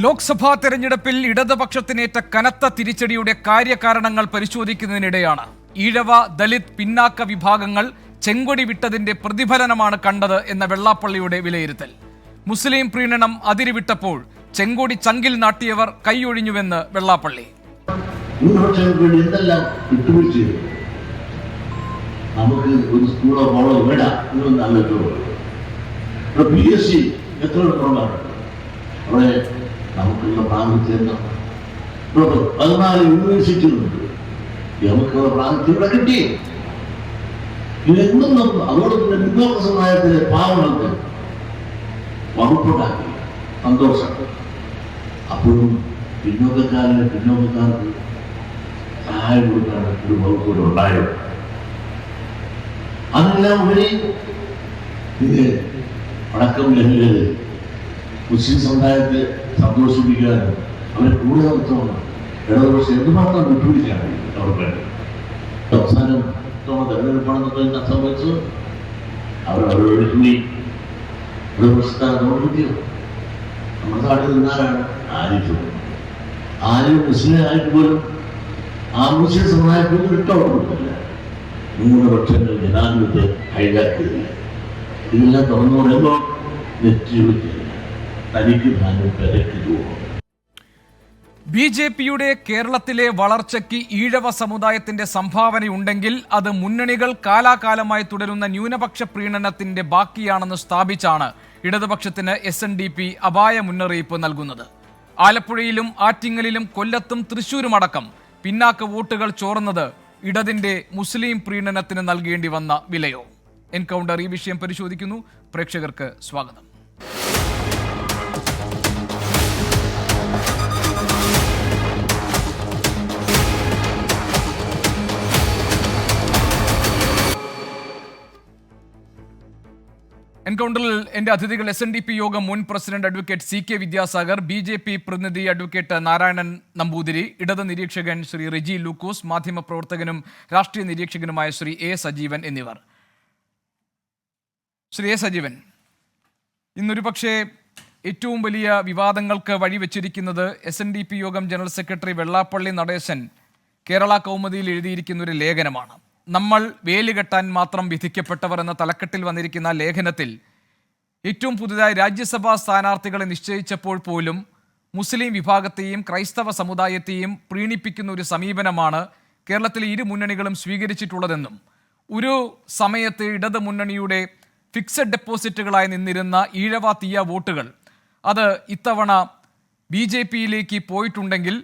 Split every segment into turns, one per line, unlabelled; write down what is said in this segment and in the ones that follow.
ലോക്സഭാ തെരഞ്ഞെടുപ്പിൽ ഇടതുപക്ഷത്തിനേറ്റ കനത്ത തിരിച്ചടിയുടെ കാര്യകാരണങ്ങൾ പരിശോധിക്കുന്നതിനിടെയാണ് ഈഴവ, ദലിത്, പിന്നാക്ക വിഭാഗങ്ങൾ ചെങ്കൊടി വിട്ടതിന്റെ പ്രതിഫലനമാണ് കണ്ടത് എന്ന വെള്ളാപ്പള്ളിയുടെ വിലയിരുത്തൽ. മുസ്ലിം പ്രീണനം അതിരുവിട്ടപ്പോൾ ചെങ്കൊടി ചങ്കിൽ നാട്ടിയവർ കൈയൊഴിഞ്ഞുവെന്ന് വെള്ളാപ്പള്ളി.
നമുക്ക് ഒരു സ്കൂളോ കോളോ വേണ്ട അവിടെ നമുക്കുള്ള പ്രാതിനിധ്യം 14 യൂണിവേഴ്സിറ്റികളുണ്ട്. നമുക്കുള്ള പ്രാതിനിധ്യം ഇവിടെ കിട്ടി. ഇതെന്നും അതുകൊണ്ട് തന്നെ പിന്നോക്ക സമുദായത്തിലെ പാവങ്ങൾക്ക് വകുപ്പുണ്ടാക്കി സന്തോഷം. അപ്പോഴും പിന്നോക്കക്കാർക്ക് സഹായം കൊടുക്കാൻ ഒരു വകുപ്പ് ഉണ്ടായോ? അതെല്ലാം ഉപരി ഇത് അടക്കം ലഭിക്കുന്നത് മുസ്ലിം സമുദായത്തെ സന്തോഷിപ്പിക്കാനും അവരെ കൂടുതൽ നിർത്തണം. ഇടതുപക്ഷം എന്തുമാത്രം വിട്ടുപിടിച്ചാണ് അവർക്ക് അവസാനം തെരഞ്ഞെടുപ്പാണെന്നൊക്കെ സംബന്ധിച്ച് അവരൊഴുക്കി ഇടതുപക്ഷത്താൻ നോക്കിയോ. നമ്മുടെ നാട്ടിൽ നിന്നാലാണ് ആരും മുസ്ലിം ആയിട്ട് പോലും ആ മുസ്ലിം സമുദായത്തിൽ വിട്ടോട്ടില്ല. ന്യൂനപക്ഷങ്ങൾ ജനാധിപത്യം ഹൈജാക്കിയതില്ല. ഇതെല്ലാം തുറന്നു പറയുമ്പോൾ നെറ്റിവിട്ടില്ല. തനിക്ക് താനും പെരക്ക് രൂപം.
BJPയുടെ കേരളത്തിലെ വളർച്ചയ്ക്ക് ഈഴവ സമുദായത്തിന്റെ സംഭാവനയുണ്ടെങ്കിൽ അത് മുന്നണികൾ കാലാകാലമായി തുടരുന്ന ന്യൂനപക്ഷ പ്രീണനത്തിന്റെ ബാക്കിയാണെന്ന് സ്ഥാപിച്ചാണ് ഇടതുപക്ഷത്തിന് SNDP അപായ മുന്നറിയിപ്പ് നൽകുന്നത്. ആലപ്പുഴയിലും ആറ്റിങ്ങലിലും കൊല്ലത്തും തൃശൂരുമടക്കം പിന്നാക്ക വോട്ടുകൾ ചോർന്നത് ഇടതിന്റെ മുസ്ലിം പ്രീണനത്തിന് നൽകേണ്ടി വന്ന വിലയോ? എൻകൗണ്ടർ ഈ വിഷയം പരിശോധിക്കുന്നു. പ്രേക്ഷകർക്ക് സ്വാഗതം. എൻകൗണ്ടറിൽ എന്റെ അതിഥികൾ SNDP യോഗം മുൻ president advocate CK Vidyasagar, BJP പ്രതിനിധി അഡ്വക്കേറ്റ് നാരായണൻ നമ്പൂതിരി, ഇടത് നിരീക്ഷകൻ ശ്രീ റിജി ലൂക്കോസ്, മാധ്യമപ്രവർത്തകനും രാഷ്ട്രീയ നിരീക്ഷകനുമായ ശ്രീ A സജീവൻ എന്നിവർ. ശ്രീ A സജീവൻ, ഇന്നൊരു പക്ഷേ ഏറ്റവും വലിയ വിവാദങ്ങൾക്ക് വഴിവെച്ചിരിക്കുന്നത് SNDP യോഗം ജനറൽ സെക്രട്ടറി വെള്ളാപ്പള്ളി നടേശൻ കേരള കൗമുദിയിൽ എഴുതിയിരിക്കുന്ന ഒരു ലേഖനമാണ്. നമ്മൾ വേലുകെട്ടാൻ മാത്രം വിധിക്കപ്പെട്ടവർ എന്ന തലക്കെട്ടിൽ വന്നിരിക്കുന്ന ലേഖനത്തിൽ ഏറ്റവും പുതുതായി രാജ്യസഭാ സ്ഥാനാർത്ഥികളെ നിശ്ചയിച്ചപ്പോൾ പോലും മുസ്ലിം വിഭാഗത്തെയും ക്രൈസ്തവ സമുദായത്തെയും പ്രീണിപ്പിക്കുന്ന ഒരു സമീപനമാണ് കേരളത്തിലെ ഇരു മുന്നണികളും സ്വീകരിച്ചിട്ടുള്ളതെന്നും ഒരു സമയത്ത് ഇടത് മുന്നണിയുടെ ഫിക്സഡ് ഡെപ്പോസിറ്റുകളായി നിന്നിരുന്ന ഈഴവ തീയ വോട്ടുകൾ അത് ഇത്തവണ BJPയിലേക്ക് പോയിട്ടുണ്ടെങ്കിൽ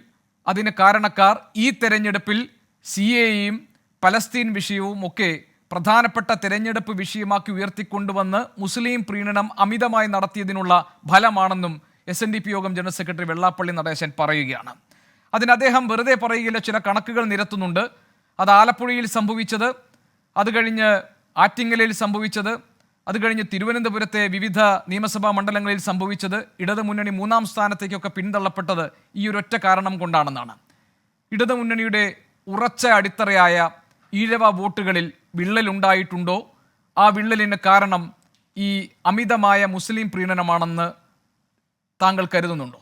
അതിന് കാരണക്കാർ ഈ തെരഞ്ഞെടുപ്പിൽ CAയും പലസ്തീൻ വിഷയവും ഒക്കെ പ്രധാനപ്പെട്ട തെരഞ്ഞെടുപ്പ് വിഷയമാക്കി ഉയർത്തിക്കൊണ്ടുവന്ന് മുസ്ലിം പ്രീണനം അമിതമായി നടത്തിയതിനുള്ള ഫലമാണെന്നും SNDP യോഗം ജനറൽ സെക്രട്ടറി വെള്ളാപ്പള്ളി നടേശൻ പറയുകയാണ്. അതിന് അദ്ദേഹം വെറുതെ പറയുകയില്ല, ചില കണക്കുകൾ നിരത്തുന്നുണ്ട്. അത് ആലപ്പുഴയിൽ സംഭവിച്ചത്, അത് കഴിഞ്ഞ് ആറ്റിങ്ങലിൽ സംഭവിച്ചത്, അത് കഴിഞ്ഞ് തിരുവനന്തപുരത്തെ വിവിധ നിയമസഭാ മണ്ഡലങ്ങളിൽ സംഭവിച്ചത്, ഇടതുമുന്നണി 3ാം സ്ഥാനത്തേക്കൊക്കെ പിന്തള്ളപ്പെട്ടത് ഈ ഒരൊറ്റ കാരണം കൊണ്ടാണെന്നാണ്. ഇടതുമുന്നണിയുടെ ഉറച്ച അടിത്തറയായ ഈഴവ വോട്ടുകളിൽ വിള്ളലുണ്ടായിട്ടുണ്ടോ? ആ വിള്ളലിന് കാരണം ഈ അമിതമായ മുസ്ലിം പ്രീണനമാണെന്ന് താങ്കൾ കരുതുന്നുണ്ടോ?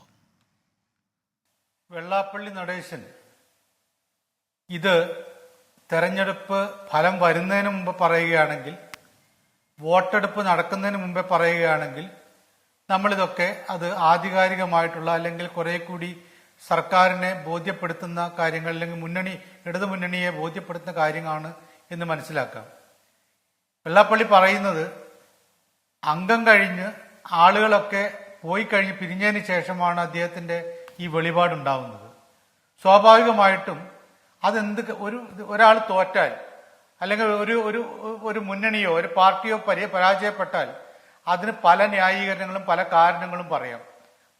വെള്ളാപ്പള്ളി നടേശൻ ഇത് തെരഞ്ഞെടുപ്പ് ഫലം വരുന്നതിന് മുമ്പ് പറയുകയാണെങ്കിൽ, വോട്ടെടുപ്പ് നടക്കുന്നതിന് മുമ്പേ പറയുകയാണെങ്കിൽ നമ്മളിതൊക്കെ അത് ആധികാരികമായിട്ടുള്ള അല്ലെങ്കിൽ കുറെ കൂടി സർക്കാരിനെ ബോധ്യപ്പെടുത്തുന്ന കാര്യങ്ങൾ അല്ലെങ്കിൽ ഇടതുമുന്നണിയെ ബോധ്യപ്പെടുത്തുന്ന കാര്യങ്ങളാണ് എന്ന് മനസ്സിലാക്കാം. വെള്ളാപ്പള്ളി പറയുന്നത് അംഗം കഴിഞ്ഞ് ആളുകളൊക്കെ പോയി കഴിഞ്ഞ് പിരിഞ്ഞതിന് ശേഷമാണ് അദ്ദേഹത്തിന്റെ ഈ വെളിപാടുണ്ടാവുന്നത്. സ്വാഭാവികമായിട്ടും ഒരാൾ തോറ്റാൽ അല്ലെങ്കിൽ ഒരു മുന്നണിയോ ഒരു പാർട്ടിയോ പരാജയപ്പെട്ടാൽ അതിന് പല ന്യായീകരണങ്ങളും പല കാരണങ്ങളും പറയാം.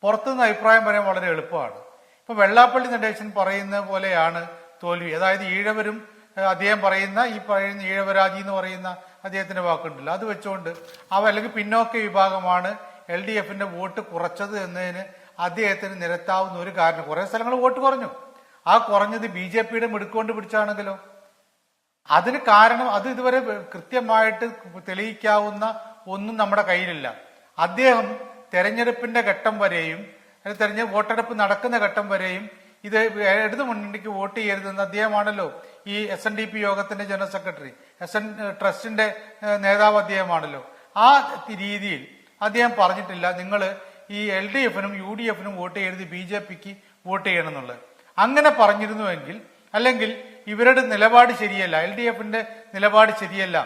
പുറത്തുനിന്ന് അഭിപ്രായം പറയാൻ വളരെ എളുപ്പമാണ്. ഇപ്പൊ വെള്ളാപ്പള്ളി നടേശൻ പറയുന്ന പോലെയാണ് തോൽവി. അതായത് ഈഴവരും അദ്ദേഹം പറയുന്ന ഈഴവരാജി എന്ന് പറയുന്ന അദ്ദേഹത്തിന്റെ വാക്കുണ്ടല്ലോ, അത് വെച്ചുകൊണ്ട് അല്ലെങ്കിൽ പിന്നോക്ക വിഭാഗമാണ് LDFന്റെ വോട്ട് കുറച്ചത് എന്നതിന് അദ്ദേഹത്തിന് നിരത്താവുന്ന ഒരു കാരണം. കുറെ സ്ഥലങ്ങൾ വോട്ട് കുറഞ്ഞു. ആ കുറഞ്ഞത് BJPയുടെ മിടുക്കൊണ്ട് പിടിച്ചാണെങ്കിലോ അതിന് കാരണം അത് ഇതുവരെ കൃത്യമായിട്ട് തെളിയിക്കാവുന്ന ഒന്നും നമ്മുടെ കയ്യിലില്ല. അദ്ദേഹം തെരഞ്ഞെടുപ്പിന്റെ ഘട്ടം വരെയും വോട്ടെടുപ്പ് നടക്കുന്ന ഘട്ടം വരെയും ഇത് ഇടതു മുന്നണിക്ക് വോട്ട് ചെയ്യരുതെന്ന് അദ്ദേഹമാണല്ലോ ഈ SNDP യോഗത്തിന്റെ ജനറൽ സെക്രട്ടറി, ട്രസ്റ്റിന്റെ നേതാവ് അദ്ദേഹമാണല്ലോ. ആ രീതിയിൽ അദ്ദേഹം പറഞ്ഞിട്ടില്ല നിങ്ങൾ ഈ LDFനും UDFനും വോട്ട് ചെയ്യരുത്, BJPക്ക് വോട്ട് ചെയ്യണം എന്നുള്ളത്. അങ്ങനെ പറഞ്ഞിരുന്നുവെങ്കിൽ, അല്ലെങ്കിൽ ഇവരുടെ നിലപാട് ശരിയല്ല, LDFന്റെ നിലപാട് ശരിയല്ല,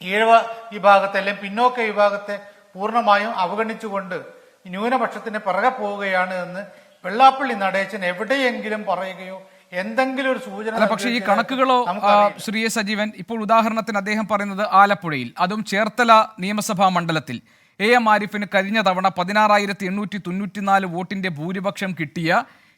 ഈഴവ വിഭാഗത്തെ അല്ലെങ്കിൽ പിന്നോക്ക വിഭാഗത്തെ പൂർണ്ണമായും അവഗണിച്ചുകൊണ്ട് ന്യൂനപക്ഷത്തിന് പിറകെ പോവുകയാണ് എന്ന് വെള്ളാപ്പള്ളി നടേശൻ എവിടെയെങ്കിലും പറയുകയോ എന്തെങ്കിലും ഒരു സൂചന.
പക്ഷേ ഈ കണക്കുകളോ ശ്രീ എസ് സജീവൻ, ഇപ്പോൾ ഉദാഹരണത്തിന് അദ്ദേഹം പറയുന്നത് ആലപ്പുഴയിൽ, അതും ചേർത്തല നിയമസഭാ മണ്ഡലത്തിൽ AM ആരിഫിന് കഴിഞ്ഞ തവണ 16,894 വോട്ടിന്റെ ഭൂരിപക്ഷം കിട്ടിയ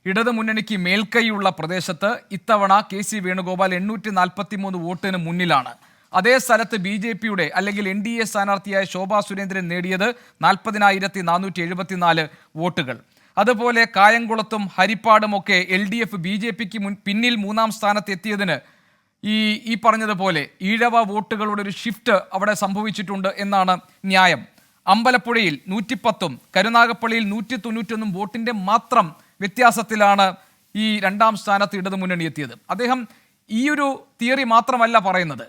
ഇടതുമുന്നണിക്ക് മേൽക്കൈയുള്ള പ്രദേശത്ത് ഇത്തവണ KC വേണുഗോപാൽ 843 വോട്ടിന് മുന്നിലാണ്. അതേ സ്ഥലത്ത് BJPയുടെ അല്ലെങ്കിൽ NDA സ്ഥാനാർത്ഥിയായ ശോഭാ സുരേന്ദ്രൻ നേടിയത് 40,474 വോട്ടുകൾ. അതുപോലെ കായംകുളത്തും ഹരിപ്പാടുമൊക്കെ LDF BJPക്ക് പിന്നിൽ 3-ാം സ്ഥാനത്ത് എത്തിയതിന് ഈ പറഞ്ഞതുപോലെ ഈഴവ വോട്ടുകളുടെ ഒരു ഷിഫ്റ്റ് അവിടെ സംഭവിച്ചിട്ടുണ്ട് എന്നാണ് ന്യായം. അമ്പലപ്പുഴയിൽ 110ഉം കരുനാഗപ്പള്ളിയിൽ 191 വോട്ടിന്റെ മാത്രം വ്യത്യാസത്തിലാണ് ഈ 2-ാം സ്ഥാനത്ത് ഇടതുമുന്നണി എത്തിയത്. അദ്ദേഹം ഈ ഒരു തിയറി മാത്രമല്ല പറയുന്നത്.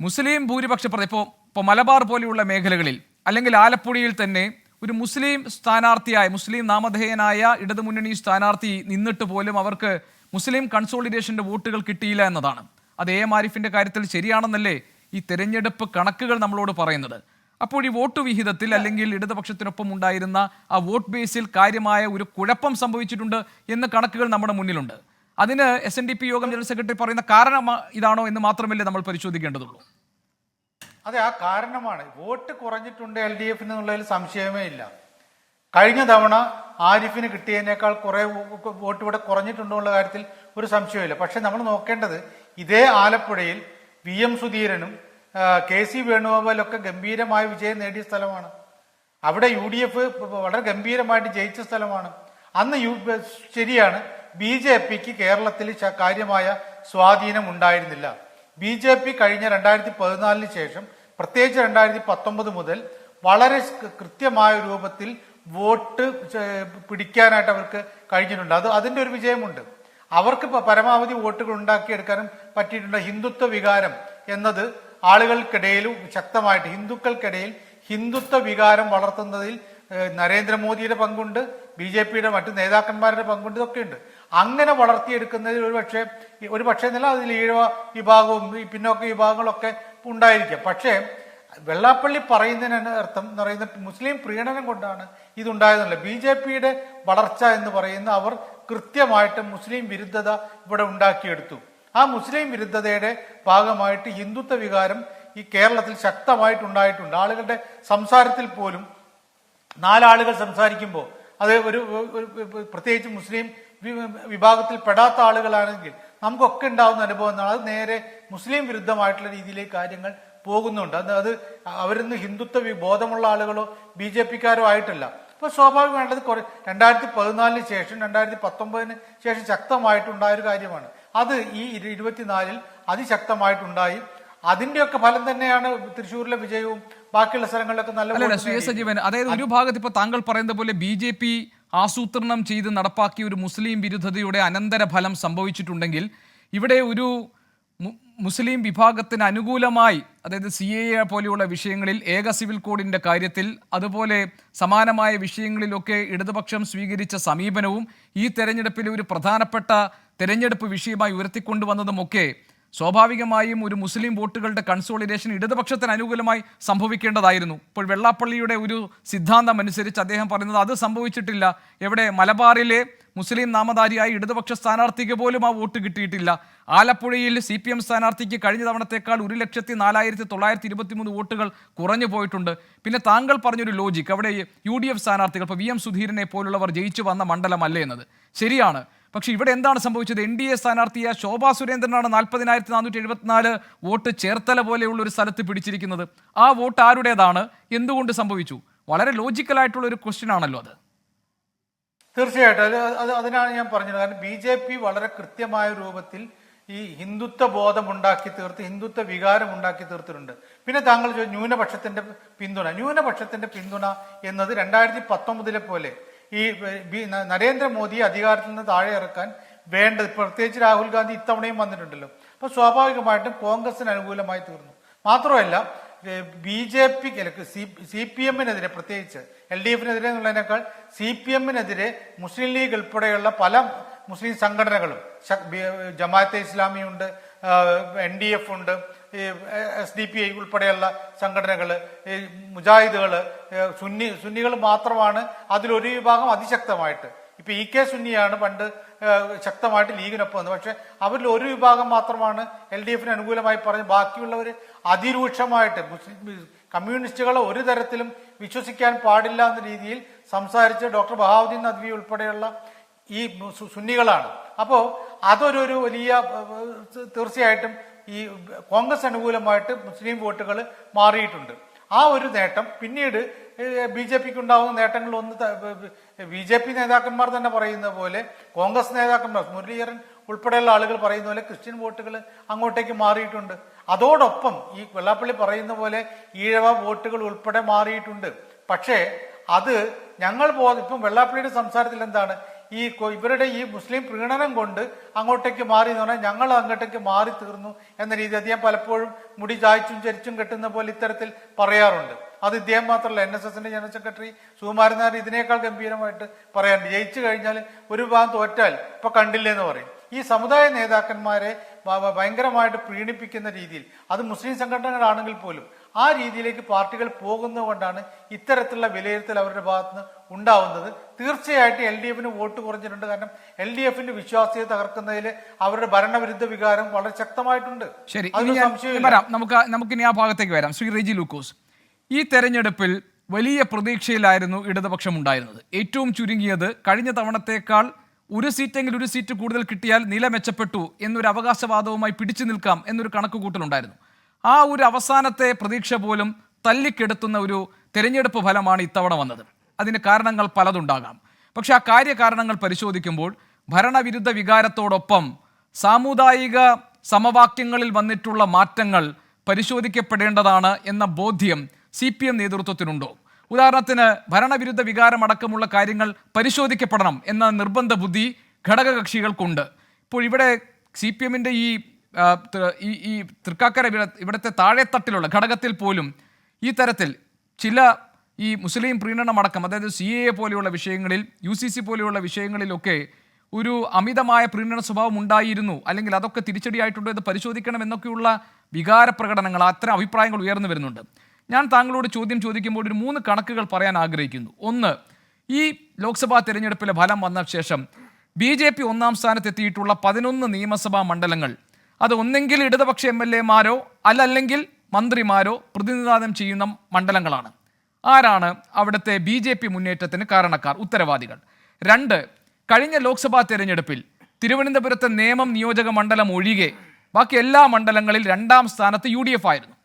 മുസ്ലിം ഭൂരിപക്ഷ ഇപ്പോൾ മലബാർ പോലെയുള്ള മേഖലകളിൽ അല്ലെങ്കിൽ ആലപ്പുഴയിൽ തന്നെ ഒരു മുസ്ലിം സ്ഥാനാർത്ഥിയായ, മുസ്ലിം നാമധേയനായ ഇടതുമുന്നണി സ്ഥാനാർത്ഥി നിന്നിട്ട് പോലും അവർക്ക് മുസ്ലിം കൺസോളിഡേഷന്റെ വോട്ടുകൾ കിട്ടിയില്ല എന്നതാണ്. അത് AM ആരിഫിന്റെ കാര്യത്തിൽ ശരിയാണെന്നല്ലേ ഈ തെരഞ്ഞെടുപ്പ് കണക്കുകൾ നമ്മളോട് പറയുന്നത്? അപ്പോൾ ഈ വോട്ട് വിഹിതത്തിൽ അല്ലെങ്കിൽ ഇടതുപക്ഷത്തിനൊപ്പം ഉണ്ടായിരുന്ന ആ വോട്ട് ബേസിൽ കാര്യമായ ഒരു കുഴപ്പം സംഭവിച്ചിട്ടുണ്ട് എന്ന് കണക്കുകൾ നമ്മുടെ മുന്നിലുണ്ട്. അതിന് SNDP യോഗം ജനറൽ സെക്രട്ടറി പറയുന്ന കാരണം ഇതാണോ എന്ന് മാത്രമല്ലേ നമ്മൾ പരിശോധിക്കേണ്ടതുള്ളൂ?
അതെ, ആ കാരണമാണ്. വോട്ട് കുറഞ്ഞിട്ടുണ്ട് LDF എന്നുള്ളതിൽ സംശയമേ ഇല്ല. കഴിഞ്ഞ തവണ ആരിഫിന് കിട്ടിയതിനേക്കാൾ കുറെ വോട്ട് ഇവിടെ കുറഞ്ഞിട്ടുണ്ടോ ഉള്ള കാര്യത്തിൽ ഒരു സംശയമില്ല. പക്ഷെ നമ്മൾ നോക്കേണ്ടത് ഇതേ ആലപ്പുഴയിൽ VM സുധീരനും KC വേണുഗോപാലൊക്കെ ഗംഭീരമായ വിജയം നേടിയ സ്ഥലമാണ്. അവിടെ UDF വളരെ ഗംഭീരമായിട്ട് ജയിച്ച സ്ഥലമാണ്. അന്ന് ശരിയാണ്, BJPക്ക് കേരളത്തിൽ കാര്യമായ സ്വാധീനം ഉണ്ടായിരുന്നില്ല. BJP കഴിഞ്ഞ 2014 ശേഷം, പ്രത്യേകിച്ച് 2019 മുതൽ വളരെ കൃത്യമായ രൂപത്തിൽ വോട്ട് പിടിക്കാനായിട്ട് അവർക്ക് കഴിഞ്ഞിട്ടുണ്ട്. അതിന്റെ ഒരു വിജയമുണ്ട്. അവർക്ക് പരമാവധി വോട്ടുകൾ ഉണ്ടാക്കിയെടുക്കാനും പറ്റിയിട്ടുണ്ട്. ഹിന്ദുത്വ വികാരം എന്നത് ആളുകൾക്കിടയിലും ശക്തമായിട്ട്, ഹിന്ദുക്കൾക്കിടയിൽ ഹിന്ദുത്വ വികാരം വളർത്തുന്നതിൽ നരേന്ദ്രമോദിയുടെ പങ്കുണ്ട്, BJPയുടെ മറ്റു നേതാക്കന്മാരുടെ പങ്കുണ്ട്, ഇതൊക്കെയുണ്ട്. അങ്ങനെ വളർത്തിയെടുക്കുന്നതിൽ ഒരു പക്ഷേ എന്നല്ല, അതിൽ ഈഴവ വിഭാഗവും ഈ പിന്നോക്ക വിഭാഗങ്ങളൊക്കെ ഉണ്ടായിരിക്കാം. പക്ഷേ വെള്ളാപ്പള്ളി പറയുന്നതിന് അർത്ഥം എന്ന് പറയുന്നത് മുസ്ലിം പ്രീണനം കൊണ്ടാണ് ഇതുണ്ടായതല്ല. BJPയുടെ വളർച്ച എന്ന് പറയുന്ന അവർ കൃത്യമായിട്ട് മുസ്ലിം വിരുദ്ധത ഇവിടെ ഉണ്ടാക്കിയെടുത്തു. ആ മുസ്ലിം വിരുദ്ധതയുടെ ഭാഗമായിട്ട് ഹിന്ദുത്വ വികാരം ഈ കേരളത്തിൽ ശക്തമായിട്ടുണ്ടായിട്ടുണ്ട്. ആളുകളുടെ സംസാരത്തിൽ പോലും 4 ആളുകൾ സംസാരിക്കുമ്പോൾ അത് ഒരു പ്രത്യേകിച്ച് മുസ്ലിം വിഭാഗത്തിൽ പെടാത്ത ആളുകളാണെങ്കിൽ നമുക്കൊക്കെ ഉണ്ടാകുന്ന അനുഭവം എന്നാണ്, അത് നേരെ മുസ്ലിം വിരുദ്ധമായിട്ടുള്ള രീതിയിലേക്ക് കാര്യങ്ങൾ പോകുന്നുണ്ട്. അത് അവരിന്ന് ഹിന്ദുത്വ ബോധമുള്ള ആളുകളോ BJPക്കാരോ ആയിട്ടല്ല. ഇപ്പൊ സ്വാഭാവികമായിട്ടത് 2014 ശേഷം 2019 ശേഷം ശക്തമായിട്ടുണ്ടായ ഒരു കാര്യമാണ്. അത് ഈ 24 അതിശക്തമായിട്ടുണ്ടായി. അതിന്റെയൊക്കെ ഫലം തന്നെയാണ് തൃശ്ശൂരിലെ വിജയവും ബാക്കിയുള്ള സ്ഥലങ്ങളിലൊക്കെ നല്ല.
ശ്രീ സജീവൻ, അതായത് ഒരു ഭാഗത്ത് ഇപ്പൊ താങ്കൾ പറയുന്ന പോലെ BJP ആസൂത്രണം ചെയ്ത് നടപ്പാക്കിയ ഒരു മുസ്ലിം വിരുദ്ധതയുടെ അനന്തരഫലം സംഭവിച്ചിട്ടുണ്ടെങ്കിൽ ഇവിടെ ഒരു മുസ്ലിം വിഭാഗത്തിന് അനുകൂലമായി, അതായത് CAA പോലെയുള്ള വിഷയങ്ങളിൽ, ഏക സിവിൽ കോഡിന്റെ കാര്യത്തിൽ, അതുപോലെ സമാനമായ വിഷയങ്ങളിലൊക്കെ ഇടതുപക്ഷം സ്വീകരിച്ച സമീപനവും ഈ തെരഞ്ഞെടുപ്പിലെ ഒരു പ്രധാനപ്പെട്ട തെരഞ്ഞെടുപ്പ് വിഷയമായി ഉയർത്തിക്കൊണ്ടുവന്നതുമൊക്കെ സ്വാഭാവികമായും ഒരു മുസ്ലിം വോട്ടുകളുടെ കൺസോളിഡേഷൻ ഇടതുപക്ഷത്തിന് അനുകൂലമായി സംഭവിക്കേണ്ടതായിരുന്നു. ഇപ്പോൾ വെള്ളാപ്പള്ളിയുടെ ഒരു സിദ്ധാന്തം അനുസരിച്ച് അദ്ദേഹം പറയുന്നത് അത് സംഭവിച്ചിട്ടില്ല. എവിടെ? മലബാറിലെ മുസ്ലിം നാമധാരിയായി ഇടതുപക്ഷ സ്ഥാനാർത്ഥിക്ക് പോലും ആ വോട്ട് കിട്ടിയിട്ടില്ല. ആലപ്പുഴയിൽ CPM സ്ഥാനാർത്ഥിക്ക് കഴിഞ്ഞ തവണത്തേക്കാൾ 1,04,923 വോട്ടുകൾ കുറഞ്ഞു പോയിട്ടുണ്ട്. പിന്നെ താങ്കൾ പറഞ്ഞൊരു ലോജിക്ക്, അവിടെ UDF സ്ഥാനാർത്ഥികൾ, ഇപ്പോൾ VM സുധീരനെ പോലുള്ളവർ ജയിച്ചു വന്ന മണ്ഡലമല്ലേ എന്നത് ശരിയാണ്. പക്ഷെ ഇവിടെ എന്താണ് സംഭവിച്ചത്? NDA സ്ഥാനാർത്ഥിയായ ശോഭാ സുരേന്ദ്രനാണ് 40,474 വോട്ട് ചേർത്തല പോലെയുള്ള ഒരു സ്ഥലത്ത് പിടിച്ചിരിക്കുന്നത്. ആ വോട്ട് ആരുടേതാണ്? എന്തുകൊണ്ട് സംഭവിച്ചു? വളരെ ലോജിക്കലായിട്ടുള്ള ഒരു ക്വസ്റ്റ്യൻ ആണല്ലോ അത്.
തീർച്ചയായിട്ടും അതിനാണ് ഞാൻ പറഞ്ഞത്. കാരണം BJP വളരെ കൃത്യമായ രൂപത്തിൽ ഈ ഹിന്ദുത്വ ബോധം ഉണ്ടാക്കി തീർത്ത്, ഹിന്ദുത്വ വികാരം ഉണ്ടാക്കി തീർത്തിട്ടുണ്ട്. പിന്നെ താങ്കൾ ന്യൂനപക്ഷത്തിന്റെ പിന്തുണ എന്നത് 2019 പോലെ ഈ നരേന്ദ്രമോദിയെ അധികാരത്തിൽ നിന്ന് താഴെ ഇറക്കാൻ വേണ്ടത്, പ്രത്യേകിച്ച് രാഹുൽ ഗാന്ധി ഇത്തവണയും വന്നിട്ടുണ്ടല്ലോ. അപ്പൊ സ്വാഭാവികമായിട്ടും കോൺഗ്രസിന് അനുകൂലമായി തീർന്നു. മാത്രമല്ല BJP CPM-നെതിരെ, പ്രത്യേകിച്ച് LDF-നെതിരെ എന്നുള്ളതിനേക്കാൾ CPM-നെതിരെ മുസ്ലിം ലീഗ് ഉൾപ്പെടെയുള്ള പല മുസ്ലിം സംഘടനകളും, ജമാഅത്തെ ഇസ്ലാമി ഉണ്ട്, NDF ഉണ്ട്, SDPI ഉൾപ്പെടെയുള്ള സംഘടനകള്, മുജാഹിദുകള്, സുന്നികൾ മാത്രമാണ് അതിലൊരു വിഭാഗം അതിശക്തമായിട്ട്. ഇപ്പൊ EK സുന്നിയാണ് പണ്ട് ശക്തമായിട്ട് ലീഗിനൊപ്പം വന്നത്. പക്ഷെ അവരിൽ ഒരു വിഭാഗം മാത്രമാണ് LDF-ന് അനുകൂലമായി പറഞ്ഞ്, ബാക്കിയുള്ളവർ അതിരൂക്ഷമായിട്ട് മുസ്ലിം കമ്മ്യൂണിസ്റ്റുകളെ ഒരു തരത്തിലും വിശ്വസിക്കാൻ പാടില്ല എന്ന രീതിയിൽ സംസാരിച്ച് ഡോക്ടർ ബഹാവുദ്ദീൻ നദ്വി ഉൾപ്പെടെയുള്ള ഈ സുന്നികളാണ്. അപ്പോൾ അതൊരു വലിയ, തീർച്ചയായിട്ടും ഈ കോൺഗ്രസ് അനുകൂലമായിട്ട് മുസ്ലിം വോട്ടുകൾ മാറിയിട്ടുണ്ട്. ആ ഒരു നേട്ടം പിന്നീട് BJPക്ക് ഉണ്ടാകുന്ന നേട്ടങ്ങൾ ഒന്ന്, BJP നേതാക്കന്മാർ തന്നെ പറയുന്ന പോലെ, കോൺഗ്രസ് നേതാക്കന്മാർ മുരളീധരൻ ഉൾപ്പെടെയുള്ള ആളുകൾ പറയുന്ന പോലെ ക്രിസ്ത്യൻ വോട്ടുകൾ അങ്ങോട്ടേക്ക് മാറിയിട്ടുണ്ട്. അതോടൊപ്പം ഈ വെള്ളാപ്പള്ളി പറയുന്ന പോലെ ഈഴവ വോട്ടുകൾ ഉൾപ്പെടെ മാറിയിട്ടുണ്ട്. പക്ഷേ അത് ഞങ്ങൾ ഇപ്പം വെള്ളാപ്പള്ളിയുടെ സംസാരത്തിൽ എന്താണ്, ഇവരുടെ ഈ മുസ്ലിം പ്രീണനം കൊണ്ട് അങ്ങോട്ടേക്ക് മാറി എന്ന് പറഞ്ഞാൽ ഞങ്ങൾ അങ്ങോട്ടേക്ക് മാറി തീർന്നു എന്ന രീതി അദ്ദേഹം പലപ്പോഴും മുടി ചായ്ച്ചും ചരിച്ചും കെട്ടുന്ന പോലെ ഇത്തരത്തിൽ പറയാറുണ്ട്. അത് ഇദ്ദേഹം മാത്രമല്ല, NSSന്റെ ജനറൽ സെക്രട്ടറി സുകുമാരൻ നായർ ഇതിനേക്കാൾ ഗംഭീരമായിട്ട് പറയാറുണ്ട്. ജയിച്ചു കഴിഞ്ഞാൽ ഒരു ഭാഗം തോറ്റാൽ ഇപ്പൊ കണ്ടില്ലെന്ന് പറയും. ഈ സമുദായ നേതാക്കന്മാരെ ഭയങ്കരമായിട്ട് പ്രീണിപ്പിക്കുന്ന രീതിയിൽ, അത് മുസ്ലിം സംഘടനകളാണെങ്കിൽ പോലും ആ രീതിയിലേക്ക് പാർട്ടികൾ പോകുന്നതുകൊണ്ടാണ് ഇത്തരത്തിലുള്ള വിലയിരുത്തൽ അവരുടെ ഭാഗത്തുനിന്ന് ഉണ്ടാവുന്നത്. തീർച്ചയായിട്ടും LDF-ന് വോട്ട് കുറഞ്ഞിട്ടുണ്ട്. കാരണം LDF-ന്റെ വിശ്വാസ്യത തകർക്കുന്നതിൽ അവരുടെ ഭരണവിരുദ്ധ വികാരം വളരെ ശക്തമായിട്ടുണ്ട്.
ശരി, നമുക്കിനി ആ ഭാഗത്തേക്ക് വരാം. ശ്രീ റെജി ലൂക്കോസ്, ഈ തെരഞ്ഞെടുപ്പിൽ വലിയ പ്രതീക്ഷയിലായിരുന്നു ഇടതുപക്ഷം ഉണ്ടായിരുന്നത്. ഏറ്റവും ചുരുങ്ങിയത് കഴിഞ്ഞ തവണത്തേക്കാൾ ഒരു സീറ്റ് കൂടുതൽ കിട്ടിയാൽ നില മെച്ചപ്പെട്ടു എന്നൊരു അവകാശവാദവുമായി പിടിച്ചു നിൽക്കാം എന്നൊരു കണക്കുകൂട്ടലുണ്ടായിരുന്നു. ആ ഒരു അവസാനത്തെ പ്രതീക്ഷ പോലും തല്ലിക്കെടുത്തുന്ന ഒരു തെരഞ്ഞെടുപ്പ് ഫലമാണ് ഇത്തവണ വന്നത്. അതിന് കാരണങ്ങൾ പലതുണ്ടാകാം. പക്ഷെ ആ കാര്യകാരണങ്ങൾ പരിശോധിക്കുമ്പോൾ ഭരണവിരുദ്ധ വികാരത്തോടൊപ്പം സാമുദായിക സമവാക്യങ്ങളിൽ വന്നിട്ടുള്ള മാറ്റങ്ങൾ പരിശോധിക്കപ്പെടേണ്ടതാണ് എന്ന ബോധ്യം CPM നേതൃത്വത്തിനുണ്ടോ? ഉദാഹരണത്തിന് ഭരണവിരുദ്ധ വികാരമടക്കമുള്ള കാര്യങ്ങൾ പരിശോധിക്കപ്പെടണം എന്ന നിർബന്ധ ബുദ്ധി ഘടകകക്ഷികൾക്കുണ്ട്. ഇപ്പോൾ ഇവിടെ CPM-ന്റെ ഈ തൃക്കാക്കര ഇവിടുത്തെ താഴെത്തട്ടിലുള്ള ഘടകത്തിൽ പോലും ഈ തരത്തിൽ ചില ഈ മുസ്ലിം പ്രീണനമടക്കം, അതായത് CAA പോലെയുള്ള വിഷയങ്ങളിൽ, UCC പോലെയുള്ള വിഷയങ്ങളിലൊക്കെ ഒരു അമിതമായ പ്രീണന സ്വഭാവം ഉണ്ടായിരുന്നു, അല്ലെങ്കിൽ അതൊക്കെ തിരിച്ചടിയായിട്ടുണ്ടോ എന്ന് പരിശോധിക്കണം എന്നൊക്കെയുള്ള വികാര പ്രകടനങ്ങൾ, അത്തരം അഭിപ്രായങ്ങൾ ഉയർന്നു വരുന്നുണ്ട്. ഞാൻ താങ്കളോട് ചോദ്യം ചോദിക്കുമ്പോൾ ഒരു 3 കണക്കുകൾ പറയാൻ ആഗ്രഹിക്കുന്നു. ഒന്ന്, ഈ ലോക്സഭാ തെരഞ്ഞെടുപ്പിലെ ഫലം വന്ന ശേഷം BJP ഒന്നാം സ്ഥാനത്തെത്തിയിട്ടുള്ള 11 നിയമസഭാ മണ്ഡലങ്ങൾ, അത് ഒന്നെങ്കിൽ ഇടതുപക്ഷ MLA-മാരോ അല്ലെങ്കിൽ മന്ത്രിമാരോ പ്രതിനിധാനം ചെയ്യുന്ന മണ്ഡലങ്ങളാണ്. ആരാണ് അവിടുത്തെ BJP മുന്നേറ്റത്തിന് കാരണക്കാർ, ഉത്തരവാദികൾ? 2, കഴിഞ്ഞ ലോക്സഭാ തെരഞ്ഞെടുപ്പിൽ തിരുവനന്തപുരത്തെ നേമം നിയോജക മണ്ഡലം ഒഴികെ ബാക്കി എല്ലാ മണ്ഡലങ്ങളിൽ 2ാം സ്ഥാനത്ത് UDF ആയിരുന്നു.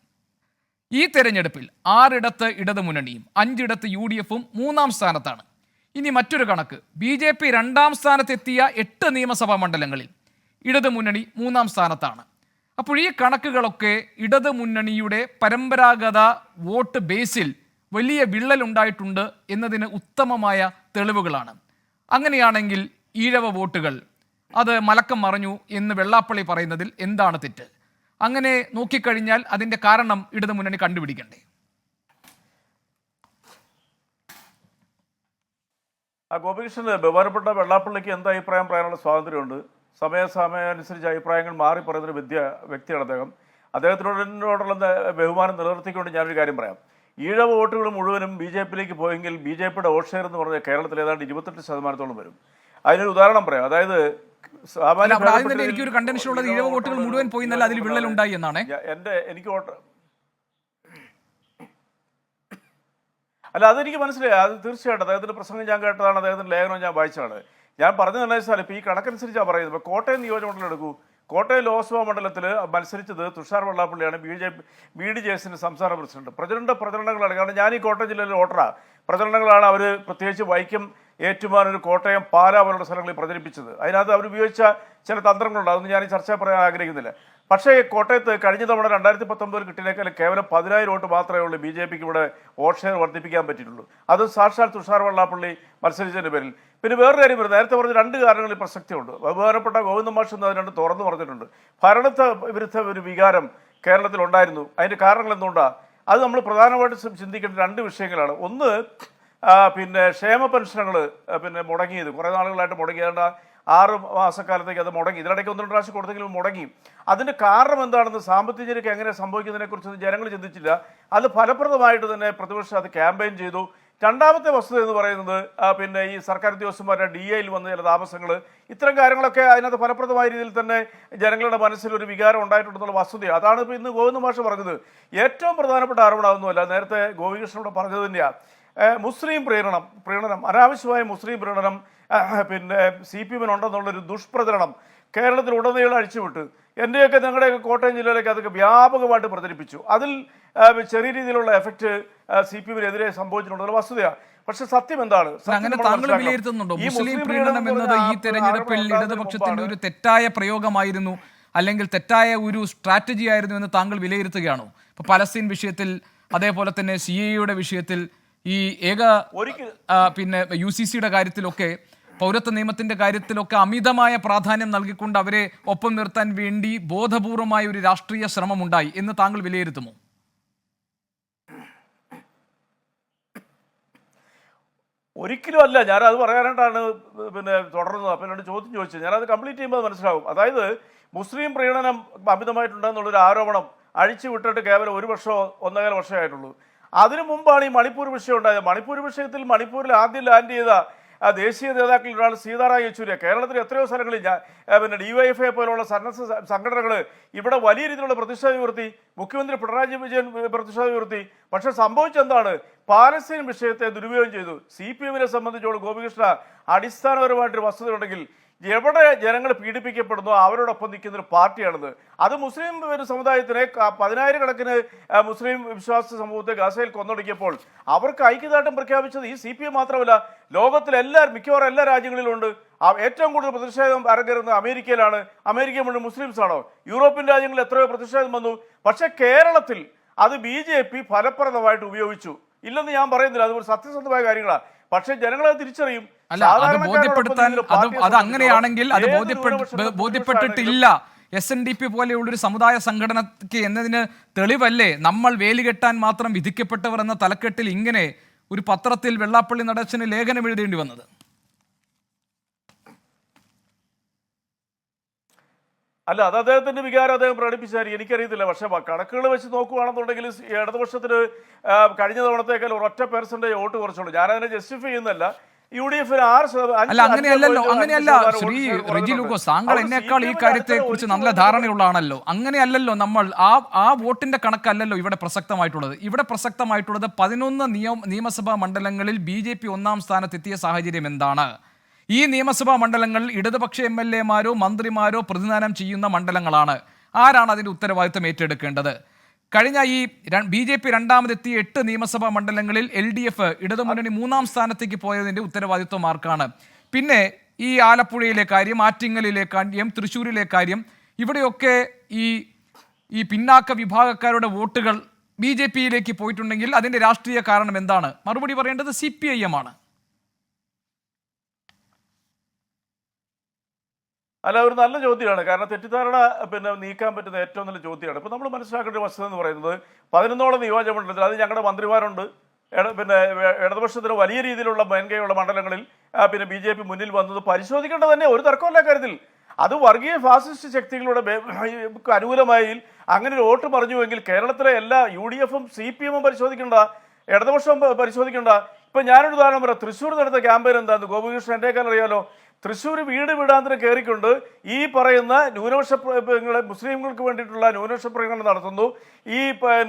ഈ തെരഞ്ഞെടുപ്പിൽ 6 ഇടതുമുന്നണിയും 5 UDF-ഉം 3ാം സ്ഥാനത്താണ്. ഇനി മറ്റൊരു കണക്ക്, BJP 2ാം സ്ഥാനത്തെത്തിയ 8 നിയമസഭാ മണ്ഡലങ്ങളിൽ ഇടതുമുന്നണി 3ാം സ്ഥാനത്താണ്. അപ്പോൾ ഈ കണക്കുകളൊക്കെ ഇടതുമുന്നണിയുടെ പരമ്പരാഗത വോട്ട് ബേസിൽ വലിയ വിള്ളലുണ്ടായിട്ടുണ്ട് എന്നതിന് ഉത്തമമായ തെളിവുകളാണ്. അങ്ങനെയാണെങ്കിൽ ഈഴവ വോട്ടുകൾ അത് മലക്കം മറിഞ്ഞു എന്ന് വെള്ളാപ്പള്ളി പറയുന്നതിൽ എന്താണ് തെറ്റ്? അങ്ങനെ നോക്കിക്കഴിഞ്ഞാൽ അതിൻ്റെ കാരണം ഇടതുമുന്നണി കണ്ടുപിടിക്കണ്ടേ?
ഗോപികൃഷ്ണന് ബഹുമാനപ്പെട്ട വെള്ളാപ്പള്ളിക്ക് എന്ത് അഭിപ്രായം പറയാനുള്ള സ്വാതന്ത്ര്യമുണ്ട്. സമയാനുസരിച്ച് അഭിപ്രായങ്ങൾ മാറി പറയുന്നൊരു വ്യക്തിയാണ് അദ്ദേഹം. അദ്ദേഹത്തിനോടുള്ള ബഹുമാനം നിലനിർത്തിക്കൊണ്ട് ഞാനൊരു കാര്യം പറയാം. ഈഴവ വോട്ടുകൾ മുഴുവനും BJP-യിലേക്ക് പോയെങ്കിൽ BJP-യുടെ വോട്ട് ഷെയർ എന്ന് പറഞ്ഞാൽ കേരളത്തിൽ ഏതാണ്ട് 28% വരും. അതിനൊരു ഉദാഹരണം പറയാം. അതായത്
എനിക്കൊരു കണ്ടൻഷൻ ഉള്ളത് ഈഴവ വോട്ടുകൾ മുഴുവൻ പോയി എന്നല്ല, അതിൽ വിള്ളലുണ്ടായി എന്നാണ്
എനിക്ക് വോട്ട് അല്ല, അതെനിക്ക് മനസ്സിലായി. അത് തീർച്ചയായിട്ടും അദ്ദേഹത്തിൻ്റെ പ്രസംഗം ഞാൻ കേട്ടതാണ്, അദ്ദേഹത്തിൻ്റെ ലേഖനം ഞാൻ വായിച്ചതാണ്. ഞാൻ പറഞ്ഞതെന്നു വെച്ചാൽ ഇപ്പോൾ ഈ കണക്കനുസരിച്ചാണ് പറയുന്നത്. ഇപ്പോൾ കോട്ടയം നിയോജകമണ്ഡലം എടുക്കൂ. കോട്ടയം ലോക്സഭാ മണ്ഡലത്തിൽ മത്സരിച്ചത് തുഷാർ വെള്ളാപ്പള്ളിയാണ്, BDJS-ന്റെ സംസ്ഥാന പ്രസിഡന്റ്. പ്രചരണങ്ങളാണ്. കാരണം ഞാൻ ഈ കോട്ടയം ജില്ലയിലെ വോട്ടറാണ്. പ്രചരണങ്ങളാണ് അവർ, പ്രത്യേകിച്ച് വൈക്കം ഏറ്റുമാനൂർ, കോട്ടയം, പാലാ പോലുള്ള സ്ഥലങ്ങളിൽ പ്രചരിപ്പിച്ചത്. അതിനകത്ത് അവർ ഉപയോഗിച്ച ചില തന്ത്രങ്ങളുണ്ട്, അതൊന്നും ഞാൻ ഈ ചർച്ച പറയാൻ ആഗ്രഹിക്കുന്നില്ല. പക്ഷേ കോട്ടയത്ത് കഴിഞ്ഞ തവണ 2019 കിട്ടിയേക്കാൾ കേവലം 10,000 വോട്ട് മാത്രമേ ഉള്ളൂ ബി ജെ പിക്ക് ഇവിടെ വോട്ട് ഷെയർ വർദ്ധിപ്പിക്കാൻ പറ്റിയിട്ടുള്ളൂ. അത് സാക്ഷാൽ തുഷാർ വെള്ളാപ്പള്ളി മത്സരിച്ചതിൻ്റെ പേരിൽ. പിന്നെ വേറൊരു കാര്യം വരും, നേരത്തെ പറഞ്ഞ 2 കാരണങ്ങളിൽ പ്രസക്തിയുണ്ട്. ബഹുമാനപ്പെട്ട ഗോവിന്ദ മാഷ് എന്ന് അതിനകത്ത് തുറന്നു പറഞ്ഞിട്ടുണ്ട്. ഭരണത്തെ വിരുദ്ധ ഒരു വികാരം കേരളത്തിലുണ്ടായിരുന്നു. അതിൻ്റെ കാരണങ്ങൾ എന്തുകൊണ്ടാണ്? അത് നമ്മൾ പ്രധാനമായിട്ടും ചിന്തിക്കേണ്ട 2 വിഷയങ്ങളാണ്. ഒന്ന്, പിന്നെ ക്ഷേമ പെൻഷനുകൾ പിന്നെ മുടങ്ങിയത് കുറേ നാളുകളായിട്ട് മുടങ്ങി. ഏതാണ്ട് 6 മാസക്കാലത്തേക്ക് അത് മുടങ്ങി. ഇതിനിടയ്ക്ക് 1-2 പ്രാവശ്യം കൊടുത്തെങ്കിലും മുടങ്ങി. അതിൻ്റെ കാരണം എന്താണെന്ന്, സാമ്പത്തിക ഞെരുക്കം എങ്ങനെ സംഭവിക്കുന്നതിനെക്കുറിച്ച് ജനങ്ങൾ ചിന്തിച്ചില്ല. അത് ഫലപ്രദമായിട്ട് തന്നെ പ്രതിപക്ഷം അത് ക്യാമ്പയിൻ ചെയ്തു. രണ്ടാമത്തെ വസ്തുത എന്ന് പറയുന്നത് പിന്നെ ഈ സർക്കാർ ഉദ്യോഗസ്ഥന്മാരുടെ DAയിൽ വന്ന ചില താമസങ്ങൾ, ഇത്തരം കാര്യങ്ങളൊക്കെ അതിനകത്ത് ഫലപ്രദമായ രീതിയിൽ തന്നെ ജനങ്ങളുടെ മനസ്സിൽ ഒരു വികാരം ഉണ്ടായിട്ടുണ്ടെന്നുള്ള വസ്തുത. അതാണ് ഇപ്പോൾ ഇന്ന് ഗോവിന്ദ മാഷ് പറഞ്ഞത്. ഏറ്റവും പ്രധാനപ്പെട്ട ആരോപണമൊന്നുമല്ല, നേരത്തെ ഗോപികൃഷ്ണനോട് പറഞ്ഞത് തന്നെയാണ്. മുസ്ലിം പ്രീണനം, അനാവശ്യമായ മുസ്ലിം പ്രീണനം പിന്നെ CPM ഉണ്ടെന്നുള്ളൊരു ദുഷ്പ്രചരണം കേരളത്തിലുടനീളം അഴിച്ചുവിട്ട് എൻ്റെയൊക്കെ ഞങ്ങളുടെയൊക്കെ കോട്ടയം ജില്ലയിലേക്ക് അതൊക്കെ വ്യാപകമായിട്ട് പ്രചരിപ്പിച്ചു. അതിൽ ചെറിയ രീതിയിലുള്ള എഫക്റ്റ് CPM-നെതിരെ സംഭവിച്ചിട്ടുണ്ടെന്നുള്ള വസ്തുതയാണ്. പക്ഷെ സത്യം എന്താണ്?
അങ്ങനെ താങ്കൾ വിലയിരുത്തുന്നുണ്ടോ മുസ്ലിം പ്രീണനം എന്നത് ഈ തെരഞ്ഞെടുപ്പിൽ ഇടതുപക്ഷത്തിന്റെ ഒരു തെറ്റായ പ്രയോഗമായിരുന്നു, അല്ലെങ്കിൽ തെറ്റായ ഒരു സ്ട്രാറ്റജി ആയിരുന്നു എന്ന് താങ്കൾ വിലയിരുത്തുകയാണോ? ഇപ്പൊ പലസ്തീൻ വിഷയത്തിൽ, അതേപോലെ തന്നെ CAA വിഷയത്തിൽ, ഈ പിന്നെ UCCയുടെ കാര്യത്തിലൊക്കെ, പൗരത്വ നിയമത്തിന്റെ കാര്യത്തിലൊക്കെ അമിതമായ പ്രാധാന്യം നൽകിക്കൊണ്ട് അവരെ ഒപ്പം നിർത്താൻ വേണ്ടി ബോധപൂർവമായ ഒരു രാഷ്ട്രീയ ശ്രമമുണ്ടായി എന്ന് താങ്കൾ വിലയിരുത്തുമോ?
ഒരിക്കലും അല്ല. ഞാനത് പറയാനായിട്ടാണ് പിന്നെ തുടർന്നത്. അപ്പം എന്നോട് ചോദ്യം ചോദിച്ചത്, ഞാനത് കംപ്ലീറ്റ് ചെയ്യുമ്പോൾ അത് മനസ്സിലാവും. അതായത് മുസ്ലിം പ്രീണനം അമിതമായിട്ടുണ്ടെന്നുള്ളൊരു ആരോപണം അഴിച്ചു വിട്ടിട്ട് കേവലം 1 വർഷമോ 1.25 വർഷമേ ആയിട്ടുള്ളൂ. അതിനു മുമ്പാണ് ഈ മണിപ്പൂർ വിഷയം ഉണ്ടായത്. മണിപ്പൂർ വിഷയത്തിൽ മണിപ്പൂരിൽ ആദ്യം ലാൻഡ് ചെയ്ത ദേശീയ നേതാക്കളിൽ ഒരാൾ സീതാറാം യെച്ചൂരി. കേരളത്തിൽ എത്രയോ സ്ഥലങ്ങളിൽ പിന്നെ DYFI പോലുള്ള സന്നദ്ധ സംഘടനകൾ ഇവിടെ വലിയ രീതിയിലുള്ള പ്രതിഷേധം ഉയർത്തി. മുഖ്യമന്ത്രി പിണറായി വിജയൻ പ്രതിഷേധം ഉയർത്തി. പക്ഷെ സംഭവിച്ചെന്താണ്? പാലസ്തീൻ വിഷയത്തെ ദുരുപയോഗം ചെയ്തു. CPM-നെ സംബന്ധിച്ചോളം ഗോപികൃഷ്ണ, അടിസ്ഥാനപരമായിട്ടൊരു വസ്തുതയുണ്ടെങ്കിൽ എവിടെ ജനങ്ങൾ പീഡിപ്പിക്കപ്പെടുന്നു അവരോടൊപ്പം നിൽക്കുന്ന ഒരു പാർട്ടിയാണിത്. അത് മുസ്ലിം സമുദായത്തിനെ 10,000-കണക്കിന് മുസ്ലിം വിശ്വാസ സമൂഹത്തെ ഗാസയിൽ കൊന്നൊടുക്കിയപ്പോൾ അവർക്ക് ഐക്യദാർഢ്യം പ്രഖ്യാപിച്ചത് ഈ CPM മാത്രമല്ല, ലോകത്തിലെ മിക്കവാറും എല്ലാ രാജ്യങ്ങളിലും ഉണ്ട്. ഏറ്റവും കൂടുതൽ പ്രതിഷേധം അരങ്ങേറുന്നത് അമേരിക്കയിലാണ്. അമേരിക്ക മുഴുവൻ മുസ്ലിംസ് ആണോ? യൂറോപ്യൻ രാജ്യങ്ങളിൽ എത്രയോ പ്രതിഷേധം വന്നു. പക്ഷെ കേരളത്തിൽ അത് BJP ഫലപ്രദമായിട്ട് ഉപയോഗിച്ചു. ഇല്ലെന്ന് ഞാൻ പറയുന്നില്ല, അത് ഒരു സത്യസന്ധമായ കാര്യങ്ങളാണ്. പക്ഷെ ജനങ്ങളത് തിരിച്ചറിയും.
അല്ല, അത് ബോധ്യപ്പെടുത്താൻ അത് അങ്ങനെയാണെങ്കിൽ അത് ബോധ്യപ്പെട്ടിട്ടില്ല SNDP പോലെയുള്ളൊരു സമുദായ സംഘടനയ്ക്ക് എന്നതിന് തെളിവല്ലേ നമ്മൾ വേലികെട്ടാൻ മാത്രം വിധിക്കപ്പെട്ടവർ എന്ന തലക്കെട്ടിൽ ഇങ്ങനെ ഒരു പത്രത്തിൽ വെള്ളാപ്പള്ളി നടേശന് ലേഖനം എഴുതേണ്ടി വന്നത്?
അല്ല, അത് അദ്ദേഹത്തിന്റെ വികാരം അദ്ദേഹം പ്രകടിപ്പിച്ചായിരിക്കും, എനിക്കറിയത്തില്ല. പക്ഷെ കണക്കുകൾ വെച്ച് നോക്കുകയാണെന്നുണ്ടെങ്കിൽ ഇടതുപക്ഷത്തിന് കഴിഞ്ഞ തവണത്തേക്കാൾ 1% വോട്ട് കുറച്ചുള്ളൂ. ഞാനതിനെ ജസ്റ്റിഫൈ ചെയ്യുന്നല്ല. UDF-ന് 6%.
അല്ല, അങ്ങനെയല്ല ശ്രീ റെജി ലൂക്കോസ്, താങ്കൾ എന്നേക്കാൾ ഈ കാര്യത്തെ കുറിച്ച് നല്ല ധാരണയുള്ളതാണല്ലോ. അങ്ങനെയല്ലല്ലോ, നമ്മൾ ആ വോട്ടിന്റെ കണക്കല്ലല്ലോ ഇവിടെ പ്രസക്തമായിട്ടുള്ളത്. ഇവിടെ പ്രസക്തമായിട്ടുള്ളത് 11 നിയമസഭാ മണ്ഡലങ്ങളിൽ BJP 1-ാം സ്ഥാനത്തെത്തിയ സാഹചര്യം എന്താണ്? ഈ നിയമസഭാ മണ്ഡലങ്ങൾ ഇടതുപക്ഷ MLA-മാരോ മന്ത്രിമാരോ പ്രതിനിധാനം ചെയ്യുന്ന മണ്ഡലങ്ങളാണ്. ആരാണ് അതിൻ്റെ ഉത്തരവാദിത്തം ഏറ്റെടുക്കേണ്ടത്? കഴിഞ്ഞ ഈ BJP 2-ാമതെത്തിയ 8 നിയമസഭാ മണ്ഡലങ്ങളിൽ LDF ഇടതുമുന്നണി 3-ാം സ്ഥാനത്തേക്ക് പോയതിൻ്റെ ഉത്തരവാദിത്വം ആർക്കാണ്? പിന്നെ ഈ ആലപ്പുഴയിലെ കാര്യം, ആറ്റിങ്ങലിലെ കാര്യം, തൃശ്ശൂരിലെ കാര്യം, ഇവിടെയൊക്കെ ഈ പിന്നാക്ക വിഭാഗക്കാരുടെ വോട്ടുകൾ BJP-യിലേക്ക് പോയിട്ടുണ്ടെങ്കിൽ അതിൻ്റെ രാഷ്ട്രീയ കാരണം എന്താണ്? മറുപടി പറയേണ്ടത് CPIM ആണ്.
അല്ല, ഒരു നല്ല ചോദ്യമാണ്. കാരണം തെറ്റിദ്ധാരണ നീക്കാൻ പറ്റുന്ന ഏറ്റവും നല്ല ചോദ്യമാണ്. ഇപ്പം നമ്മൾ മനസ്സിലാക്കേണ്ട ഒരു വസ്തുത എന്ന് പറയുന്നത് 11ഓളം നിയോജകമണ്ഡലത്തിൽ അത് ഞങ്ങളുടെ മന്ത്രിമാരുണ്ട്. ഇടതുപക്ഷത്തിന് വലിയ രീതിയിലുള്ള മേൻകൈയുള്ള മണ്ഡലങ്ങളിൽ BJP മുന്നിൽ വന്നത് പരിശോധിക്കേണ്ടത് തന്നെ, ഒരു തർക്കമല്ല കാര്യത്തിൽ. അത് വർഗീയ ഫാസിസ്റ്റ് ശക്തികളുടെ അനുകൂലമായി അങ്ങനെ ഒരു വോട്ട് പറഞ്ഞുവെങ്കിൽ കേരളത്തിലെ എല്ലാ UDF-ഉം CPM-ഉം പരിശോധിക്കേണ്ട, ഇടതുപക്ഷവും പരിശോധിക്കേണ്ട. ഇപ്പം ഞാനൊരു ഉദാഹരണം പറയാം. തൃശ്ശൂർ നടന്ന ക്യാമ്പയിൻ എന്താണെന്ന് ഗോപികൃഷ്ണൻ എൻ്റെക്കാൾ അറിയാലോ. തൃശ്ശൂർ വീട് വീടാന്തരം കയറിക്കൊണ്ട് ഈ പറയുന്ന ന്യൂനപക്ഷ മുസ്ലിങ്ങൾക്ക് വേണ്ടിയിട്ടുള്ള ന്യൂനപക്ഷ പ്രകടനം നടത്തുന്നു. ഈ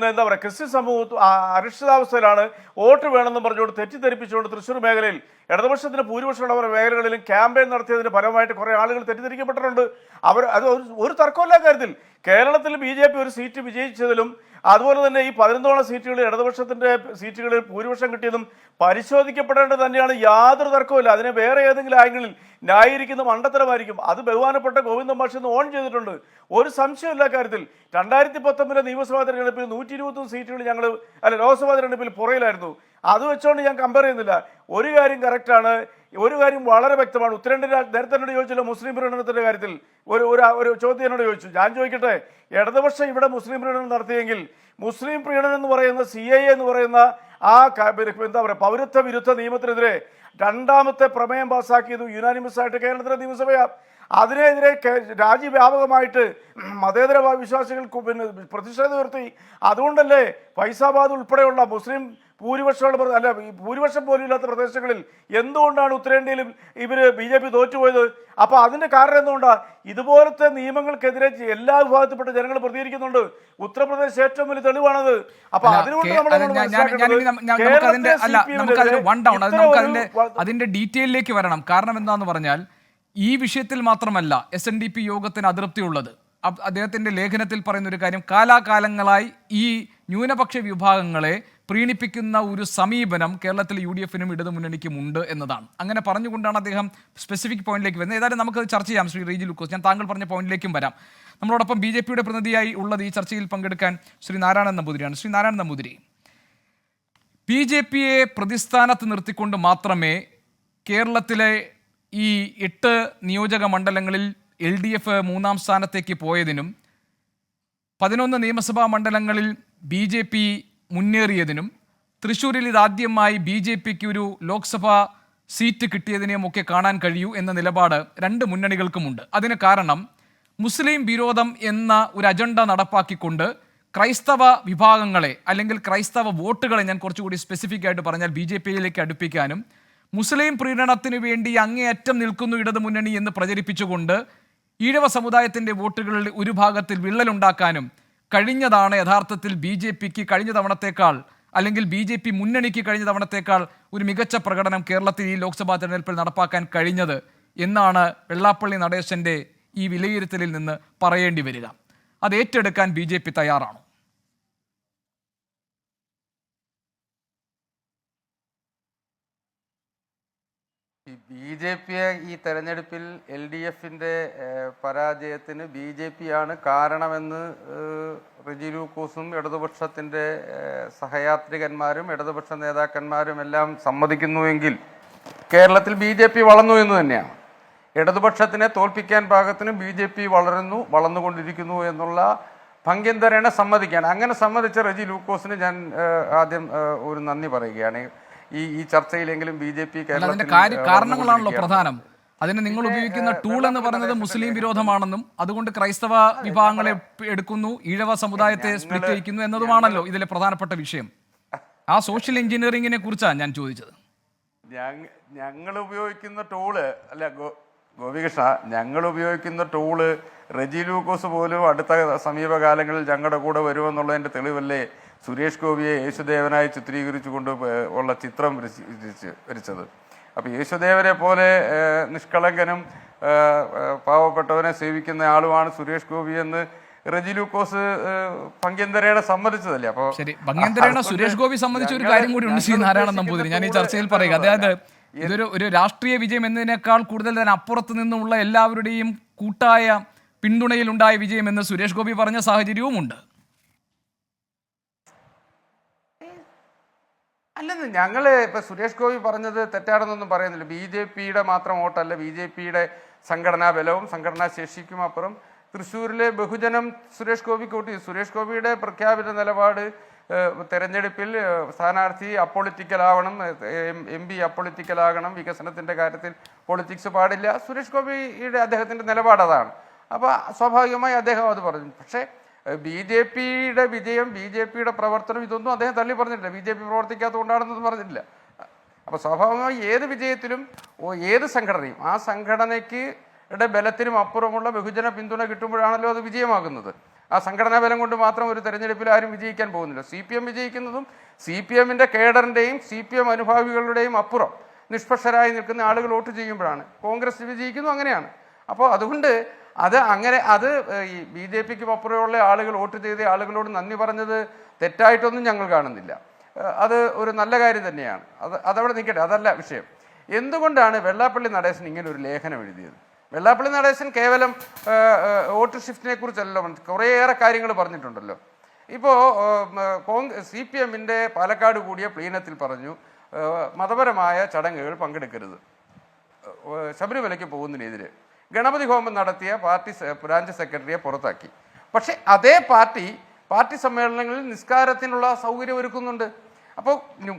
എന്താ പറയുക, ക്രിസ്ത്യൻ സമൂഹം അരക്ഷിതാവസ്ഥയിലാണ്, വോട്ട് വേണമെന്ന് പറഞ്ഞുകൊണ്ട് തെറ്റിദ്ധരിപ്പിച്ചുകൊണ്ട് തൃശ്ശൂർ മേഖലയിൽ ഇടതുപക്ഷത്തിന് ഭൂരിപക്ഷമുള്ള പല മേഖലകളിലും ക്യാമ്പയിൻ നടത്തിയതിന്റെ ഫലമായിട്ട് കുറേ ആളുകൾ തെറ്റിദ്ധരിക്കപ്പെട്ടിട്ടുണ്ട്. അത് ഒരു തർക്കമില്ല കാര്യത്തിൽ. കേരളത്തിൽ BJP ഒരു സീറ്റ് വിജയിച്ചതിലും അതുപോലെ തന്നെ ഈ 11 സീറ്റുകളിൽ ഇടതുപക്ഷത്തിന്റെ സീറ്റുകളിൽ ഭൂരിപക്ഷം കിട്ടിയതും പരിശോധിക്കപ്പെടേണ്ടത് തന്നെയാണ്. യാതൊരു തർക്കവുമില്ല. അതിനെ വേറെ ഏതെങ്കിലും ആംഗിളിൽ ന്യായീകരിക്കുന്ന മണ്ടത്തരമായിരിക്കും. അത് ബഹുമാനപ്പെട്ട ഗോവിന്ദൻ മാഷ് ഇന്ന് ഓൺ ചെയ്തിട്ടുണ്ട്. ഒരു സംശയമില്ല കാര്യത്തിൽ. 2019 നിയമസഭാ തെരഞ്ഞെടുപ്പിൽ 121 സീറ്റുകൾ ലോക്സഭാ തെരഞ്ഞെടുപ്പിൽ പുറയിലായിരുന്നു. അത് വെച്ചുകൊണ്ട് ഞാൻ കമ്പയർ ചെയ്യുന്നില്ല. ഒരു കാര്യം കറക്റ്റാണ്, ഒരു കാര്യം വളരെ വ്യക്തമാണ്. ഉത്തരേന്ത്യൻ നേരത്തെ എന്നോട് ചോദിച്ചല്ലോ മുസ്ലിം പ്രീണനത്തിന്റെ കാര്യത്തിൽ ഒരു ചോദ്യം എന്നോട് ചോദിച്ചു. ഞാൻ ചോദിക്കട്ടെ, ഇടതുപക്ഷം ഇവിടെ മുസ്ലിം പ്രീണനം നടത്തിയെങ്കിൽ മുസ്ലിം പ്രീണനം എന്ന് പറയുന്ന CAA എന്ന് പറയുന്ന ആ എന്താ പറയുക പൗരത്വ വിരുദ്ധ നിയമത്തിനെതിരെ രണ്ടാമത്തെ പ്രമേയം പാസ്സാക്കിയത് യുനാനിമസ് ആയിട്ട് കേരളത്തിലെ നിയമസഭയാണ്. അതിനെതിരെ രാജ്യവ്യാപകമായിട്ട് മതേതര വിശ്വാസികൾക്ക് പ്രതിഷേധം ഉയർത്തി. അതുകൊണ്ടല്ലേ ഫൈസാബാദ് ഉൾപ്പെടെയുള്ള മുസ്ലിം ഭൂരിപക്ഷം പോലും ഇല്ലാത്ത പ്രദേശങ്ങളിൽ എന്തുകൊണ്ടാണ് ഉത്തരേന്ത്യയിലും BJP തോറ്റുപോയത്? അപ്പൊ അതിന്റെ കാരണം എന്തുകൊണ്ടാ? ഇതുപോലത്തെ നിയമങ്ങൾക്കെതിരെ എല്ലാ വിഭാഗത്തിൽപ്പെട്ട ജനങ്ങൾ പ്രതികരിക്കുന്നുണ്ട്. ഉത്തർപ്രദേശ് ഏറ്റവും വലിയ തെളിവാണത്. അപ്പൊ അതിനുകൊണ്ട്
അതിന്റെ ഡീറ്റെയിലേക്ക് വരണം. കാരണം എന്താന്ന് പറഞ്ഞാൽ ഈ വിഷയത്തിൽ മാത്രമല്ല SNDP യോഗത്തിന് അതൃപ്തിയുള്ളത്. അദ്ദേഹത്തിന്റെ ലേഖനത്തിൽ പറയുന്ന ഒരു കാര്യം, കാലാകാലങ്ങളായി ഈ ന്യൂനപക്ഷ വിഭാഗങ്ങളെ പ്രീണിപ്പിക്കുന്ന ഒരു സമീപനം കേരളത്തിൽ UDF-നും ഇടതുമുന്നണിക്കും ഉണ്ട് എന്നതാണ്. അങ്ങനെ പറഞ്ഞുകൊണ്ടാണ് അദ്ദേഹം സ്പെസിഫിക് പോയിന്റിലേക്ക് വരുന്നത്. ഏതായാലും നമുക്കത് ചർച്ച ചെയ്യാം. ശ്രീ റീജി ലൂക്കോസ്, ഞാൻ താങ്കൾ പറഞ്ഞ പോയിന്റിലേക്കും വരാം. നമ്മളോടൊപ്പം BJP-യുടെ പ്രതിനിധിയായി ഉള്ളത് ഈ ചർച്ചയിൽ പങ്കെടുക്കാൻ ശ്രീ നാരായണൻ നമ്പൂതിരിയാണ്. ശ്രീ നാരായണൻ നമ്പൂതിരി, BJP-യെ പ്രതിസ്ഥാനത്ത് നിർത്തിക്കൊണ്ട് മാത്രമേ കേരളത്തിലെ ഈ 8 നിയോജക മണ്ഡലങ്ങളിൽ LDF 3-ാം സ്ഥാനത്തേക്ക് പോയതിനും 11 നിയമസഭാ മണ്ഡലങ്ങളിൽ BJP മുന്നേറിയതിനും തൃശ്ശൂരിൽ ഇതാദ്യമായി BJP-ക്ക് ഒരു ലോക്സഭാ സീറ്റ് കിട്ടിയതിനെയും ഒക്കെ കാണാൻ കഴിയൂ എന്ന നിലപാട് രണ്ട് മുന്നണികൾക്കുമുണ്ട്. അതിന് കാരണം മുസ്ലിം വിരോധം എന്ന ഒരു അജണ്ട നടപ്പാക്കിക്കൊണ്ട് ക്രൈസ്തവ വിഭാഗങ്ങളെ അല്ലെങ്കിൽ ക്രൈസ്തവ വോട്ടുകളെ, ഞാൻ കുറച്ചുകൂടി സ്പെസിഫിക് ആയിട്ട് പറഞ്ഞാൽ BJP-യിലേക്ക് അടുപ്പിക്കാനും മുസ്ലിം പ്രീണനത്തിന് വേണ്ടി അങ്ങേയറ്റം നിൽക്കുന്നു ഇടതുമുന്നണി എന്ന് പ്രചരിപ്പിച്ചുകൊണ്ട് ഈഴവ സമുദായത്തിൻ്റെ വോട്ടുകളിൽ ഒരു ഭാഗത്തിൽ വിള്ളലുണ്ടാക്കാനും കഴിഞ്ഞതാണ് യഥാർത്ഥത്തിൽ BJP-ക്ക് കഴിഞ്ഞ തവണത്തേക്കാൾ അല്ലെങ്കിൽ BJP മുന്നണിക്ക് കഴിഞ്ഞ തവണത്തേക്കാൾ ഒരു മികച്ച പ്രകടനം കേരളത്തിൽ ഈ ലോക്സഭാ തെരഞ്ഞെടുപ്പിൽ നടപ്പാക്കാൻ കഴിഞ്ഞത് എന്നാണ് വെള്ളാപ്പള്ളി നടേശൻ്റെ ഈ വിലയിരുത്തലിൽ നിന്ന് പറയേണ്ടി വരിക. അത് ഏറ്റെടുക്കാൻ BJP തയ്യാറാണോ?
BJP ഈ തെരഞ്ഞെടുപ്പിൽ LDF-ന്റെ പരാജയത്തിന് BJP-യാണ് കാരണമെന്ന് റെജി ലൂക്കോസും ഇടതുപക്ഷത്തിൻ്റെ സഹയാത്രികന്മാരും ഇടതുപക്ഷ നേതാക്കന്മാരും എല്ലാം സമ്മതിക്കുന്നുവെങ്കിൽ കേരളത്തിൽ BJP വളർന്നു എന്ന് തന്നെയാണ്. ഇടതുപക്ഷത്തിനെ തോൽപ്പിക്കാൻ പാകത്തിന് BJP വളർന്നുകൊണ്ടിരിക്കുന്നു എന്നുള്ള ഭംഗ്യന്തരേണ സമ്മതിക്കുകയാണ്. അങ്ങനെ സമ്മതിച്ച റെജി ലൂക്കോസിന് ഞാൻ ആദ്യം ഒരു നന്ദി പറയുകയാണ്. ഈ ചർച്ചയിലെങ്കിലും BJP
കാരണങ്ങളാണല്ലോ പ്രധാനം. അതിന് നിങ്ങൾ ഉപയോഗിക്കുന്ന ടൂൾ എന്ന് പറയുന്നത് മുസ്ലിം വിരോധമാണെന്നും അതുകൊണ്ട് ക്രൈസ്തവ വിഭാഗങ്ങളെ എടുക്കുന്നു, ഈഴവ സമുദായത്തെ സ്പ്ലിറ്റ് ചെയ്യിക്കുന്നു എന്നതുമാണല്ലോ ഇതിലെ പ്രധാനപ്പെട്ട വിഷയം. ആ സോഷ്യൽ എഞ്ചിനീയറിംഗിനെ കുറിച്ചാണ് ഞാൻ ചോദിച്ചത്.
ഞങ്ങൾ ഉപയോഗിക്കുന്ന ടൂള് അല്ല ഗോപികൃഷ്ണ, ഞങ്ങൾ ഉപയോഗിക്കുന്ന ടൂള് റെജി ലൂക്കോസ് പോലും അടുത്ത സമീപകാലങ്ങളിൽ ഞങ്ങളുടെ കൂടെ വരുമെന്നുള്ളതിൻ്റെ തെളിവല്ലേ സുരേഷ് ഗോപിയെ യേശുദേവനായി ചിത്രീകരിച്ചുകൊണ്ട് ഉള്ള ചിത്രം വരച്ചത്. അപ്പോൾ യേശുദേവനെ പോലെ നിഷ്കളങ്കനും പാവപ്പെട്ടവനെ സേവിക്കുന്ന ആളുമാണ് സുരേഷ് ഗോപി എന്ന് റെജി ലൂക്കോസ് ഭംഗ്യന്തരേണ സമ്മതിച്ചതല്ലേ? അപ്പോൾ
ഭംഗ്യന്തരേണ സുരേഷ് ഗോപി സംബന്ധിച്ച ഒരു കാര്യം കൂടി ഉണ്ട് ശ്രീ നാരായണൻ നമ്പൂതിരി, ഞാൻ ഈ ചർച്ചയിൽ പറയുക. അതായത് ഇതൊരു രാഷ്ട്രീയ വിജയം എന്നതിനേക്കാൾ കൂടുതൽ തന്നെ അപ്പുറത്ത് നിന്നുള്ള എല്ലാവരുടെയും കൂട്ടായ പിന്തുണയിലുണ്ടായ വിജയം എന്ന് സുരേഷ് ഗോപി പറഞ്ഞ സാഹചര്യവുമുണ്ട്.
അല്ലെന്ന് ഞങ്ങൾ ഇപ്പം സുരേഷ് ഗോപി പറഞ്ഞത് തെറ്റാണെന്നൊന്നും പറയുന്നില്ല. BJP-യുടെ മാത്രം വോട്ടല്ല, BJP-യുടെ സംഘടനാ ബലവും സംഘടനാ ശേഷിക്കും അപ്പുറം തൃശ്ശൂരിലെ ബഹുജനം സുരേഷ് ഗോപി കൂട്ടി. സുരേഷ് ഗോപിയുടെ പ്രഖ്യാപിത നിലപാട് തെരഞ്ഞെടുപ്പിൽ സ്ഥാനാർത്ഥി അപ്പൊളിറ്റിക്കലാവണം, MP അപ്പൊളിറ്റിക്കലാകണം, വികസനത്തിൻ്റെ കാര്യത്തിൽ പൊളിറ്റിക്സ് പാടില്ല. സുരേഷ് ഗോപിയുടെ അദ്ദേഹത്തിൻ്റെ നിലപാട് അതാണ്. അപ്പോൾ സ്വാഭാവികമായി അദ്ദേഹം അത് പറഞ്ഞു. പക്ഷേ BJP-യുടെ വിജയം, BJP-യുടെ പ്രവർത്തനം ഇതൊന്നും അദ്ദേഹം തള്ളി പറഞ്ഞിട്ടില്ല. BJP പ്രവർത്തിക്കാത്തതുകൊണ്ടാണെന്നൊന്നും പറഞ്ഞിട്ടില്ല. അപ്പോൾ സ്വാഭാവികമായി ഏത് വിജയത്തിലും ഏത് സംഘടനയും ആ സംഘടനയ്ക്ക് ബലത്തിനും അപ്പുറമുള്ള ബഹുജന പിന്തുണ കിട്ടുമ്പോഴാണല്ലോ അത് വിജയമാകുന്നത്. ആ സംഘടനാ ബലം കൊണ്ട് മാത്രം ഒരു തെരഞ്ഞെടുപ്പിൽ ആരും വിജയിക്കാൻ പോകുന്നില്ല. CPM വിജയിക്കുന്നതും CPM-ന്റെ കേഡറിൻ്റെയും CPM അനുഭാവികളുടെയും അപ്പുറം നിഷ്പക്ഷരായി നിൽക്കുന്ന ആളുകൾ വോട്ട് ചെയ്യുമ്പോഴാണ്. കോൺഗ്രസ് വിജയിക്കുന്നു, അങ്ങനെയാണ്. അപ്പോൾ അതുകൊണ്ട് അത് ഈ BJPക്ക് അപ്പുറമുള്ള ആളുകൾ വോട്ട് ചെയ്ത ആളുകളോട് നന്ദി പറഞ്ഞത് തെറ്റായിട്ടൊന്നും ഞങ്ങൾ കാണുന്നില്ല. അത് ഒരു നല്ല കാര്യം തന്നെയാണ്. അതവിടെ നിൽക്കട്ടെ, അതല്ല വിഷയം. എന്തുകൊണ്ടാണ് വെള്ളാപ്പള്ളി നടേശൻ ഇങ്ങനെ ഒരു ലേഖനം എഴുതിയത്? വെള്ളാപ്പള്ളി നടേശൻ കേവലം വോട്ട് ഷിഫ്റ്റിനെ കുറിച്ചല്ലോ, കുറേയേറെ കാര്യങ്ങൾ പറഞ്ഞിട്ടുണ്ടല്ലോ. ഇപ്പോൾ CPMന്റെ പാലക്കാട് കൂടിയ പ്ലീനത്തിൽ പറഞ്ഞു മതപരമായ ചടങ്ങുകൾ പങ്കെടുക്കരുത്, ശബരിമലയ്ക്ക് പോകുന്നതിനെതിരെ ഗണപതി ഹോമം നടത്തിയ പാർട്ടി ബ്രാഞ്ച് സെക്രട്ടറിയെ പുറത്താക്കി. പക്ഷെ അതേ പാർട്ടി സമ്മേളനങ്ങളിൽ നിസ്കാരത്തിനുള്ള സൗകര്യം ഒരുക്കുന്നുണ്ട്. അപ്പോൾ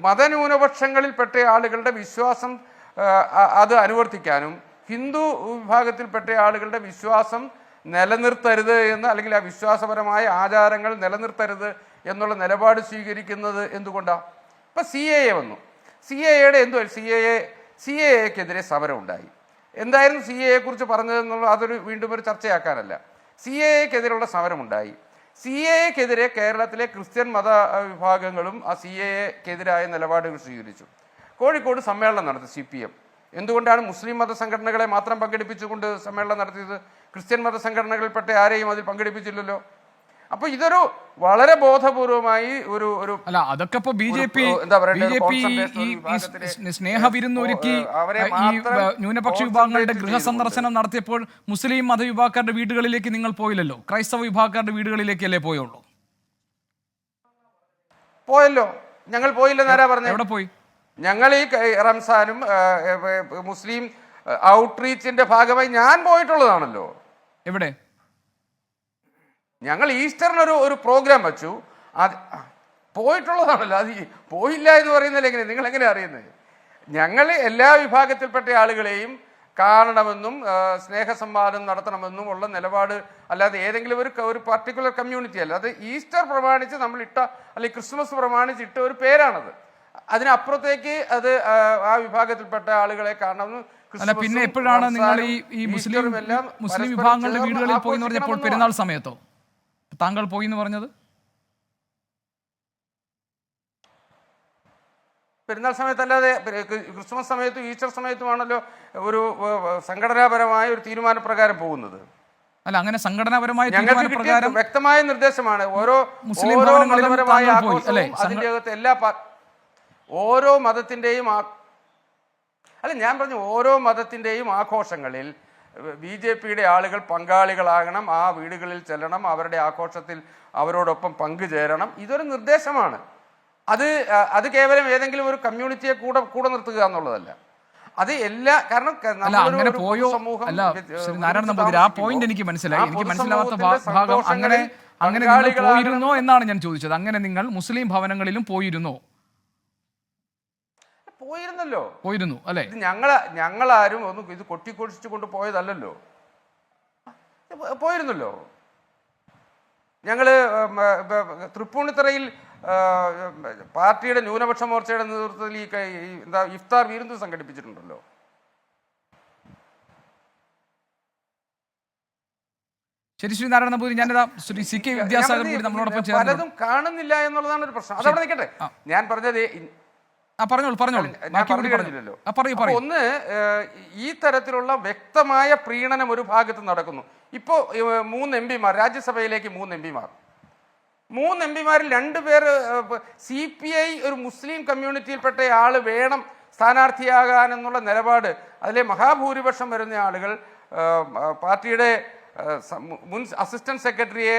മതന്യൂനപക്ഷങ്ങളിൽപ്പെട്ട ആളുകളുടെ വിശ്വാസം അത് അനുവർത്തിക്കാനും ഹിന്ദു വിഭാഗത്തിൽപ്പെട്ട ആളുകളുടെ വിശ്വാസം നിലനിർത്തരുത് എന്ന്, അല്ലെങ്കിൽ ആ വിശ്വാസപരമായ ആചാരങ്ങൾ നിലനിർത്തരുത് എന്നുള്ള നിലപാട് സ്വീകരിക്കുന്നത് എന്തുകൊണ്ടാണ്? ഇപ്പം CAA വന്നു. CAAയുടെ CAAക്കെതിരെ സമരം ഉണ്ടായി. എന്തായിരുന്നു CAA കുറിച്ച് പറഞ്ഞതെന്നുള്ള അതൊരു വീണ്ടും ഒരു ചർച്ചയാക്കാനല്ല. CAAക്കെതിരെയുള്ള സമരമുണ്ടായി. CAAക്കെതിരെ കേരളത്തിലെ ക്രിസ്ത്യൻ മത വിഭാഗങ്ങളും ആ CAAക്കെതിരായ നിലപാടുകൾ സ്വീകരിച്ചു. കോഴിക്കോട് സമ്മേളനം നടത്തി CPM. എന്തുകൊണ്ടാണ് മുസ്ലിം മത സംഘടനകളെ മാത്രം പങ്കെടുപ്പിച്ചുകൊണ്ട് സമ്മേളനം നടത്തിയത്? ക്രിസ്ത്യൻ മത സംഘടനകളിൽപ്പെട്ട ആരെയും അതിൽ പങ്കെടുപ്പിച്ചില്ലല്ലോ. അപ്പൊ ഇതൊരു വളരെ ബോധപൂർവമായി ഒരു
അല്ല, അതൊക്കെ ഇപ്പൊ BJP സ്നേഹവിരുന്നൊരുക്കി ഈ ന്യൂനപക്ഷ വിഭാഗങ്ങളുടെ ഗൃഹസന്ദർശനം നടത്തിയപ്പോൾ മുസ്ലിം മതവിഭാഗക്കാരുടെ വീടുകളിലേക്ക് നിങ്ങൾ പോയില്ലല്ലോ, ക്രൈസ്തവ വിഭാഗക്കാരുടെ വീടുകളിലേക്കല്ലേ
പോയല്ലോ. ഞങ്ങൾ പോയില്ലെന്നാരാ പറഞ്ഞത്?
എവിടെ പോയി?
ഞങ്ങൾ ഈ റംസാനും മുസ്ലിം ഔട്ട്റീച്ചിന്റെ ഭാഗമായി ഞാൻ പോയിട്ടുള്ളതാണല്ലോ.
എവിടെ?
ഞങ്ങൾ ഈസ്റ്ററിന് ഒരു പ്രോഗ്രാം വെച്ചു, അത് പോയിട്ടുള്ളതാണല്ലോ. അത് പോയില്ല എന്ന് പറയുന്നില്ല. എങ്ങനെ നിങ്ങൾ എങ്ങനെ അറിയുന്നത്? ഞങ്ങൾ എല്ലാ വിഭാഗത്തിൽപ്പെട്ട ആളുകളെയും കാണണമെന്നും സ്നേഹസംവാദം നടത്തണമെന്നും ഉള്ള നിലപാട്, അല്ലാതെ ഏതെങ്കിലും ഒരു പർട്ടിക്കുലർ കമ്മ്യൂണിറ്റി അല്ല. അത് ഈസ്റ്റർ പ്രമാണിച്ച് നമ്മൾ അല്ലെങ്കിൽ ക്രിസ്മസ് പ്രമാണിച്ച് ഇട്ട ഒരു പേരാണത്. അതിനപ്പുറത്തേക്ക് അത് ആ വിഭാഗത്തിൽപ്പെട്ട ആളുകളെ കാണണമെന്ന്.
അല്ല, പിന്നെ എപ്പോഴാണ് നിങ്ങൾ ഈ മുസ്ലിം വിഭാഗങ്ങളുടെ വീടുകളിൽ പോയി എന്ന് പറഞ്ഞപ്പോൾ? പെരുന്നാൾ സമയത്തോ താങ്കൾ പോയി എന്ന് പറഞ്ഞത്?
പെരുന്നാൾ സമയത്തല്ലാതെ ക്രിസ്മസ് സമയത്തും ഈസ്റ്റർ സമയത്തുമാണല്ലോ ഒരു സംഘടനാപരമായ ഒരു തീരുമാനപ്രകാരം പോകുന്നത്.
അല്ല, അങ്ങനെ സംഘടനാപരമായ
തീരുമാനപ്രകാരം വ്യക്തമായ നിർദ്ദേശമാണ്. ഓരോ മതപരമായ ആഘോഷവും അതിൻ്റെ അകത്ത് ഓരോ മതത്തിൻ്റെയും അല്ല, ഞാൻ പറഞ്ഞു ഓരോ മതത്തിൻ്റെയും ആഘോഷങ്ങളിൽ BJPയുടെ ആളുകൾ പങ്കാളികളാകണം, ആ വീടുകളിൽ ചെല്ലണം, അവരുടെ ആഘോഷത്തിൽ അവരോടൊപ്പം പങ്കുചേരണം. ഇതൊരു നിർദ്ദേശമാണ്. അത് കേവലം ഏതെങ്കിലും ഒരു കമ്മ്യൂണിറ്റിയെ കൂടെ നിർത്തുക എന്നുള്ളതല്ല. അത് കാരണം
അങ്ങനെ പോയോ? അല്ല, നാരായണ നമ്പൂതിരി, ആ പോയിന്റ് എനിക്ക് മനസ്സിലായി. എനിക്ക് മനസ്സിലാവാത്ത ഭാഗം അങ്ങനെ നിങ്ങൾ പോയിരുന്നോ എന്നാണ് ഞാൻ ചോദിച്ചത്. അങ്ങനെ നിങ്ങൾ മുസ്ലിം ഭവനങ്ങളിലും പോയിരുന്നോ? പോയിരുന്നു അല്ലേ?
ഇത് ഞങ്ങളാരും ഒന്നും ഇത് കൊട്ടിക്കൊഴിച്ചു കൊണ്ട് പോയതല്ലല്ലോ, പോയിരുന്നല്ലോ. ഞങ്ങള് തൃപ്പൂണിത്തറയിൽ പാർട്ടിയുടെ ന്യൂനപക്ഷ മോർച്ചയുടെ നേതൃത്വത്തിൽ ഇഫ്താർ വിരുന്ന് സംഘടിപ്പിച്ചിട്ടുണ്ടല്ലോ.
ശരി, ശ്രീ നാരായണ നമ്പൂതിരി, ഞാനിതാ ശ്രീ CK വിദ്യാസാഗർ കൂടി നമ്മളോടൊപ്പം ചേർന്നു.
പലതും കാണുന്നില്ല എന്നുള്ളതാണ് ഒരു പ്രശ്നം. അതവിടെ നിൽക്കട്ടെ. ഞാൻ പറഞ്ഞത് ഒന്ന്, ഈ തരത്തിലുള്ള വ്യക്തമായ പ്രീണനം ഒരു ഭാഗത്ത് നടക്കുന്നു. ഇപ്പോൾ 3 MP, രാജ്യസഭയിലേക്ക് 3 MP, 3 MP-മാരിൽ 2 പേർ CPI ഒരു മുസ്ലിം കമ്മ്യൂണിറ്റിയിൽപ്പെട്ട ആൾ വേണം സ്ഥാനാർത്ഥിയാകാനെന്നുള്ള നിലപാട്, അതിലെ മഹാഭൂരിപക്ഷം വരുന്ന ആളുകൾ പാർട്ടിയുടെ മുൻ അസിസ്റ്റന്റ് സെക്രട്ടറിയെ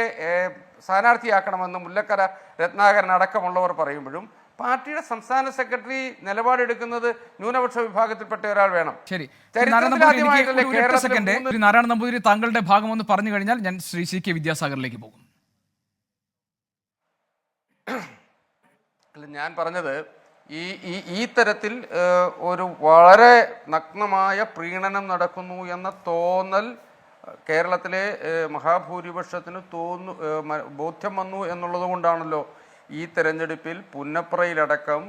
സ്ഥാനാർത്ഥിയാക്കണമെന്ന് മുല്ലക്കര രത്നാകരൻ അടക്കമുള്ളവർ പറയുമ്പോഴും പാർട്ടിയുടെ സംസ്ഥാന സെക്രട്ടറി നിലപാടെടുക്കുന്നത് ന്യൂനപക്ഷ വിഭാഗത്തിൽപ്പെട്ട ഒരാൾ വേണം.
ശരി, നാരായണ നമ്പൂതിരി, താങ്കളുടെ ഭാഗം ഒന്ന് പറഞ്ഞു കഴിഞ്ഞാൽ ഞാൻ ശ്രീ CK വിദ്യാസാഗറിലേക്ക് പോകും.
അല്ല, ഞാൻ പറഞ്ഞത് ഈ തരത്തിൽ ഒരു വളരെ നഗ്നമായ പ്രീണനം നടക്കുന്നു എന്ന തോന്നൽ കേരളത്തിലെ മഹാഭൂരിപക്ഷത്തിന് ബോധ്യം വന്നു എന്നുള്ളത് കൊണ്ടാണല്ലോ ഈ തെരഞ്ഞെടുപ്പിൽ പുന്നപ്രയിലടക്കം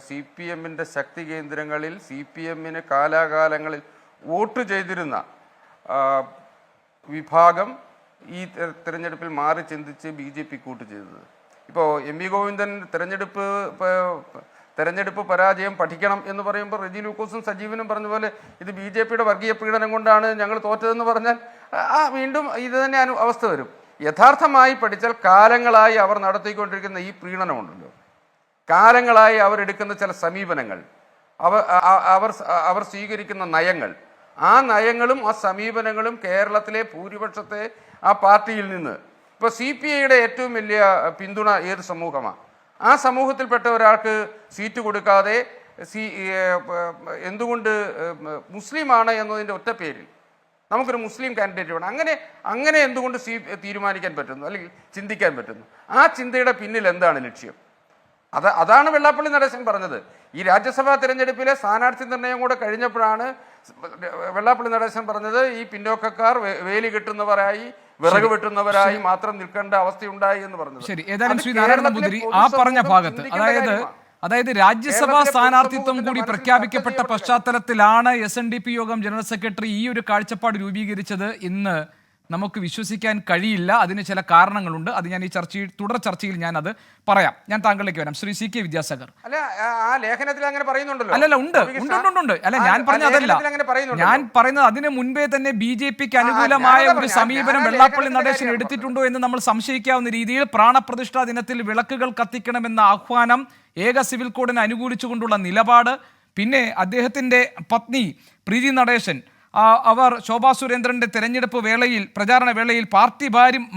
CPMന്റെ ശക്തി കേന്ദ്രങ്ങളിൽ CPMന് കാലാകാലങ്ങളിൽ വോട്ട് ചെയ്തിരുന്ന വിഭാഗം ഈ തെരഞ്ഞെടുപ്പിൽ മാറി ചിന്തിച്ച് BJP കൂട്ട് ചെയ്തത്. ഇപ്പോൾ MP ഗോവിന്ദൻ തെരഞ്ഞെടുപ്പ് തെരഞ്ഞെടുപ്പ് പരാജയം പഠിക്കണം എന്ന് പറയുമ്പോൾ റെജി ലൂക്കോസും സജീവനും പറഞ്ഞ പോലെ ഇത് BJPയുടെ വർഗീയ പീഡനം കൊണ്ടാണ് ഞങ്ങൾ തോറ്റതെന്ന് പറഞ്ഞാൽ വീണ്ടും ഇത് തന്നെ അവസ്ഥ വരും. യഥാർത്ഥമായി പഠിച്ചാൽ കാലങ്ങളായി അവർ നടത്തിക്കൊണ്ടിരിക്കുന്ന ഈ പ്രീണനമുണ്ടല്ലോ, കാലങ്ങളായി അവരെടുക്കുന്ന ചില സമീപനങ്ങൾ, അവർ സ്വീകരിക്കുന്ന നയങ്ങൾ, ആ നയങ്ങളും ആ സമീപനങ്ങളും കേരളത്തിലെ ഭൂരിപക്ഷത്തെ ആ പാർട്ടിയിൽ നിന്ന് ഇപ്പോൾ CPIയുടെ ഏറ്റവും വലിയ പിന്തുണ ഏത് സമൂഹമാണ്? ആ സമൂഹത്തിൽപ്പെട്ട ഒരാൾക്ക് സീറ്റ് കൊടുക്കാതെ എന്തുകൊണ്ട് മുസ്ലിമാണ് എന്നതിൻ്റെ ഒറ്റ പേരിൽ നമുക്കൊരു മുസ്ലിം കാൻഡിഡേറ്റ് വേണം, അങ്ങനെ എന്തുകൊണ്ട് തീരുമാനിക്കാൻ പറ്റുന്നു അല്ലെങ്കിൽ ചിന്തിക്കാൻ പറ്റുന്നു? ആ ചിന്തയുടെ പിന്നിൽ എന്താണ് ലക്ഷ്യം? അതാണ് വെള്ളാപ്പള്ളി നടേശൻ പറഞ്ഞത്. ഈ രാജ്യസഭാ തിരഞ്ഞെടുപ്പിലെ സ്ഥാനാർത്ഥി നിർണയം കൂടെ കഴിഞ്ഞപ്പോഴാണ് വെള്ളാപ്പള്ളി നടേശൻ പറഞ്ഞത് ഈ പിന്നോക്കക്കാർ വേലി കെട്ടുന്നവരായി വിറക് വെട്ടുന്നവരായി മാത്രം നിൽക്കേണ്ട അവസ്ഥയുണ്ടായി എന്ന് പറഞ്ഞത്.
ശരി, ഏതായാലും ശ്രീ നാരായണ നമ്പൂതിരി ആ പറഞ്ഞ ഭാഗത്ത് അതായത് രാജ്യസഭാ സ്ഥാനാർത്ഥിത്വം കൂടി പ്രഖ്യാപിക്കപ്പെട്ട പശ്ചാത്തലത്തിലാണ് SNDP യോഗം ജനറൽ സെക്രട്ടറി ഈ ഒരു കാഴ്ചപ്പാട് രൂപീകരിച്ചത് എന്ന് നമുക്ക് വിശ്വസിക്കാൻ കഴിയില്ല. അതിന് ചില കാരണങ്ങളുണ്ട്. അത് ഞാൻ ഈ തുടർ ചർച്ചയിൽ ഞാൻ അത് പറയാം. ഞാൻ താങ്കളിലേക്ക് വരാം. ശ്രീ CK വിദ്യാസാഗർ.
അല്ല, ആ ലേഖനത്തിൽ അങ്ങനെ പറയുന്നുണ്ടല്ലോ.
അല്ലല്ല, ഉണ്ട്. അല്ല, ഞാൻ പറഞ്ഞതല്ല. ഞാൻ പറയുന്നത് അതിന് മുൻപേ തന്നെ BJPക്ക് അനുകൂലമായ ഒരു സമീപനം വെള്ളാപ്പള്ളി നടേശൻ എടുത്തിട്ടുണ്ടോ എന്ന് നമ്മൾ സംശയിക്കാവുന്ന രീതിയിൽ പ്രാണപ്രതിഷ്ഠാ ദിനത്തിൽ വിളക്കുകൾ കത്തിക്കണമെന്ന ആഹ്വാനം, ഏക സിവിൽ കോഡിനെ അനുകൂലിച്ചുകൊണ്ടുള്ള നിലപാട്, പിന്നെ അദ്ദേഹത്തിന്റെ പത്നി പ്രീതി നടേശൻ അവർ ശോഭാ സുരേന്ദ്രന്റെ തെരഞ്ഞെടുപ്പ് വേളയിൽ, പ്രചാരണ വേളയിൽ പാർട്ടി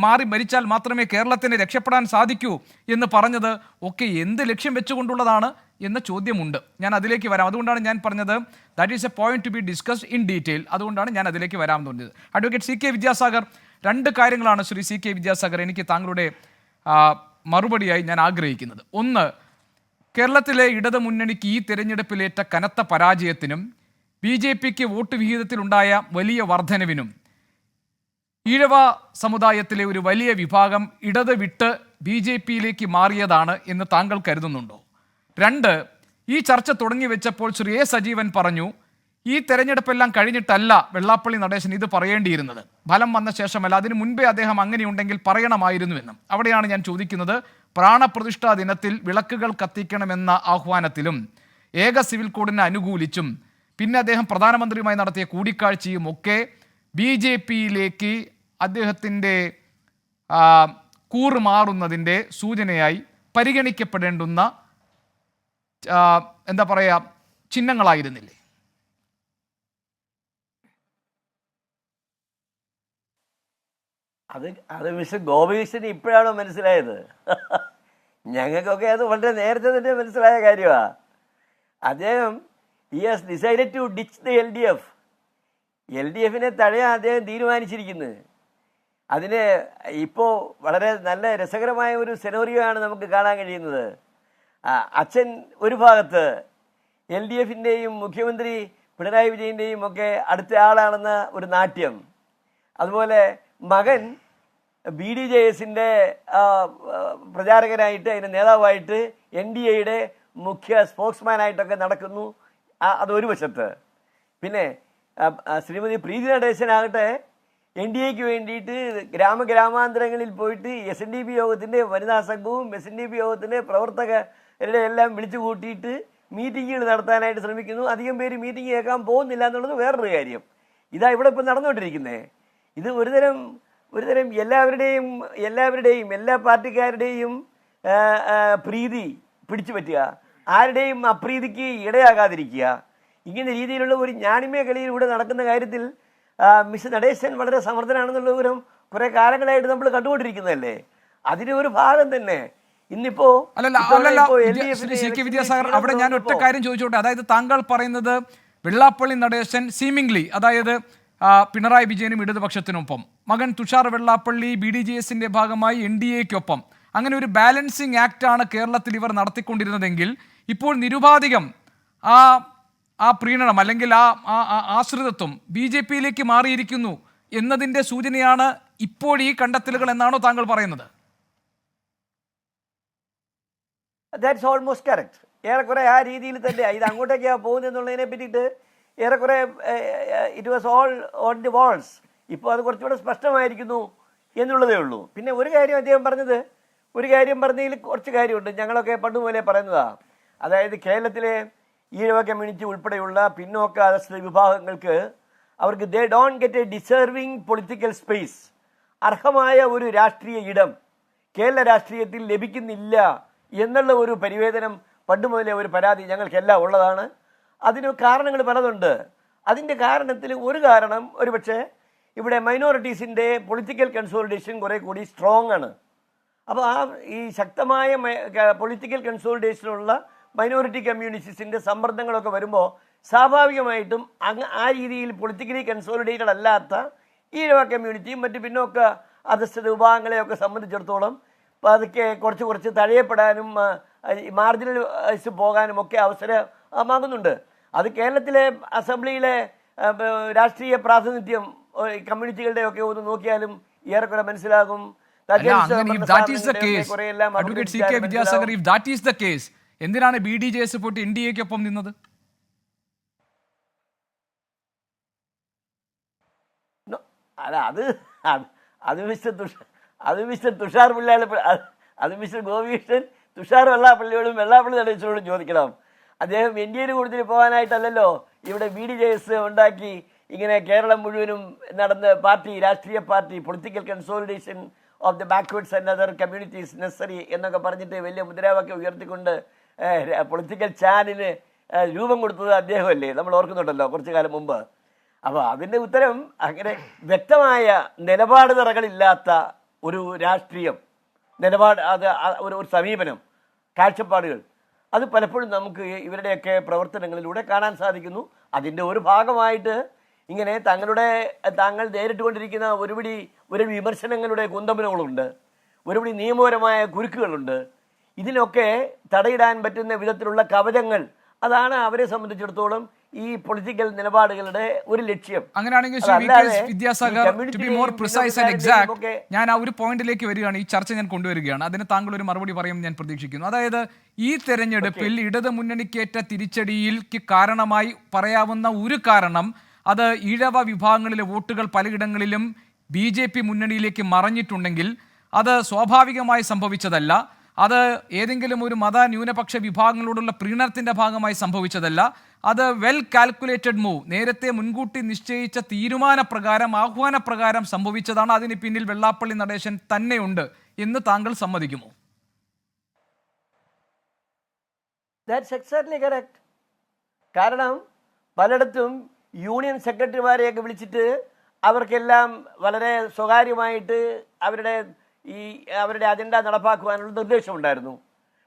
മാറി മരിച്ചാൽ മാത്രമേ കേരളത്തിന് രക്ഷപ്പെടാൻ സാധിക്കൂ എന്ന് പറഞ്ഞത് ഒക്കെ എന്ത് ലക്ഷ്യം വെച്ചുകൊണ്ടുള്ളതാണ് എന്ന ചോദ്യമുണ്ട്. ഞാൻ അതിലേക്ക് വരാം. അതുകൊണ്ടാണ് ഞാൻ പറഞ്ഞത് that is A point two B discussed in detail. അതുകൊണ്ടാണ് ഞാൻ അതിലേക്ക് വരാമെന്ന് തോന്നിയത്. അഡ്വക്കേറ്റ് CK വിദ്യാസാഗർ, രണ്ട് കാര്യങ്ങളാണ് ശ്രീ CK വിദ്യാസാഗർ എനിക്ക് താങ്കളുടെ മറുപടിയായി ഞാൻ ആഗ്രഹിക്കുന്നത്. ഒന്ന്, കേരളത്തിലെ ഇടതു മുന്നണിക്ക് ഈ തെരഞ്ഞെടുപ്പിലേറ്റ കനത്ത പരാജയത്തിനും BJPക്ക് വോട്ട് വിഹിതത്തിലുണ്ടായ വലിയ വർധനവിനും ഈഴവ സമുദായത്തിലെ ഒരു വലിയ വിഭാഗം ഇടത് വിട്ട് BJPയിലേക്ക് മാറിയതാണ് എന്ന് താങ്കൾ കരുതുന്നുണ്ടോ? രണ്ട്, ഈ ചർച്ച തുടങ്ങി വെച്ചപ്പോൾ ശ്രീ A സജീവൻ പറഞ്ഞു ഈ തെരഞ്ഞെടുപ്പെല്ലാം കഴിഞ്ഞിട്ടല്ല വെള്ളാപ്പള്ളി നടേശൻ ഇത് പറയേണ്ടിയിരുന്നത്, ഫലം വന്ന ശേഷമല്ല, അതിനു മുൻപേ അദ്ദേഹം അങ്ങനെയുണ്ടെങ്കിൽ പറയണമായിരുന്നുവെന്നും. അവിടെയാണ് ഞാൻ ചോദിക്കുന്നത്, പ്രാണപ്രതിഷ്ഠാ ദിനത്തിൽ വിളക്കുകൾ കത്തിക്കണമെന്ന ആഹ്വാനത്തിലും ഏക സിവിൽ കോഡിനെ അനുകൂലിച്ചും പിന്നെ അദ്ദേഹം പ്രധാനമന്ത്രിയുമായി നടത്തിയ കൂടിക്കാഴ്ചയും ഒക്കെ BJPയിലേക്ക് അദ്ദേഹത്തിൻ്റെ കൂറുമാറുന്നതിൻ്റെ സൂചനയായി പരിഗണിക്കപ്പെടേണ്ടുന്ന എന്താ പറയുക ചിഹ്നങ്ങളായിരുന്നില്ലേ?
അത് മിസ്റ്റർ ഗോപികൃഷ്ണൻ ഇപ്പോഴാണോ മനസ്സിലായത്? ഞങ്ങൾക്കൊക്കെ അത് വളരെ നേരത്തെ തന്നെ മനസ്സിലായ കാര്യമാണ്. അദ്ദേഹം he has decided to ditch the LDF. LDFനെ തടയാൻ അദ്ദേഹം തീരുമാനിച്ചിരിക്കുന്നത്. അതിന് ഇപ്പോൾ വളരെ നല്ല രസകരമായ ഒരു സെനോറിയോ ആണ് നമുക്ക് കാണാൻ കഴിയുന്നത്. അച്ഛൻ ഒരു ഭാഗത്ത് LDFിൻ്റെയും മുഖ്യമന്ത്രി പിണറായി വിജയൻ്റെയും ഒക്കെ അടുത്ത ആളാണെന്ന ഒരു നാട്യം, അതുപോലെ മകൻ BDJSൻ്റെ പ്രചാരകനായിട്ട് അതിൻ്റെ നേതാവായിട്ട് NDAയുടെ മുഖ്യ സ്പോക്സ്മാനായിട്ടൊക്കെ നടക്കുന്നു. അതൊരു വശത്ത്. പിന്നെ ശ്രീമതി പ്രീതി നടേശനാകട്ടെ NDAക്ക് വേണ്ടിയിട്ട് ഗ്രാമാന്തരങ്ങളിൽ പോയിട്ട് SNDP യോഗത്തിൻ്റെ വനിതാ സംഘവും SNDP യോഗത്തിൻ്റെ പ്രവർത്തകരുടെ എല്ലാം വിളിച്ചു കൂട്ടിയിട്ട് മീറ്റിങ്ങുകൾ നടത്താനായിട്ട് ശ്രമിക്കുന്നു. അധികം പേര് മീറ്റിംഗ് കേൾക്കാൻ പോകുന്നില്ല എന്നുള്ളത് വേറൊരു കാര്യം. ഇതാ ഇവിടെ ഇപ്പം നടന്നുകൊണ്ടിരിക്കുന്നത്. ഇത് ഒരുതരം എല്ലാവരുടെയും എല്ലാ പാർട്ടിക്കാരുടെയും പ്രീതി പിടിച്ചു പറ്റുക, ആരുടെയും അപ്രീതിക്ക് ഇടയാകാതിരിക്കുക, ഇങ്ങനെ രീതിയിലുള്ള ഒരു ഞാണിമയ കളിയിലൂടെ നടക്കുന്ന കാര്യത്തിൽ മിസ്റ്റർ നടേശൻ വളരെ സമർത്ഥനാണെന്നുള്ള വിവരം കുറെ കാലങ്ങളായിട്ട് നമ്മൾ കണ്ടുകൊണ്ടിരിക്കുന്നതല്ലേ. അതിന് ഒരു ഭാഗം തന്നെ ഇന്നിപ്പോ
വിദ്യാസാഗർ, അവിടെ ഞാൻ ഒറ്റ കാര്യം ചോദിച്ചോട്ടെ. അതായത് താങ്കൾ പറയുന്നത് വെള്ളാപ്പള്ളി നടേശൻ സീമിംഗ്ലി, അതായത് പിണറായി വിജയനും ഇടതുപക്ഷത്തിനൊപ്പം, മകൻ തുഷാർ വെള്ളാപ്പള്ളി BDJSന്റെ ഭാഗമായി NDAക്കൊപ്പം, അങ്ങനെ ഒരു ബാലൻസിങ് ആക്ട് ആണ് കേരളത്തിൽ ഇവർ നടത്തിക്കൊണ്ടിരുന്നതെങ്കിൽ ഇപ്പോൾ നിരുപാധികം ആ പ്രീണനം അല്ലെങ്കിൽ ആശ്രിതത്വം BJPയിലേക്ക് മാറിയിരിക്കുന്നു എന്നതിൻ്റെ സൂചനയാണ് ഇപ്പോൾ ഈ കണ്ടെത്തലുകൾ എന്നാണോ താങ്കൾ പറയുന്നത്?
That's almost correct. ഏറെക്കുറെ ആ രീതിയിൽ തന്നെ ഇത് അങ്ങോട്ടേക്കാണ് പോകുന്നത് എന്നുള്ളതിനെ പറ്റിയിട്ട് ഏറെക്കുറെ it was all on the walls. ഇപ്പോൾ അത് കുറച്ചുകൂടെ സ്പഷ്ടമായിരിക്കുന്നു എന്നുള്ളതേ ഉള്ളൂ. പിന്നെ ഒരു കാര്യം അദ്ദേഹം പറഞ്ഞതിൽ കുറച്ച് കാര്യമുണ്ട്. ഞങ്ങളൊക്കെ പണ്ടുപോലെ പറയുന്നതാണ്, അതായത് കേരളത്തിലെ ഈഴവ കമ്മ്യൂണിറ്റി ഉൾപ്പെടെയുള്ള പിന്നോക്ക അധസ്ഥിത വിഭാഗങ്ങൾക്ക് അവർക്ക് they don't get A deserving political space, അർഹമായ ഒരു രാഷ്ട്രീയ ഇടം കേരള രാഷ്ട്രീയത്തിൽ ലഭിക്കുന്നില്ല എന്നുള്ള ഒരു പരിവേദനം പണ്ട് മുതലേ ഒരു പരാതി ഞങ്ങൾക്കെല്ലാം ഉള്ളതാണ്. അതിന് കാരണങ്ങൾ പലതുണ്ട്. അതിൻ്റെ കാരണത്തിൽ ഒരു കാരണം ഒരുപക്ഷെ ഇവിടെ മൈനോറിറ്റീസിൻ്റെ പൊളിറ്റിക്കൽ കൺസോളിഡേഷൻ കുറെ കൂടി സ്ട്രോങ് ആണ്. അപ്പോൾ ഈ ശക്തമായ പൊളിറ്റിക്കൽ കൺസോളിഡേഷനുള്ള മൈനോറിറ്റി കമ്മ്യൂണിറ്റീസിൻ്റെ സമ്മർദ്ദങ്ങളൊക്കെ വരുമ്പോൾ സ്വാഭാവികമായിട്ടും ആ രീതിയിൽ പൊളിറ്റിക്കലി കൺസോളിഡേറ്റഡ് അല്ലാത്ത ഈഴവ കമ്മ്യൂണിറ്റിയും മറ്റ് പിന്നോക്ക അധസ്ഥിത വിഭാഗങ്ങളെയൊക്കെ സംബന്ധിച്ചിടത്തോളം അതൊക്കെ കുറച്ച് തഴയപ്പെടാനും മാർജിനലൈസ് പോകാനും ഒക്കെ അവസരമാകുന്നുണ്ട്. അത് കേരളത്തിലെ അസംബ്ലിയിലെ രാഷ്ട്രീയ പ്രാതിനിധ്യം കമ്മ്യൂണിറ്റികളുടെ ഒക്കെ ഒന്ന് നോക്കിയാലും ഏറെക്കുറെ മനസ്സിലാകും.
എന്തിനാണ് BDJS പോയിട്ട് NDAക്കൊപ്പം നിന്നത്?
അല്ല അത് മിസ്റ്റർ തുഷാർ പിള്ളയുടെ അത് മിസ്റ്റർ ഗോപികൃഷ്ണൻ തുഷാർ വെള്ളാപ്പള്ളി നടേശനോടും ചോദിക്കണം. അദ്ദേഹം NDAയിൽ കൂടുതൽ പോകാനായിട്ടല്ലല്ലോ ഇവിടെ BDJS ഉണ്ടാക്കി ഇങ്ങനെ കേരളം മുഴുവനും നടന്ന രാഷ്ട്രീയ party political consolidation of the backwards and other communities നെസറി എന്നൊക്കെ പറഞ്ഞിട്ട് വലിയ മുദ്രാവാക്യം ഉയർത്തിക്കൊണ്ട് പൊളിറ്റിക്കൽ ചാനലിന് രൂപം കൊടുത്തത് അദ്ദേഹമല്ലേ, നമ്മൾ ഓർക്കുന്നുണ്ടല്ലോ കുറച്ചു കാലം മുമ്പ്. അപ്പോൾ അതിൻ്റെ ഉത്തരം അങ്ങനെ വ്യക്തമായ നിലപാട് തറകളില്ലാത്ത ഒരു രാഷ്ട്രീയം അത് ഒരു സമീപനം, കാഴ്ചപ്പാടുകൾ അത് പലപ്പോഴും നമുക്ക് ഇവരുടെയൊക്കെ പ്രവർത്തനങ്ങളിലൂടെ കാണാൻ സാധിക്കുന്നു. അതിൻ്റെ ഒരു ഭാഗമായിട്ട് ഇങ്ങനെ താങ്കൾ നേരിട്ടുകൊണ്ടിരിക്കുന്ന ഒരുപിടി വിമർശനങ്ങളുടെ കുന്തമനങ്ങളുണ്ട്, ഒരുപിടി നിയമപരമായ കുരുക്കുകളുണ്ട്. ഇതിനൊക്കെ തടയിടാൻ പറ്റുന്ന വിധത്തിലുള്ള കവചങ്ങൾ, അതാണ് അവരെ സംബന്ധിച്ചിടത്തോളം ഈ പൊളിറ്റിക്കൽ നിലപാടുകളുടെ ഒരു ലക്ഷ്യം.
അങ്ങനെയാണെങ്കിൽ ഞാൻ ആ ഒരു പോയിന്റിലേക്ക് വരികയാണ്. ഈ ചർച്ച ഞാൻ കൊണ്ടുവരികയാണ്, അതിന് താങ്കൾ ഒരു മറുപടി പറയും ഞാൻ പ്രതീക്ഷിക്കുന്നു. അതായത് ഈ തെരഞ്ഞെടുപ്പിൽ ഇടത് മുന്നണിക്കേറ്റ തിരിച്ചടിയിൽക്ക് കാരണമായി പറയാവുന്ന ഒരു കാരണം അത് ഈഴവ വിഭാഗങ്ങളിലെ വോട്ടുകൾ പലയിടങ്ങളിലും BJP മുന്നണിയിലേക്ക് മറഞ്ഞിട്ടുണ്ടെങ്കിൽ അത് സ്വാഭാവികമായി സംഭവിച്ചതല്ല, അത് ഏതെങ്കിലും ഒരു മത ന്യൂനപക്ഷ വിഭാഗങ്ങളോടുള്ള പ്രീണനത്തിന്റെ ഭാഗമായി സംഭവിച്ചതല്ല, അത് വെൽ കാൽക്കുലേറ്റഡ് മൂവ്, നേരത്തെ മുൻകൂട്ടി നിശ്ചയിച്ച തീരുമാനപ്രകാരം ആഹ്വാനപ്രകാരം സംഭവിച്ചതാണ്. അതിന് പിന്നിൽ വെള്ളാപ്പള്ളി നടേശൻ തന്നെയുണ്ട് എന്ന് താങ്കൾ സമ്മതിക്കുമോ?
That's exactly correct. കാരണം പലയിടത്തും യൂണിയൻ സെക്രട്ടറിമാരെയൊക്കെ വിളിച്ചിട്ട് അവർക്കെല്ലാം വളരെ സ്വകാര്യമായിട്ട് അവരുടെ അജണ്ട നടപ്പാക്കുവാനുള്ള നിർദ്ദേശമുണ്ടായിരുന്നു.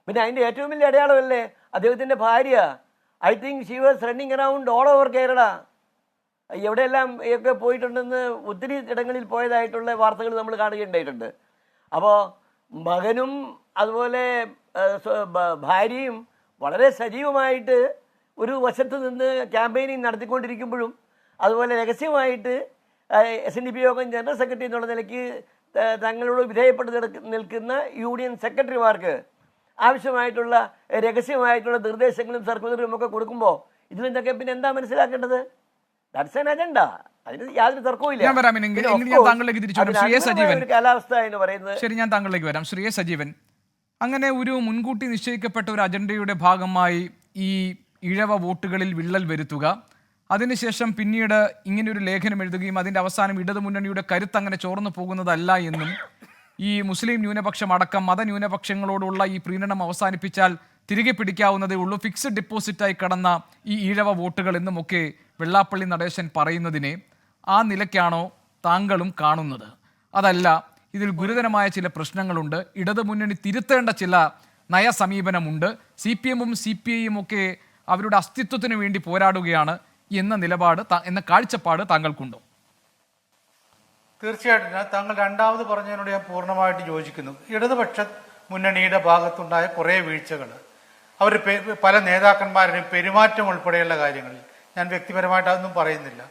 പിന്നെ അതിൻ്റെ ഏറ്റവും വലിയ അടയാളമല്ലേ അദ്ദേഹത്തിൻ്റെ ഭാര്യ. I think she was running around all over Kerala. എവിടെയെല്ലാം ഒക്കെ പോയിട്ടുണ്ടെന്ന് ഒത്തിരി ഇടങ്ങളിൽ പോയതായിട്ടുള്ള വാർത്തകൾ നമ്മൾ കാണുകയുണ്ടായിട്ടുണ്ട്. അപ്പോൾ മകനും അതുപോലെ ഭാര്യയും വളരെ സജീവമായിട്ട് ഒരു വശത്ത് നിന്ന് ക്യാമ്പയിനിങ് നടത്തിക്കൊണ്ടിരിക്കുമ്പോഴും അതുപോലെ രഹസ്യമായിട്ട് SNDP യോഗം ജനറൽ സെക്രട്ടറി എന്നുള്ള നിലയ്ക്ക് തങ്ങളോട് വിധേയപ്പെട്ട് നിൽക്കുന്ന യൂണിയൻ സെക്രട്ടറിമാർക്ക് ആവശ്യമായിട്ടുള്ള രഹസ്യമായിട്ടുള്ള നിർദ്ദേശങ്ങളും സർക്കുലറും ഒക്കെ കൊടുക്കുമ്പോൾ ഇതിൽ നിന്നൊക്കെ പിന്നെ എന്താ മനസ്സിലാക്കേണ്ടത്? That's an agenda. അതിന് യാതൊരു തർക്കവും കാലാവസ്ഥ എന്ന് പറയുന്നത്.
ശരി, ഞാൻ താങ്കളിലേക്ക് വരാം. ശ്രീ എസ് സജീവൻ, അങ്ങനെ ഒരു മുൻകൂട്ടി നിശ്ചയിക്കപ്പെട്ട ഒരു അജണ്ടയുടെ ഭാഗമായി ഈ ഇഴവ വോട്ടുകളിൽ വിള്ളൽ വരുത്തുക, അതിനുശേഷം പിന്നീട് ഇങ്ങനെയൊരു ലേഖനം എഴുതുകയും അതിൻ്റെ അവസാനം ഇടതു മുന്നണിയുടെ കരുത്ത് അങ്ങനെ ചോർന്നു പോകുന്നതല്ല എന്നും ഈ മുസ്ലിം ന്യൂനപക്ഷം അടക്കം മതന്യൂനപക്ഷങ്ങളോടുള്ള ഈ പ്രീണനം അവസാനിപ്പിച്ചാൽ തിരികെ പിടിക്കാവുന്നതേ ഉള്ളൂ, ഫിക്സഡ് ഡിപ്പോസിറ്റായി കടന്ന ഈ ഈഴവ വോട്ടുകൾ എന്നുമൊക്കെ വെള്ളാപ്പള്ളി നടേശൻ പറയുന്നതിനെ ആ നിലയ്ക്കാണോ താങ്കളും കാണുന്നത്? അതല്ല, ഇതിൽ ഗുരുതരമായ ചില പ്രശ്നങ്ങളുണ്ട്, ഇടതു മുന്നണി തിരുത്തേണ്ട ചില നയസമീപനമുണ്ട്, CPM-ഉം CPI-യും ഒക്കെ അവരുടെ അസ്തിത്വത്തിന് വേണ്ടി പോരാടുകയാണ് എന്ന കാഴ്ചപ്പാട് താങ്കൾക്കുണ്ടോ?
തീർച്ചയായിട്ടും താങ്കൾ രണ്ടാമത് പറഞ്ഞതിനോട് ഞാൻ പൂർണ്ണമായിട്ട് യോജിക്കുന്നു. ഇടതുപക്ഷ മുന്നണിയുടെ ഭാഗത്തുണ്ടായ കുറേ വീഴ്ചകൾ, അവർ പല നേതാക്കന്മാരുടെയും പെരുമാറ്റം ഉൾപ്പെടെയുള്ള കാര്യങ്ങളിൽ ഞാൻ വ്യക്തിപരമായിട്ട് അതൊന്നും പറയുന്നില്ല.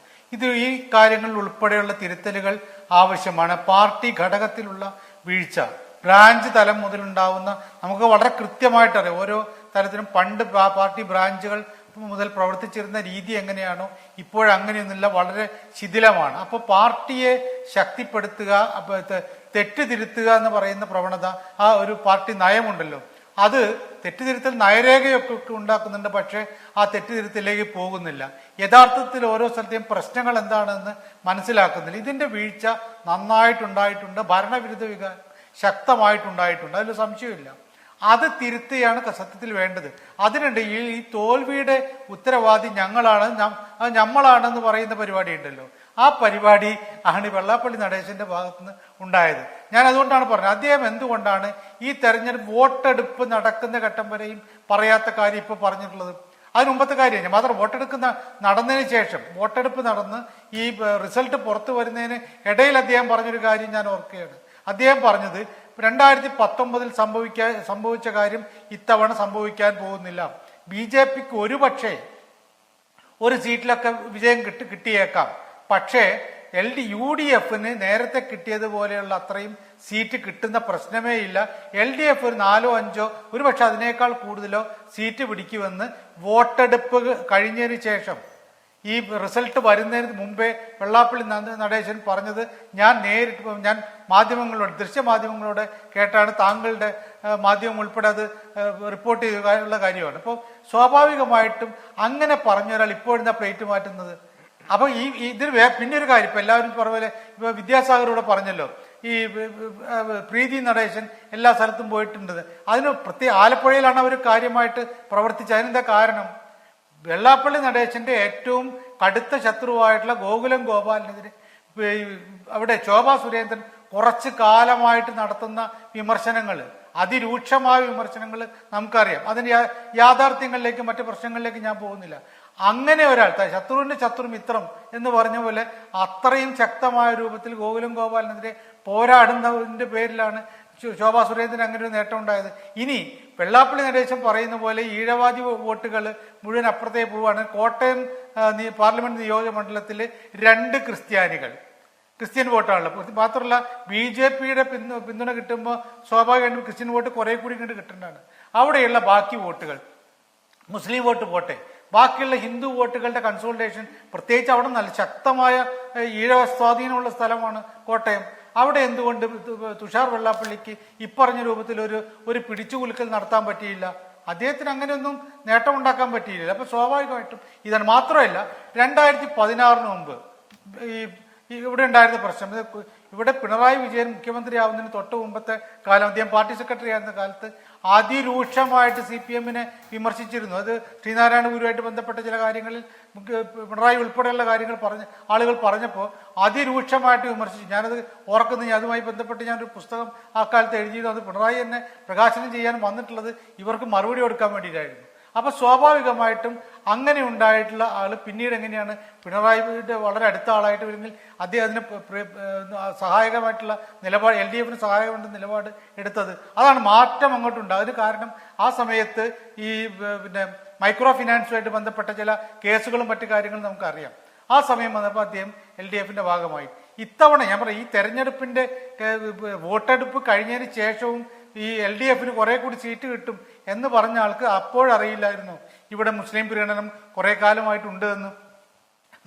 ഈ കാര്യങ്ങളിൽ ഉൾപ്പെടെയുള്ള തിരുത്തലുകൾ ആവശ്യമാണ്. പാർട്ടി ഘടകത്തിലുള്ള വീഴ്ച, ബ്രാഞ്ച് തലം മുതലുണ്ടാവുന്ന, നമുക്ക് വളരെ കൃത്യമായിട്ടറിയാം ഓരോ തലത്തിലും പണ്ട് പാർട്ടി ബ്രാഞ്ചുകൾ മുതൽ പ്രവർത്തിച്ചിരുന്ന രീതി എങ്ങനെയാണോ ഇപ്പോഴങ്ങനെയൊന്നുമില്ല, വളരെ ശിഥിലമാണ്. അപ്പോൾ പാർട്ടിയെ ശക്തിപ്പെടുത്തുക, തെറ്റ് തിരുത്തുക എന്ന് പറയുന്ന പ്രവണത, ആ ഒരു പാർട്ടി നയമുണ്ടല്ലോ, അത് തെറ്റിതിരുത്തൽ നയരേഖയൊക്കെ ഉണ്ടാക്കുന്നുണ്ട്. പക്ഷേ ആ തെറ്റിതിരുത്തലിലേക്ക് പോകുന്നില്ല. യഥാർത്ഥത്തിൽ ഓരോ സ്ഥലത്തെയും പ്രശ്നങ്ങൾ എന്താണെന്ന് മനസ്സിലാക്കുന്നില്ല. ഇതിന്റെ വീഴ്ച നന്നായിട്ടുണ്ടായിട്ടുണ്ട്. ഭരണവിരുദ്ധ വികാരം ശക്തമായിട്ടുണ്ടായിട്ടുണ്ട്. അതിൽ സംശയമില്ല. അത് തിരുത്തുകയാണ് സത്യത്തിൽ വേണ്ടത്. അതിനുണ്ട് ഈ തോൽവിയുടെ ഉത്തരവാദി നമ്മളാണെന്ന് പറയുന്ന പരിപാടി ഉണ്ടല്ലോ. ആ പരിപാടി ആണ് വെള്ളാപ്പള്ളി നടേശന്റെ ഭാഗത്തുനിന്ന് ഉണ്ടായത്. ഞാൻ അതുകൊണ്ടാണ് പറഞ്ഞത്, അദ്ദേഹം എന്തുകൊണ്ടാണ് ഈ തെരഞ്ഞെടുപ്പ് വോട്ടെടുപ്പ് നടക്കുന്ന ഘട്ടം വരെയും പറയാത്ത കാര്യം ഇപ്പൊ പറഞ്ഞിട്ടുള്ളത്. അതിന് മുമ്പത്തെ കാര്യം മാത്രം നടന്നതിന് ശേഷം വോട്ടെടുപ്പ് നടന്ന് ഈ റിസൾട്ട് പുറത്തു വരുന്നതിന് ഇടയിൽ അദ്ദേഹം പറഞ്ഞൊരു കാര്യം ഞാൻ ഓർക്കുകയാണ്. അദ്ദേഹം പറഞ്ഞത് 2019 സംഭവിച്ച കാര്യം ഇത്തവണ സംഭവിക്കാൻ പോകുന്നില്ല. BJPക്ക് ഒരുപക്ഷെ ഒരു സീറ്റിലൊക്കെ വിജയം കിട്ടിയേക്കാം. പക്ഷേ UDFന് നേരത്തെ കിട്ടിയതുപോലെയുള്ള അത്രയും സീറ്റ് കിട്ടുന്ന പ്രശ്നമേ ഇല്ല. LDF ഒരു 4 or 5 ഒരുപക്ഷെ അതിനേക്കാൾ കൂടുതലോ സീറ്റ് പിടിക്കുമെന്ന് വോട്ടെടുപ്പ് കഴിഞ്ഞതിന് ശേഷം ഈ റിസൾട്ട് വരുന്നതിന് മുമ്പേ വെള്ളാപ്പള്ളി നടേശൻ പറഞ്ഞത് ഞാൻ മാധ്യമങ്ങളോട് ദൃശ്യമാധ്യമങ്ങളോട് കേട്ടാണ്, താങ്കളുടെ മാധ്യമം ഉൾപ്പെടെ അത് റിപ്പോർട്ട് ചെയ്തുള്ള കാര്യമാണ്. അപ്പോൾ സ്വാഭാവികമായിട്ടും അങ്ങനെ പറഞ്ഞൊരാൾ ഇപ്പോഴെന്താ പ്ലേറ്റ് മാറ്റുന്നത്? അപ്പൊ ഇതിന് പിന്നെ ഒരു കാര്യം, ഇപ്പൊ എല്ലാവരും പറഞ്ഞ ഇപ്പൊ വിദ്യാസാഗറോട് പറഞ്ഞല്ലോ, ഈ പ്രീതി നടേശൻ എല്ലാ സ്ഥലത്തും പോയിട്ടുണ്ട്. അതിന് ആലപ്പുഴയിലാണ് അവർ കാര്യമായിട്ട് പ്രവർത്തിച്ചത്. അതിനെന്താ കാരണം? വെള്ളാപ്പള്ളി നടേശന്റെ ഏറ്റവും കടുത്ത ശത്രുവായിട്ടുള്ള ഗോകുലം ഗോപാലിനെതിരെ അവിടെ ശോഭാ സുരേന്ദ്രൻ കുറച്ചു കാലമായിട്ട് നടത്തുന്ന വിമർശനങ്ങൾ, അതിരൂക്ഷമായ വിമർശനങ്ങൾ നമുക്കറിയാം. അതിന് യാഥാർത്ഥ്യങ്ങളിലേക്കും മറ്റു പ്രശ്നങ്ങളിലേക്ക് ഞാൻ പോകുന്നില്ല. അങ്ങനെ ഒരാൾ ശത്രുവിന്റെ ശത്രു മിത്രം എന്ന് പറഞ്ഞ പോലെ അത്രയും ശക്തമായ രൂപത്തിൽ ഗോകുലം ഗോപാലിനെതിരെ പോരാടുന്നതിന്റെ പേരിലാണ് ശോഭാ സുരേന്ദ്രൻ അങ്ങനെ ഒരു നേട്ടം ഉണ്ടായത്. ഇനി വെള്ളാപ്പള്ളി നടേശൻ പറയുന്ന പോലെ ഈഴവാദി വോട്ടുകൾ മുഴുവൻ അപ്പുറത്തേക്ക് പോവുകയാണ്. കോട്ടയം പാർലമെന്റ് നിയോജക മണ്ഡലത്തിൽ 2 ക്രിസ്ത്യൻ വോട്ടാണല്ലോ. മാത്രമല്ല BJPയുടെ പിന്തുണ കിട്ടുമ്പോൾ സ്വാഭാവികമായിട്ടും ക്രിസ്ത്യൻ വോട്ട് കുറെ കൂടി ഇങ്ങോട്ട് കിട്ടേണ്ടതാണ്. അവിടെയുള്ള ബാക്കി വോട്ടുകൾ, മുസ്ലിം വോട്ട് പോട്ടെ, ബാക്കിയുള്ള ഹിന്ദു വോട്ടുകളുടെ കൺസോളിഡേഷൻ, പ്രത്യേകിച്ച് അവിടെ നല്ല ശക്തമായ ഈഴവ സ്വാധീനമുള്ള സ്ഥലമാണ് കോട്ടയം. അവിടെ എന്തുകൊണ്ട് തുഷാർ വെള്ളാപ്പള്ളിക്ക് ഇപ്പറഞ്ഞ രൂപത്തിൽ ഒരു പിടിച്ചുകുലുക്കൽ നടത്താൻ പറ്റിയില്ല? അദ്ദേഹത്തിന് അങ്ങനെയൊന്നും നേട്ടമുണ്ടാക്കാൻ പറ്റിയില്ല. അപ്പൊ സ്വാഭാവികമായിട്ടും ഇതാണ്. മാത്രമല്ല 2016 മുമ്പ് ഇവിടെ ഉണ്ടായിരുന്ന പ്രശ്നം, ഇവിടെ പിണറായി വിജയൻ മുഖ്യമന്ത്രി ആവുന്നതിന് തൊട്ട് മുമ്പത്തെ കാലം, അദ്ദേഹം പാർട്ടി സെക്രട്ടറി ആയിരുന്ന കാലത്ത് അതിരൂക്ഷമായിട്ട് CPM-നെ വിമർശിച്ചിരുന്നു. അത് ശ്രീനാരായണ ഗുരുവായിട്ട് ബന്ധപ്പെട്ട ചില കാര്യങ്ങളിൽ പിണറായി ഉൾപ്പെടെയുള്ള കാര്യങ്ങൾ ആളുകൾ പറഞ്ഞപ്പോൾ അതിരൂക്ഷമായിട്ട് വിമർശിച്ചു. ഞാനത് ഓർക്കുന്നു. അതുമായി ബന്ധപ്പെട്ട് ഞാനൊരു പുസ്തകം ആ കാലത്ത് എഴുതിയിരുന്നു. അത് പിണറായി എന്നെ പ്രകാശനം ചെയ്യാൻ വന്നിട്ടുള്ളത് ഇവർക്ക് മറുപടി കൊടുക്കാൻ വേണ്ടിയിട്ടായിരുന്നു. അപ്പൊ സ്വാഭാവികമായിട്ടും അങ്ങനെ ഉണ്ടായിട്ടുള്ള ആള് പിന്നീട് എങ്ങനെയാണ് പിണറായിയുടെ വളരെ അടുത്ത ആളായിട്ട് വരുമെങ്കിൽ അദ്ദേഹം അതിന് സഹായകമായിട്ടുള്ള നിലപാട്, LDFന് സഹായകമായിട്ട് നിലപാട് എടുത്തത്. അതാണ് മാറ്റം അങ്ങോട്ടുണ്ട്. അതിന് കാരണം ആ സമയത്ത് ഈ മൈക്രോ ഫിനാൻസുമായിട്ട് ബന്ധപ്പെട്ട ചില കേസുകളും മറ്റു കാര്യങ്ങളും നമുക്കറിയാം. ആ സമയം വന്നപ്പോൾ അദ്ദേഹം LDFന്റെ ഭാഗമായി. ഇത്തവണ ഞാൻ പറയാം, ഈ തെരഞ്ഞെടുപ്പിന്റെ വോട്ടെടുപ്പ് കഴിഞ്ഞതിന് ശേഷവും ഈ LDFന് കുറെ കൂടി സീറ്റ് കിട്ടും എന്ന് പറഞ്ഞ ആൾക്ക് അപ്പോഴറിയില്ലായിരുന്നു ഇവിടെ മുസ്ലിം പ്രീണനം കുറെ കാലമായിട്ടുണ്ട് എന്ന്.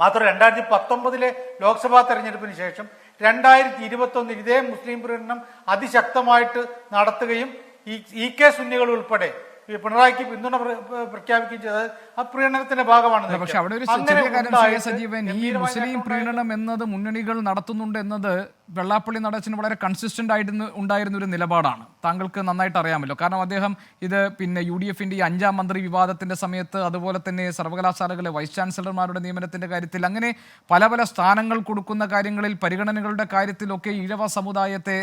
മാത്രമല്ല 2019 ലോക്സഭാ തെരഞ്ഞെടുപ്പിന് ശേഷം 2021 ഇതേ മുസ്ലിം പ്രീണനം അതിശക്തമായിട്ട് നടത്തുകയും EK സുന്നികൾ ഉൾപ്പെടെ പിണറായിക്ക് പിന്തുണ പ്രഖ്യാപിക്കുകയും ചെയ്തത് ആ പ്രീണനത്തിന്റെ ഭാഗമാണ്.
പക്ഷെ അവിടെ ഒരു ചെറിയ കാര്യം സജീവൻ, ഈ മുസ്ലിം പ്രീണനം എന്നത് മുന്നണികൾ നടത്തുന്നുണ്ട് എന്നത് വെള്ളാപ്പള്ളി നടേശന് വളരെ കൺസിസ്റ്റന്റ് ആയിട്ട് ഉണ്ടായിരുന്ന ഒരു നിലപാടാണ്. താങ്കൾക്ക് നന്നായിട്ട് അറിയാമല്ലോ. കാരണം അദ്ദേഹം ഇത് UDFന്റെ ഈ 5ാം മന്ത്രി വിവാദത്തിന്റെ സമയത്ത്, അതുപോലെ തന്നെ സർവകലാശാലകളെ വൈസ് ചാൻസലർമാരുടെ നിയമനത്തിന്റെ കാര്യത്തിൽ, അങ്ങനെ പല പല സ്ഥാനങ്ങൾ കൊടുക്കുന്ന കാര്യങ്ങളിൽ, പരിഗണനകളുടെ കാര്യത്തിലൊക്കെ ഈഴവ സമുദായത്തെ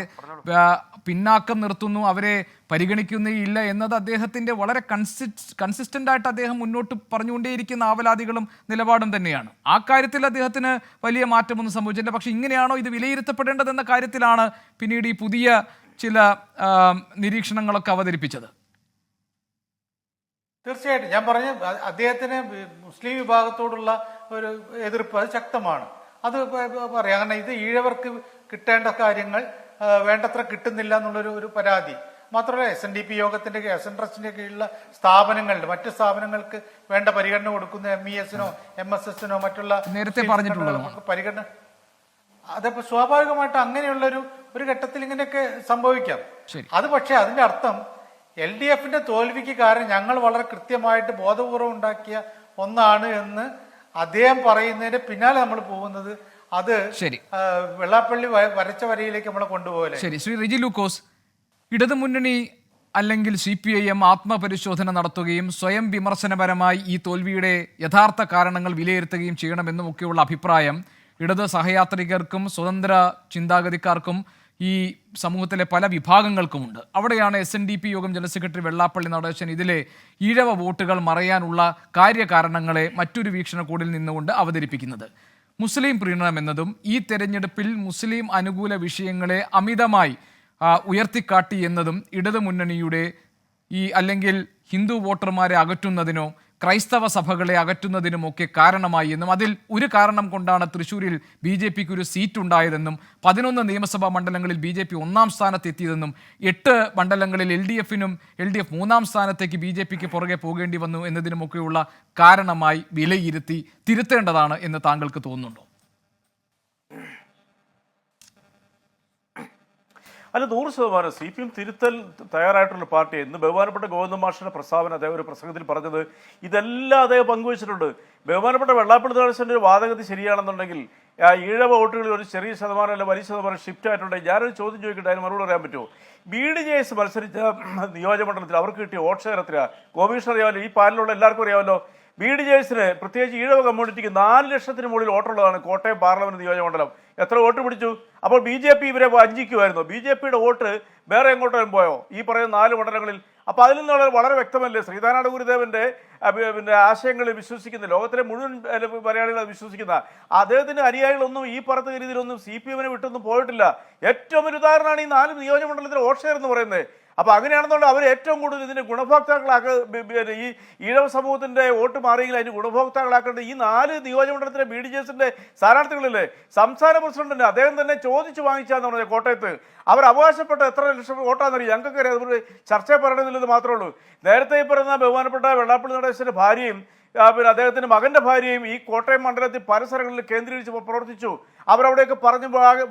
പിന്നാക്കം നിർത്തുന്നു, അവരെ പരിഗണിക്കുന്നേയില്ല എന്നത് അദ്ദേഹത്തിന്റെ വളരെ കൺസിസ്റ്റന്റ് ആയിട്ട് അദ്ദേഹം മുന്നോട്ട് പറഞ്ഞുകൊണ്ടേയിരിക്കുന്ന ആവലാതികളും നിലപാടും തന്നെയാണ്. ആ കാര്യത്തിൽ അദ്ദേഹത്തിന് വലിയ മാറ്റമൊന്നും സംഭവിച്ചില്ല. പക്ഷെ ഇങ്ങനെയാണോ ഇത് വിലയിരുത്തപ്പെടേണ്ടതെന്ന കാര്യത്തിലാണ് പിന്നീട് ഈ പുതിയ ചില നിരീക്ഷണങ്ങളൊക്കെ അവതരിപ്പിച്ചത്.
തീർച്ചയായിട്ടും ഞാൻ പറഞ്ഞ അദ്ദേഹത്തിന് മുസ്ലിം വിഭാഗത്തോടുള്ള ഒരു എതിർപ്പ് അത് ശക്തമാണ്. അത് പറയാം. കാരണം ഇത് ഈഴവർക്ക് കിട്ടേണ്ട കാര്യങ്ങൾ വേണ്ടത്ര കിട്ടുന്നില്ല എന്നുള്ളൊരു പരാതി. മാത്രമല്ല SNDP യോഗത്തിന്റെ SN ട്രസ്റ്റിന്റെ കീഴിലുള്ള സ്ഥാപനങ്ങളുടെ മറ്റു സ്ഥാപനങ്ങൾക്ക് വേണ്ട പരിഗണന കൊടുക്കുന്ന MES-നോ MSS-നോ മറ്റുള്ള
നേരത്തെ പറഞ്ഞിട്ടുള്ളത്
പരിഗണന, അതപ്പോ സ്വാഭാവികമായിട്ട് അങ്ങനെയുള്ള ഒരു ഘട്ടത്തിൽ ഇങ്ങനെയൊക്കെ സംഭവിക്കാം. അത് പക്ഷെ അതിന്റെ അർത്ഥം LDFന്റെ തോൽവിക്ക് കാരണം ഞങ്ങൾ വളരെ കൃത്യമായിട്ട് ബോധപൂർവം ഉണ്ടാക്കിയ ഒന്നാണ് എന്ന് അദ്ദേഹം പറയുന്നതിന്റെ പിന്നാലെ നമ്മൾ പോകുന്നത് അത്
ശരി.
വെള്ളാപ്പള്ളി വരച്ച വരയിലേക്ക് നമ്മളെ കൊണ്ടുപോകലെ.
ശരി, ശ്രീ റിജി ലൂക്കോസ്, ഇടതുമുന്നണി അല്ലെങ്കിൽ CPIM ആത്മപരിശോധന നടത്തുകയും സ്വയം വിമർശനപരമായി ഈ തോൽവിയുടെ യഥാർത്ഥ കാരണങ്ങൾ വിലയിരുത്തുകയും ചെയ്യണമെന്നും ഒക്കെയുള്ള അഭിപ്രായം ഇടത് സഹയാത്രികർക്കും സ്വതന്ത്ര ചിന്താഗതിക്കാർക്കും ഈ സമൂഹത്തിലെ പല വിഭാഗങ്ങൾക്കുമുണ്ട്. അവിടെയാണ് SNDP യോഗം ജനറൽ സെക്രട്ടറി വെള്ളാപ്പള്ളി നടേശൻ ഇതിലെ ഈഴവ വോട്ടുകൾ മറയാനുള്ള കാര്യകാരണങ്ങളെ മറ്റൊരു വീക്ഷണകോണിൽ നിന്നുകൊണ്ട് അവതരിപ്പിക്കുന്നത്. മുസ്ലിം പ്രീണനം എന്നതും ഈ തെരഞ്ഞെടുപ്പിൽ മുസ്ലിം അനുകൂല വിഷയങ്ങളെ അമിതമായി ഉയർത്തിക്കാട്ടി എന്നതും ഇടതുമുന്നണിയുടെ അല്ലെങ്കിൽ ഹിന്ദു വോട്ടർമാരെ അകറ്റുന്നതിനോ ക്രൈസ്തവ സഭകളെ അകറ്റുന്നതിനുമൊക്കെ കാരണമായി എന്നും അതിൽ ഒരു കാരണം കൊണ്ടാണ് തൃശ്ശൂരിൽ BJPക്ക് ഒരു സീറ്റ് ഉണ്ടായതെന്നും 11 നിയമസഭാ മണ്ഡലങ്ങളിൽ BJP 1-ാം സ്ഥാനത്തെത്തിയതെന്നും 8 മണ്ഡലങ്ങളിൽ LDF 3-ാം സ്ഥാനത്തേക്ക് BJPക്ക് പുറകെ പോകേണ്ടി വന്നു എന്നതിനുമൊക്കെയുള്ള കാരണമായി വിലയിരുത്തി തിരുത്തേണ്ടതാണ് എന്ന് താങ്കൾക്ക് തോന്നുന്നുണ്ടോ?
അല്ല, 100% CPM തിരുത്തൽ തയ്യാറായിട്ടുള്ള പാർട്ടി. ഇന്ന് ബഹുമാനപ്പെട്ട ഗോവിന്ദ മാഷിന്റെ പ്രസ്താവന അദ്ദേഹം ഒരു പ്രസംഗത്തിൽ പറഞ്ഞത് ഇതെല്ലാം അദ്ദേഹം പങ്കുവച്ചിട്ടുണ്ട്. ബഹുമാനപ്പെട്ട വെള്ളാപ്പള്ളി നടേശന്റെ ഒരു വാദഗതി ശരിയാണെന്നുണ്ടെങ്കിൽ ഈഴവ വോട്ടുകളിൽ ഒരു ചെറിയ ശതമാനം അല്ല വലിയ ശതമാനം ഷിഫ്റ്റ് ആയിട്ടുണ്ടെങ്കിൽ ഞാനൊരു ചോദ്യം ചോദിക്കട്ടെ, അതിന് മറുപടി പറയാൻ പറ്റുമോ? BDJS മത്സരിച്ച നിയോജകമണ്ഡലത്തിൽ അവർക്ക് കിട്ടിയ വോട്ട് ഷെയർ എത്രയാണ്? ഗോപീഷ് അറിയാമല്ലോ, ഈ പാനലുള്ള എല്ലാവർക്കും അറിയാമല്ലോ. BDJSന് പ്രത്യേകിച്ച് ഈഴവ കമ്മ്യൂണിറ്റിക്ക് 4 ലക്ഷത്തിന് മുകളിൽ വോട്ടുള്ളതാണ് കോട്ടയം പാർലമെന്റ് നിയോജകമണ്ഡലം. എത്ര വോട്ട് പിടിച്ചു? അപ്പോൾ BJP ഇവരെ വഞ്ചിക്കുമായിരുന്നു. BJPയുടെ വോട്ട് വേറെ എങ്ങോട്ടും പോയോ ഈ പറയുന്ന 4 മണ്ഡലങ്ങളിൽ? അപ്പോൾ അതിൽ നിന്ന് വളരെ വ്യക്തമല്ലേ ശ്രീനാരായണ ഗുരുദേവന്റെ ആശയങ്ങളിൽ വിശ്വസിക്കുന്ന ലോകത്തിലെ മുഴുവൻ മലയാളികൾ വിശ്വസിക്കുന്ന അദ്ദേഹത്തിന്റെ അനുയായികളൊന്നും ഈ പറഞ്ഞ രീതിയിലൊന്നും CPMനെ വിട്ടൊന്നും പോയിട്ടില്ല. ഏറ്റവും ഒരു ഉദാഹരണമാണ് ഈ 4 നിയോജകമണ്ഡലത്തിലെ വോട്ട് ഷെയർ എന്ന് പറയുന്നത്. അപ്പോൾ അങ്ങനെയാണെന്നുണ്ടെങ്കിൽ അവർ ഏറ്റവും കൂടുതൽ ഇതിന്റെ ഈ ഈഴവ സമൂഹത്തിന്റെ വോട്ട് മാറിയെങ്കിൽ അതിന് ഗുണഭോക്താക്കളാക്കേണ്ടത് ഈ 4 നിയോജകമണ്ഡലത്തിലെ BDJSന്റെ സ്ഥാനാർത്ഥികളില്ലേ? സംസ്ഥാന പ്രസിഡന്റിന് അദ്ദേഹം തന്നെ ചോദിച്ചു വാങ്ങിച്ചാന്ന് പറഞ്ഞത് കോട്ടയത്ത്. അവർ അവകാശപ്പെട്ട എത്ര ലക്ഷം വോട്ടാണെന്നറിയാം? ഞങ്ങൾക്ക് അറിയാം, അതുപോലെ ചർച്ച പറയണമെന്നുള്ളത് മാത്രമേ ഉള്ളൂ. നേരത്തെ ഈ പറയുന്ന ബഹുമാനപ്പെട്ട വെള്ളാപ്പള്ളി നടേശന്റെ ഭാര്യയും പിന്നെ അദ്ദേഹത്തിന്റെ മകന്റെ ഭാര്യയും ഈ കോട്ടയം മണ്ഡലത്തിൽ പല സ്ഥലങ്ങളിൽ കേന്ദ്രീകരിച്ച് പ്രവർത്തിച്ചു. അവരവിടെയൊക്കെ പറഞ്ഞ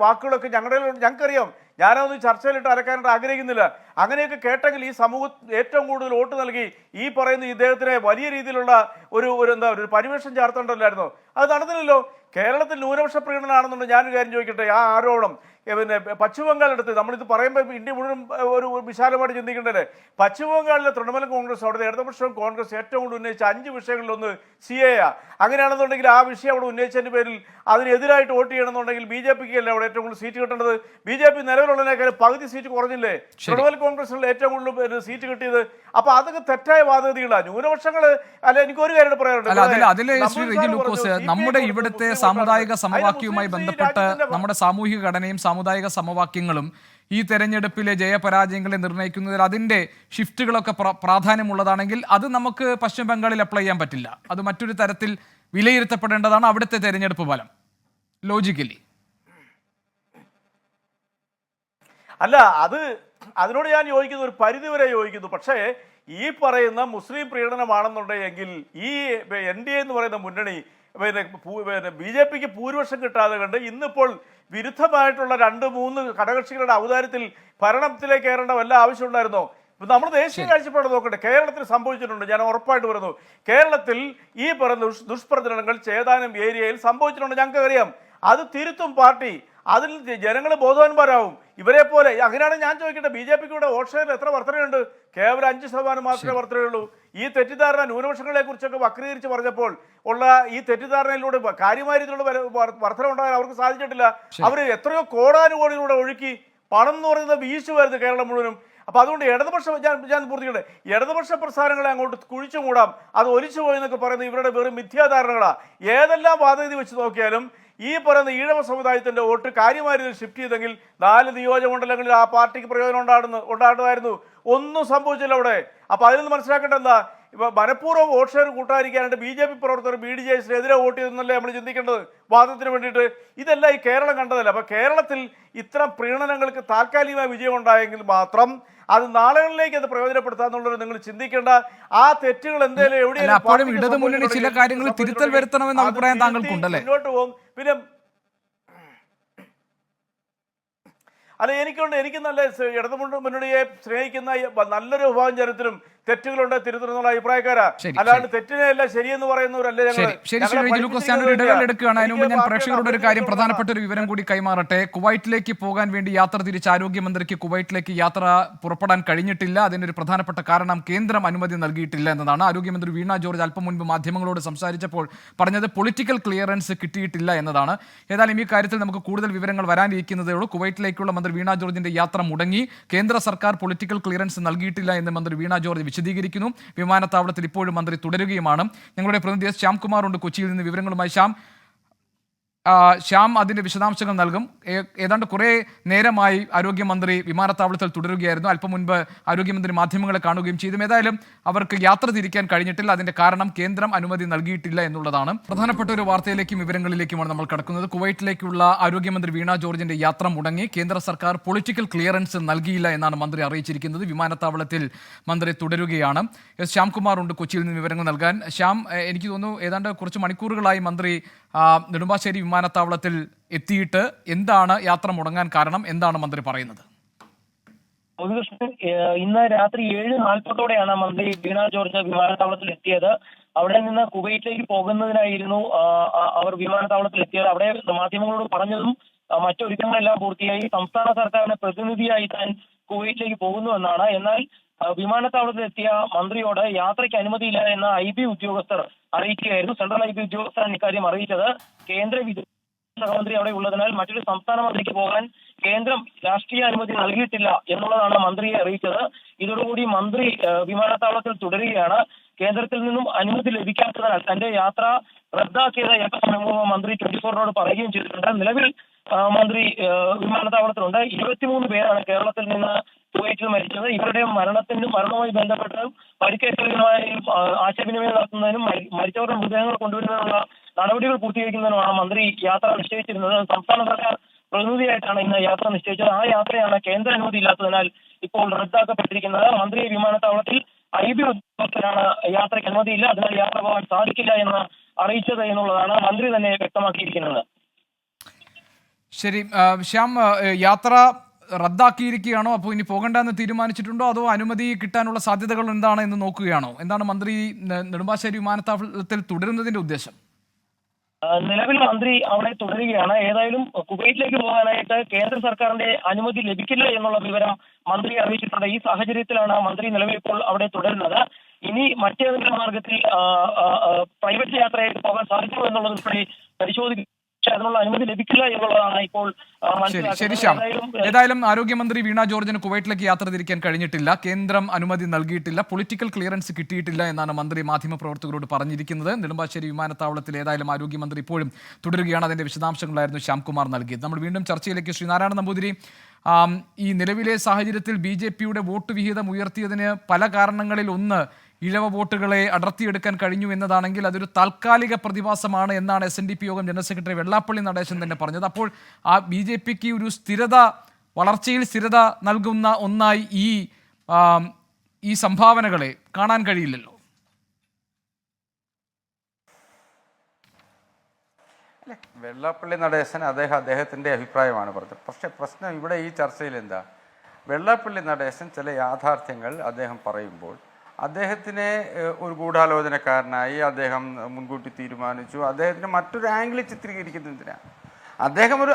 വാക്കുകളൊക്കെ ഞങ്ങൾക്കറിയാം. ഞാനതൊന്നും ചർച്ചയിലിട്ട് അലക്കാനായിട്ട് ആഗ്രഹിക്കുന്നില്ല. അങ്ങനെയൊക്കെ കേട്ടെങ്കിൽ ഈ സമൂഹം ഏറ്റവും കൂടുതൽ വോട്ട് നൽകി ഈ പറയുന്ന ഇദ്ദേഹത്തിനെ വലിയ രീതിയിലുള്ള ഒരു പരിവേഷം ചാർത്തേണ്ടല്ലായിരുന്നോ? അത് നടന്നില്ലല്ലോ. കേരളത്തിൽ ന്യൂനപക്ഷ പ്രീണനാണെന്നുണ്ടെങ്കിൽ ഞാനൊരു കാര്യം ചോദിക്കട്ടെ, ആ ആരോപണം പിന്നെ പശ്ചിമ ബംഗാളിലെടുത്ത് നമ്മളിത് പറയുമ്പോൾ ഇന്ത്യ മുഴുവൻ ഒരു വിശാലമായിട്ട് ചിന്തിക്കേണ്ടതല്ലേ? പശ്ചിമ ബംഗാളിലെ തൃണമൂൽ കോൺഗ്രസ് അവിടുത്തെ ഇടതുപക്ഷവും കോൺഗ്രസ് ഏറ്റവും കൂടുതൽ ഉന്നയിച്ച 5 വിഷയങ്ങളിലൊന്ന് CA. അങ്ങനെയാണെന്നുണ്ടെങ്കിൽ ആ വിഷയം അവിടെ ഉന്നയിച്ചതിന്റെ പേരിൽ അതിനെതിരായിട്ട് വോട്ട് ചെയ്യണമെന്നുണ്ടെങ്കിൽ BJPക്ക് അല്ലേ അവിടെ ഏറ്റവും കൂടുതൽ സീറ്റ് കിട്ടേണ്ടത്? BJP നിലവിലുള്ളതിനേക്കാൾ പകുതി സീറ്റ് കുറഞ്ഞില്ലേ തൃണമൂൽ കോൺഗ്രസിൽ ഏറ്റവും കൂടുതൽ സീറ്റ് കിട്ടിയത്? അപ്പൊ അതൊക്കെ തെറ്റായ വാദഗതികളാണ്. ന്യൂനപക്ഷങ്ങൾ അല്ല, എനിക്കൊരു കാര്യം പറയാനുണ്ട്.
നമ്മുടെ ഇവിടുത്തെ സാമുദായിക സമവാക്യവുമായി ബന്ധപ്പെട്ട് നമ്മുടെ സാമൂഹിക ഘടനയും സാമുദായിക സമവാക്യങ്ങളും ഈ തെരഞ്ഞെടുപ്പിലെ ജയപരാജയങ്ങളെ നിർണ്ണയിക്കുന്നതിൽ അതിൻ്റെ ഷിഫ്റ്റുകളൊക്കെ പ്രാധാന്യമുള്ളതാണെങ്കിൽ അത് നമുക്ക് പശ്ചിമ ബംഗാളിൽ അപ്ലൈ ചെയ്യാൻ പറ്റില്ല. അത് മറ്റൊരു തരത്തിൽ വിലയിരുത്തപ്പെടേണ്ടതാണ് അവിടുത്തെ തെരഞ്ഞെടുപ്പ് ഫലം ലോജിക്കലി.
അല്ല, അതിനോട് ഞാൻ യോജിക്കുന്നു, ഒരു പരിധിവരെ യോജിക്കുന്നു. പക്ഷേ ഈ പറയുന്ന മുസ്ലിം പ്രീണനമാണെന്നുണ്ടെങ്കിൽ ഈ NDA എന്ന് പറയുന്ന മുന്നണി പിന്നെ BJPക്ക് ഭൂരിപക്ഷം കിട്ടാതെ കണ്ട് ഇന്നിപ്പോൾ വിരുദ്ധമായിട്ടുള്ള 2-3 ഘടകകക്ഷികളുടെ ഔദാര്യത്തിൽ ഭരണത്തിലേക്ക് കയറേണ്ട വല്ല ആവശ്യമുണ്ടായിരുന്നോ? ഇപ്പം നമ്മൾ ദേശീയ കാഴ്ചപ്പാട് നോക്കട്ടെ. കേരളത്തിൽ സംഭവിച്ചിട്ടുണ്ട്, ഞാൻ ഉറപ്പായിട്ട് പറയുന്നു. കേരളത്തിൽ ഈ പറയുന്ന ദുഷ്പ്രചരണങ്ങൾ ചേതാനം ഏരിയയിൽ സംഭവിച്ചിട്ടുണ്ട്, ഞങ്ങൾക്കറിയാം. അത് തിരുത്തും പാർട്ടി. അതിൽ ജനങ്ങൾ ബോധവാന്മാരാവും. ഇവരെ പോലെ അങ്ങനെയാണ് ഞാൻ ചോദിക്കട്ടെ, BJPക്ക് ഇവിടെ വോട്ട് ഷെയറിൽ എത്ര വർധനയുണ്ട്? കേവലം 5% മാത്രമേ വർധനയുള്ളൂ. ഈ തെറ്റിദ്ധാരണ ന്യൂനപക്ഷങ്ങളെ കുറിച്ചൊക്കെ വക്രീകരിച്ച് പറഞ്ഞപ്പോൾ ഉള്ള ഈ തെറ്റിദ്ധാരണയിലൂടെ കാര്യമായ രീതിയിലുള്ള വർധന ഉണ്ടാകാൻ അവർക്ക് സാധിച്ചിട്ടില്ല. അവർ എത്രയോ കോടാനുകോടിയിലൂടെ ഒഴുക്കി പണം എന്ന് പറയുന്നത് വീശുമായിരുന്നു കേരളം മുഴുവനും. അപ്പൊ അതുകൊണ്ട് ഞാൻ പൂർത്തിക്കട്ടെ, ഇടതുപക്ഷ പ്രസ്ഥാനങ്ങളെ അങ്ങോട്ട് കുഴിച്ചു മൂടാം, അത് ഒലിച്ചു പോയെന്നൊക്കെ പറയുന്നത് ഇവരുടെ വെറും മിഥ്യാധാരണകളാ. ഏതെല്ലാം വാദഗതി വെച്ച് നോക്കിയാലും ഈ പറയുന്ന ഈഴവ സമുദായത്തിന്റെ വോട്ട് കാര്യമായ രീതിയിൽ ഷിഫ്റ്റ് ചെയ്തെങ്കിൽ 4 നിയോജകമണ്ഡലങ്ങളിൽ ആ പാർട്ടിക്ക് പ്രയോജനം ഉണ്ടാകുമായിരുന്നു. ഒന്നും സംഭവിച്ചില്ല അവിടെ. അപ്പൊ അതിൽ നിന്ന് മനസ്സിലാക്കേണ്ട എന്താ? ഇപ്പൊ മനഃപൂർവ്വം വോട്ട് ഷെയർ കൂട്ടാതിരിക്കാനായിട്ട് BJP പ്രവർത്തകർ BDJSനെതിരെ വോട്ട് ചെയ്തെന്നല്ലേ നമ്മൾ ചിന്തിക്കേണ്ടത് വാദത്തിന് വേണ്ടിയിട്ട്? ഇതെല്ലാം ഈ കേരളം കണ്ടതല്ല. അപ്പൊ കേരളത്തിൽ ഇത്തരം പ്രീണനങ്ങൾക്ക് താൽക്കാലികമായ വിജയം ഉണ്ടായെങ്കിൽ മാത്രം അത് നാളുകളിലേക്ക് അത് പ്രയോജനപ്പെടുത്താന്നുള്ളത് നിങ്ങൾ ചിന്തിക്കേണ്ട. ആ തെറ്റുകൾ എന്തെങ്കിലും
എവിടെയും ഇടതുമുന്നണി ചില കാര്യങ്ങൾ തിരുത്തൽ വരുത്തണമെന്ന അഭിപ്രായം താങ്കൾക്കുണ്ടല്ലേ?
മുന്നോട്ട് പോകും. പിന്നെ അല്ല എനിക്ക് നല്ല മുന്നണിയെ സ്നേഹിക്കുന്ന നല്ലൊരു വിഭാഗം ജനത്തിനും തെറ്റുകളുണ്ട് തിരുത്തണമെന്നുള്ള അഭിപ്രായക്കാരാ. അല്ലാണ്ട് തെറ്റിനെയല്ല ശരിയെന്ന് പറയുന്നവരല്ലേ ഞങ്ങൾ.
ഇടപെടുകയാണ്. അതിന് മുമ്പ് ഞാൻ പ്രേക്ഷകരോട് ഒരു കാര്യം, പ്രധാനപ്പെട്ട ഒരു വിവരം കൂടി കൈമാറട്ടെ. കുവൈറ്റിലേക്ക് പോകാൻ വേണ്ടി യാത്ര തിരിച്ച ആരോഗ്യമന്ത്രിക്ക് കുവൈറ്റിലേക്ക് യാത്ര പുറപ്പെടാൻ കഴിഞ്ഞിട്ടില്ല. അതിനൊരു പ്രധാനപ്പെട്ട കാരണം കേന്ദ്രം അനുമതി നൽകിയിട്ടില്ല എന്നതാണ്. ആരോഗ്യമന്ത്രി വീണ ജോർജ് അല്പം മുൻപ് മാധ്യമങ്ങളോട് സംസാരിച്ചപ്പോൾ പറഞ്ഞത് പൊളിറ്റിക്കൽ ക്ലിയറൻസ് കിട്ടിയിട്ടില്ല എന്നതാണ്. ഏതായാലും ഈ കാര്യത്തിൽ നമുക്ക് കൂടുതൽ വിവരങ്ങൾ വരാനിരിക്കുന്നതേ ഉള്ളൂ. കുവൈറ്റിലേക്കുള്ള മന്ത്രി വീണ ജോർജിന്റെ യാത്ര മുടങ്ങി. കേന്ദ്ര സർക്കാർ പൊളിറ്റിക്കൽ ക്ലിയറൻസ് നൽകിയിട്ടില്ല എന്ന് മന്ത്രി വീണ ജോർജ് വിശദീകരിക്കുന്നു. വിമാനത്താവളത്തിൽ ഇപ്പോഴും മന്ത്രി തുടരുകയുമാണ്. ഞങ്ങളുടെ പ്രതിനിധി ശ്യാംകുമാർ ഉണ്ട് കൊച്ചിയിൽ നിന്ന് വിവരങ്ങളുമായി. ശ്യാം അതിന്റെ വിശദാംശങ്ങൾ നൽകും. ഏതാണ്ട് കുറെ നേരമായി ആരോഗ്യമന്ത്രി വിമാനത്താവളത്തിൽ തുടരുകയായിരുന്നു. അല്പം മുൻപ് ആരോഗ്യമന്ത്രി മാധ്യമങ്ങളെ കാണുകയും ചെയ്തു. ഏതായാലും അവർക്ക് യാത്ര തിരിക്കാൻ കഴിഞ്ഞിട്ടില്ല. അതിന്റെ കാരണം കേന്ദ്രം അനുമതി നൽകിയിട്ടില്ല എന്നുള്ളതാണ്. പ്രധാനപ്പെട്ട ഒരു വാർത്തയിലേക്കും വിവരങ്ങളിലേക്കുമാണ് നമ്മൾ കടക്കുന്നത്. കുവൈറ്റിലേക്കുള്ള ആരോഗ്യമന്ത്രി വീണ ജോർജിന്റെ യാത്ര മുടങ്ങി. കേന്ദ്ര സർക്കാർ പൊളിറ്റിക്കൽ ക്ലിയറൻസ് നൽകിയില്ല എന്നാണ് മന്ത്രി അറിയിച്ചിരിക്കുന്നത്. വിമാനത്താവളത്തിൽ മന്ത്രി തുടരുകയാണ്. ശ്യാംകുമാർ ഉണ്ട് കൊച്ചിയിൽ നിന്ന് വിവരങ്ങൾ നൽകാൻ. ശ്യാം, എനിക്ക് തോന്നുന്നു ഏതാണ്ട് കുറച്ച് മണിക്കൂറുകളായി മന്ത്രി നെടുമ്പാശ്ശേരി വിമാനത്താവളത്തിൽ എത്തിയിട്ട് എന്താണ് യാത്ര മുടങ്ങാൻ കാരണം? എന്താണ് മന്ത്രി പറയുന്നത്?
ഇന്ന് രാത്രി 7:40 മന്ത്രി വീണ ജോർജ് വിമാനത്താവളത്തിൽ എത്തിയത്. അവിടെ നിന്ന് കുവൈറ്റിലേക്ക് പോകുന്നതിനായിരുന്നു അവർ വിമാനത്താവളത്തിൽ എത്തിയത്. അവിടെ മാധ്യമങ്ങളോട് പറഞ്ഞതും മറ്റൊരുക്കങ്ങളെല്ലാം പൂർത്തിയായി സംസ്ഥാന സർക്കാരിന്റെ പ്രതിനിധിയായി താൻ കുവൈറ്റിലേക്ക് പോകുന്നുവെന്നാണ്. എന്നാൽ വിമാനത്താവളത്തിലെത്തിയ മന്ത്രിയോട് യാത്രയ്ക്ക് അനുമതിയില്ല എന്ന IB ഉദ്യോഗസ്ഥർ അറിയിക്കുകയായിരുന്നു. സെൻട്രൽ IB ഉദ്യോഗസ്ഥരാണ് ഇക്കാര്യം അറിയിച്ചത്. കേന്ദ്ര സഹമന്ത്രി അവിടെ ഉള്ളതിനാൽ മറ്റൊരു സംസ്ഥാന മന്ത്രിക്ക് പോകാൻ കേന്ദ്രം രാഷ്ട്രീയ അനുമതി നൽകിയിട്ടില്ല എന്നുള്ളതാണ് മന്ത്രിയെ അറിയിച്ചത്. ഇതോടുകൂടി മന്ത്രി വിമാനത്താവളത്തിൽ തുടരുകയാണ്. കേന്ദ്രത്തിൽ നിന്നും അനുമതി ലഭിക്കാത്തതിനാൽ തന്റെ യാത്ര റദ്ദാക്കിയത് മന്ത്രി 24 പറയുകയും ചെയ്തിട്ടുണ്ട്. നിലവിൽ മന്ത്രി വിമാനത്താവളത്തിലുണ്ട്. 23 പേരാണ് കേരളത്തിൽ നിന്ന് കുവൈറ്റിൽ മരിച്ചത്. ഇവരുടെ മരണവുമായി ബന്ധപ്പെട്ട് പരിക്കേറ്റവരുമായി ആശയവിനിമയം നടത്തുന്നതിനും മരിച്ചവരുടെ മൃതദേഹങ്ങൾ കൊണ്ടുവരുന്നതിനുള്ള നടപടികൾ പൂർത്തീകരിക്കുന്നതിനുമാണ് മന്ത്രി യാത്ര നിശ്ചയിച്ചിരുന്നത്. സംസ്ഥാന സർക്കാർ പ്രതിനിധിയായിട്ടാണ് ഇന്ന് യാത്ര നിശ്ചയിച്ചത്. ആ യാത്രയാണ് കേന്ദ്ര അനുമതി ഇല്ലാത്തതിനാൽ ഇപ്പോൾ റദ്ദാക്കപ്പെട്ടിരിക്കുന്നത്. മന്ത്രി വിമാനത്താവളത്തിൽ IB ഉദ്യോഗസ്ഥരാണ് യാത്രയ്ക്ക് അനുമതിയില്ല, അതിനാൽ യാത്ര പോകാൻ സാധിക്കില്ല എന്ന് അറിയിച്ചത് എന്നുള്ളതാണ് മന്ത്രി തന്നെ വ്യക്തമാക്കിയിരിക്കുന്നത്.
ശരി ശ്യാം, യാത്ര റദ്ദാക്കിയിരിക്കുകയാണോ? അപ്പോൾ ഇനി പോകണ്ടെന്ന് തീരുമാനിച്ചിട്ടുണ്ടോ? അതോ അനുമതി കിട്ടാനുള്ള സാധ്യതകൾ എന്താണ് എന്ന് നോക്കുകയാണോ? എന്താണ് മന്ത്രി നെടുമ്പാശ്ശേരി വിമാനത്താവളത്തിൽ തുടരുന്നതിന്റെ ഉദ്ദേശം?
നിലവിൽ മന്ത്രി അവിടെ തുടരുകയാണ്. ഏതായാലും കുവൈറ്റിലേക്ക് പോകാനായിട്ട് കേന്ദ്ര സർക്കാരിന്റെ അനുമതി ലഭിക്കില്ല എന്നുള്ള വിവരം മന്ത്രി അറിയിച്ചിട്ടുണ്ട്. ഈ സാഹചര്യത്തിലാണ് മന്ത്രി നിലവിൽ ഇപ്പോൾ അവിടെ തുടരുന്നത്. ഇനി മറ്റേതെങ്കിലും മാർഗത്തിൽ പ്രൈവറ്റ് യാത്രയായിട്ട് പോകാൻ സാധിക്കുമോ എന്നുള്ളത് പരിശോധിക്കും. അതിനുള്ള അനുമതി ലഭിക്കില്ല എന്നുള്ളതാണ് ഇപ്പോൾ മനസ്സിലാക്കുന്നത്.
ഏതായാലും ആരോഗ്യമന്ത്രി വീണ ജോർജിന് കുവൈറ്റിലേക്ക് യാത്ര തിരിക്കാൻ കഴിഞ്ഞിട്ടില്ല. കേന്ദ്രം അനുമതി നൽകിയിട്ടില്ല, പൊളിറ്റിക്കൽ ക്ലിയറൻസ് കിട്ടിയിട്ടില്ല എന്നാണ് മന്ത്രി മാധ്യമപ്രവർത്തകരോട് പറഞ്ഞിരിക്കുന്നത്. നെടുമ്പാശ്ശേരി വിമാനത്താവളത്തിൽ ഏതായാലും ആരോഗ്യമന്ത്രി ഇപ്പോഴും തുടരുകയാണ്. അതിന്റെ വിശദാംശങ്ങളായിരുന്നു ശ്യാംകുമാർ നൽകിയത്. നമ്മൾ വീണ്ടും ചർച്ചയിലേക്ക്. ശ്രീനാരായണ നമ്പൂതിരി, ഈ നിലവിലെ സാഹചര്യത്തിൽ BJPയുടെ വോട്ട് വിഹിതം ഉയർത്തിയതിന് പല കാരണങ്ങളിൽ ഒന്ന് ഇഴവ വോട്ടുകളെ അടർത്തിയെടുക്കാൻ കഴിഞ്ഞു എന്നതാണെങ്കിൽ അതൊരു താൽക്കാലിക പ്രതിഭാസമാണ് എന്നാണ് SNDP യോഗം ജനറൽ സെക്രട്ടറി വെള്ളാപ്പള്ളി നടേശൻ തന്നെ പറഞ്ഞത്. അപ്പോൾ ആ BJPക്ക് ഒരു വളർച്ചയിൽ സ്ഥിരത നൽകുന്ന ഒന്നായി ഈ സംഭാവനകളെ കാണാൻ കഴിയില്ലല്ലോ.
വെള്ളാപ്പള്ളി നടേശൻ അദ്ദേഹത്തിൻ്റെ അഭിപ്രായമാണ് പറഞ്ഞത്. പക്ഷേ പ്രശ്നം ഇവിടെ ഈ ചർച്ചയിൽ എന്താ, വെള്ളാപ്പള്ളി നടേശൻ ചില യാഥാർത്ഥ്യങ്ങൾ അദ്ദേഹം പറയുമ്പോൾ അദ്ദേഹത്തിനെ ഒരു ഗൂഢാലോചനക്കാരനായി അദ്ദേഹം മുൻകൂട്ടി തീരുമാനിച്ചു, അദ്ദേഹത്തിന് മറ്റൊരു ആംഗിളിൽ ചിത്രീകരിക്കുന്നതിനാണ്.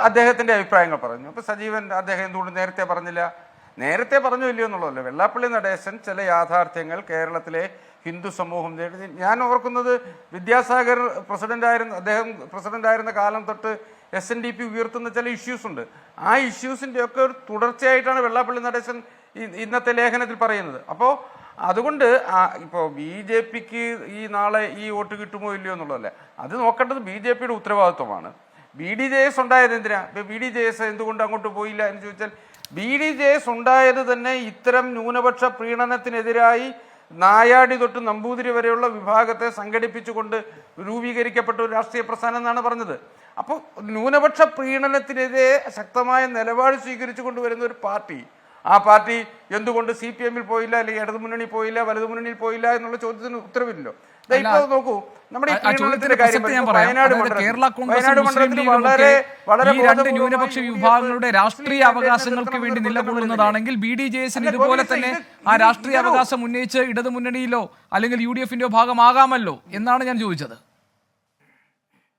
അദ്ദേഹത്തിൻ്റെ അഭിപ്രായങ്ങൾ പറഞ്ഞു. അപ്പോൾ സജീവൻ അദ്ദേഹം എന്തുകൊണ്ട് നേരത്തെ പറഞ്ഞില്ല? നേരത്തെ പറഞ്ഞു ഇല്ലയോ എന്നുള്ളതല്ല. വെള്ളാപ്പള്ളി നടേശൻ ചില യാഥാർത്ഥ്യങ്ങൾ കേരളത്തിലെ ഹിന്ദു സമൂഹം നേടി. ഞാൻ ഓർക്കുന്നത് വിദ്യാസാഗർ അദ്ദേഹം പ്രസിഡൻ്റായിരുന്ന കാലം തൊട്ട് SNDP ഉയർത്തുന്ന ചില ഇഷ്യൂസ് ഉണ്ട്. ആ ഇഷ്യൂസിൻ്റെ ഒക്കെ ഒരു തുടർച്ചയായിട്ടാണ് വെള്ളാപ്പള്ളി നടേശൻ ഇന്നത്തെ ലേഖനത്തിൽ പറയുന്നത്. അപ്പോൾ അതുകൊണ്ട് ഇപ്പോൾ BJPക്ക് ഈ നാളെ ഈ വോട്ട് കിട്ടുമോ ഇല്ലയോ എന്നുള്ളതല്ല, അത് നോക്കേണ്ടത് BJPയുടെ ഉത്തരവാദിത്വമാണ്. BDJS ഉണ്ടായത് എന്തിനാ? ഇപ്പോൾ BDJS എന്തുകൊണ്ട് അങ്ങോട്ട് പോയില്ല എന്ന് ചോദിച്ചാൽ, BDJS ഉണ്ടായത് തന്നെ ഇത്തരം ന്യൂനപക്ഷ പ്രീണനത്തിനെതിരായി നായാടി തൊട്ട് നമ്പൂതിരി വരെയുള്ള വിഭാഗത്തെ സംഘടിപ്പിച്ചുകൊണ്ട് രൂപീകരിക്കപ്പെട്ട ഒരു രാഷ്ട്രീയ പ്രസ്ഥാനം എന്നാണ് പറഞ്ഞത്. അപ്പോൾ ന്യൂനപക്ഷ പ്രീണനത്തിനെതിരെ ശക്തമായ നിലപാട് സ്വീകരിച്ചു കൊണ്ടുവരുന്ന ഒരു പാർട്ടി, ആ പാർട്ടി എന്തുകൊണ്ട് CPM-ൽ പോയില്ല, അല്ലെങ്കിൽ ഇടതുമുന്നണി പോയില്ല, വലതുമുന്നണിയിൽ പോയില്ല എന്നുള്ള ചോദ്യത്തിന് ഉത്തരവില്ലല്ലോ. ദാ ഇപ്പൊ നോക്കൂ, നമ്മുടെ ഈ
ആ ചോദ്യത്തിന്റെ
പ്രീണനത്തിന്റെ കാര്യം
പ്രസക്തി ഞാൻ
പറയുമ്പോൾ
പറയാം.
വയനാട്
അതായത്
മണ്ഡലത്തിൽ
കേരള കോൺഗ്രസും
വയനാട്
മുസ്ലിം
മണ്ഡലത്തിൽ
ലീഗും
വളരെ
ഒക്കെ
വളരെ
ഈ രണ്ട്
ബോധപൂർവമായി
ന്യൂനപക്ഷ
UDF
വിഭാഗങ്ങളുടെ രാഷ്ട്രീയ
മുസ്ലിം കാൻഡിഡേറ്റിനെ
അവകാശങ്ങൾക്ക് വേണ്ടി
നിർത്തണമെന്ന്
നിലകൊള്ളുന്നതാണെങ്കിൽ BDJS
അല്ല,
ഇതുപോലെ
ഗോപികൃഷ്ണൻ,
തന്നെ
ഇത്
ആ രാഷ്ട്രീയ
ഇതൊരു-
അവകാശം ഉന്നയിച്ച് ഇടതു മുന്നണിയിലോ അല്ലെങ്കിൽ UDFന്റെയോ ഭാഗമാകാമല്ലോ എന്നാണ് ഞാൻ ചോദിച്ചത്.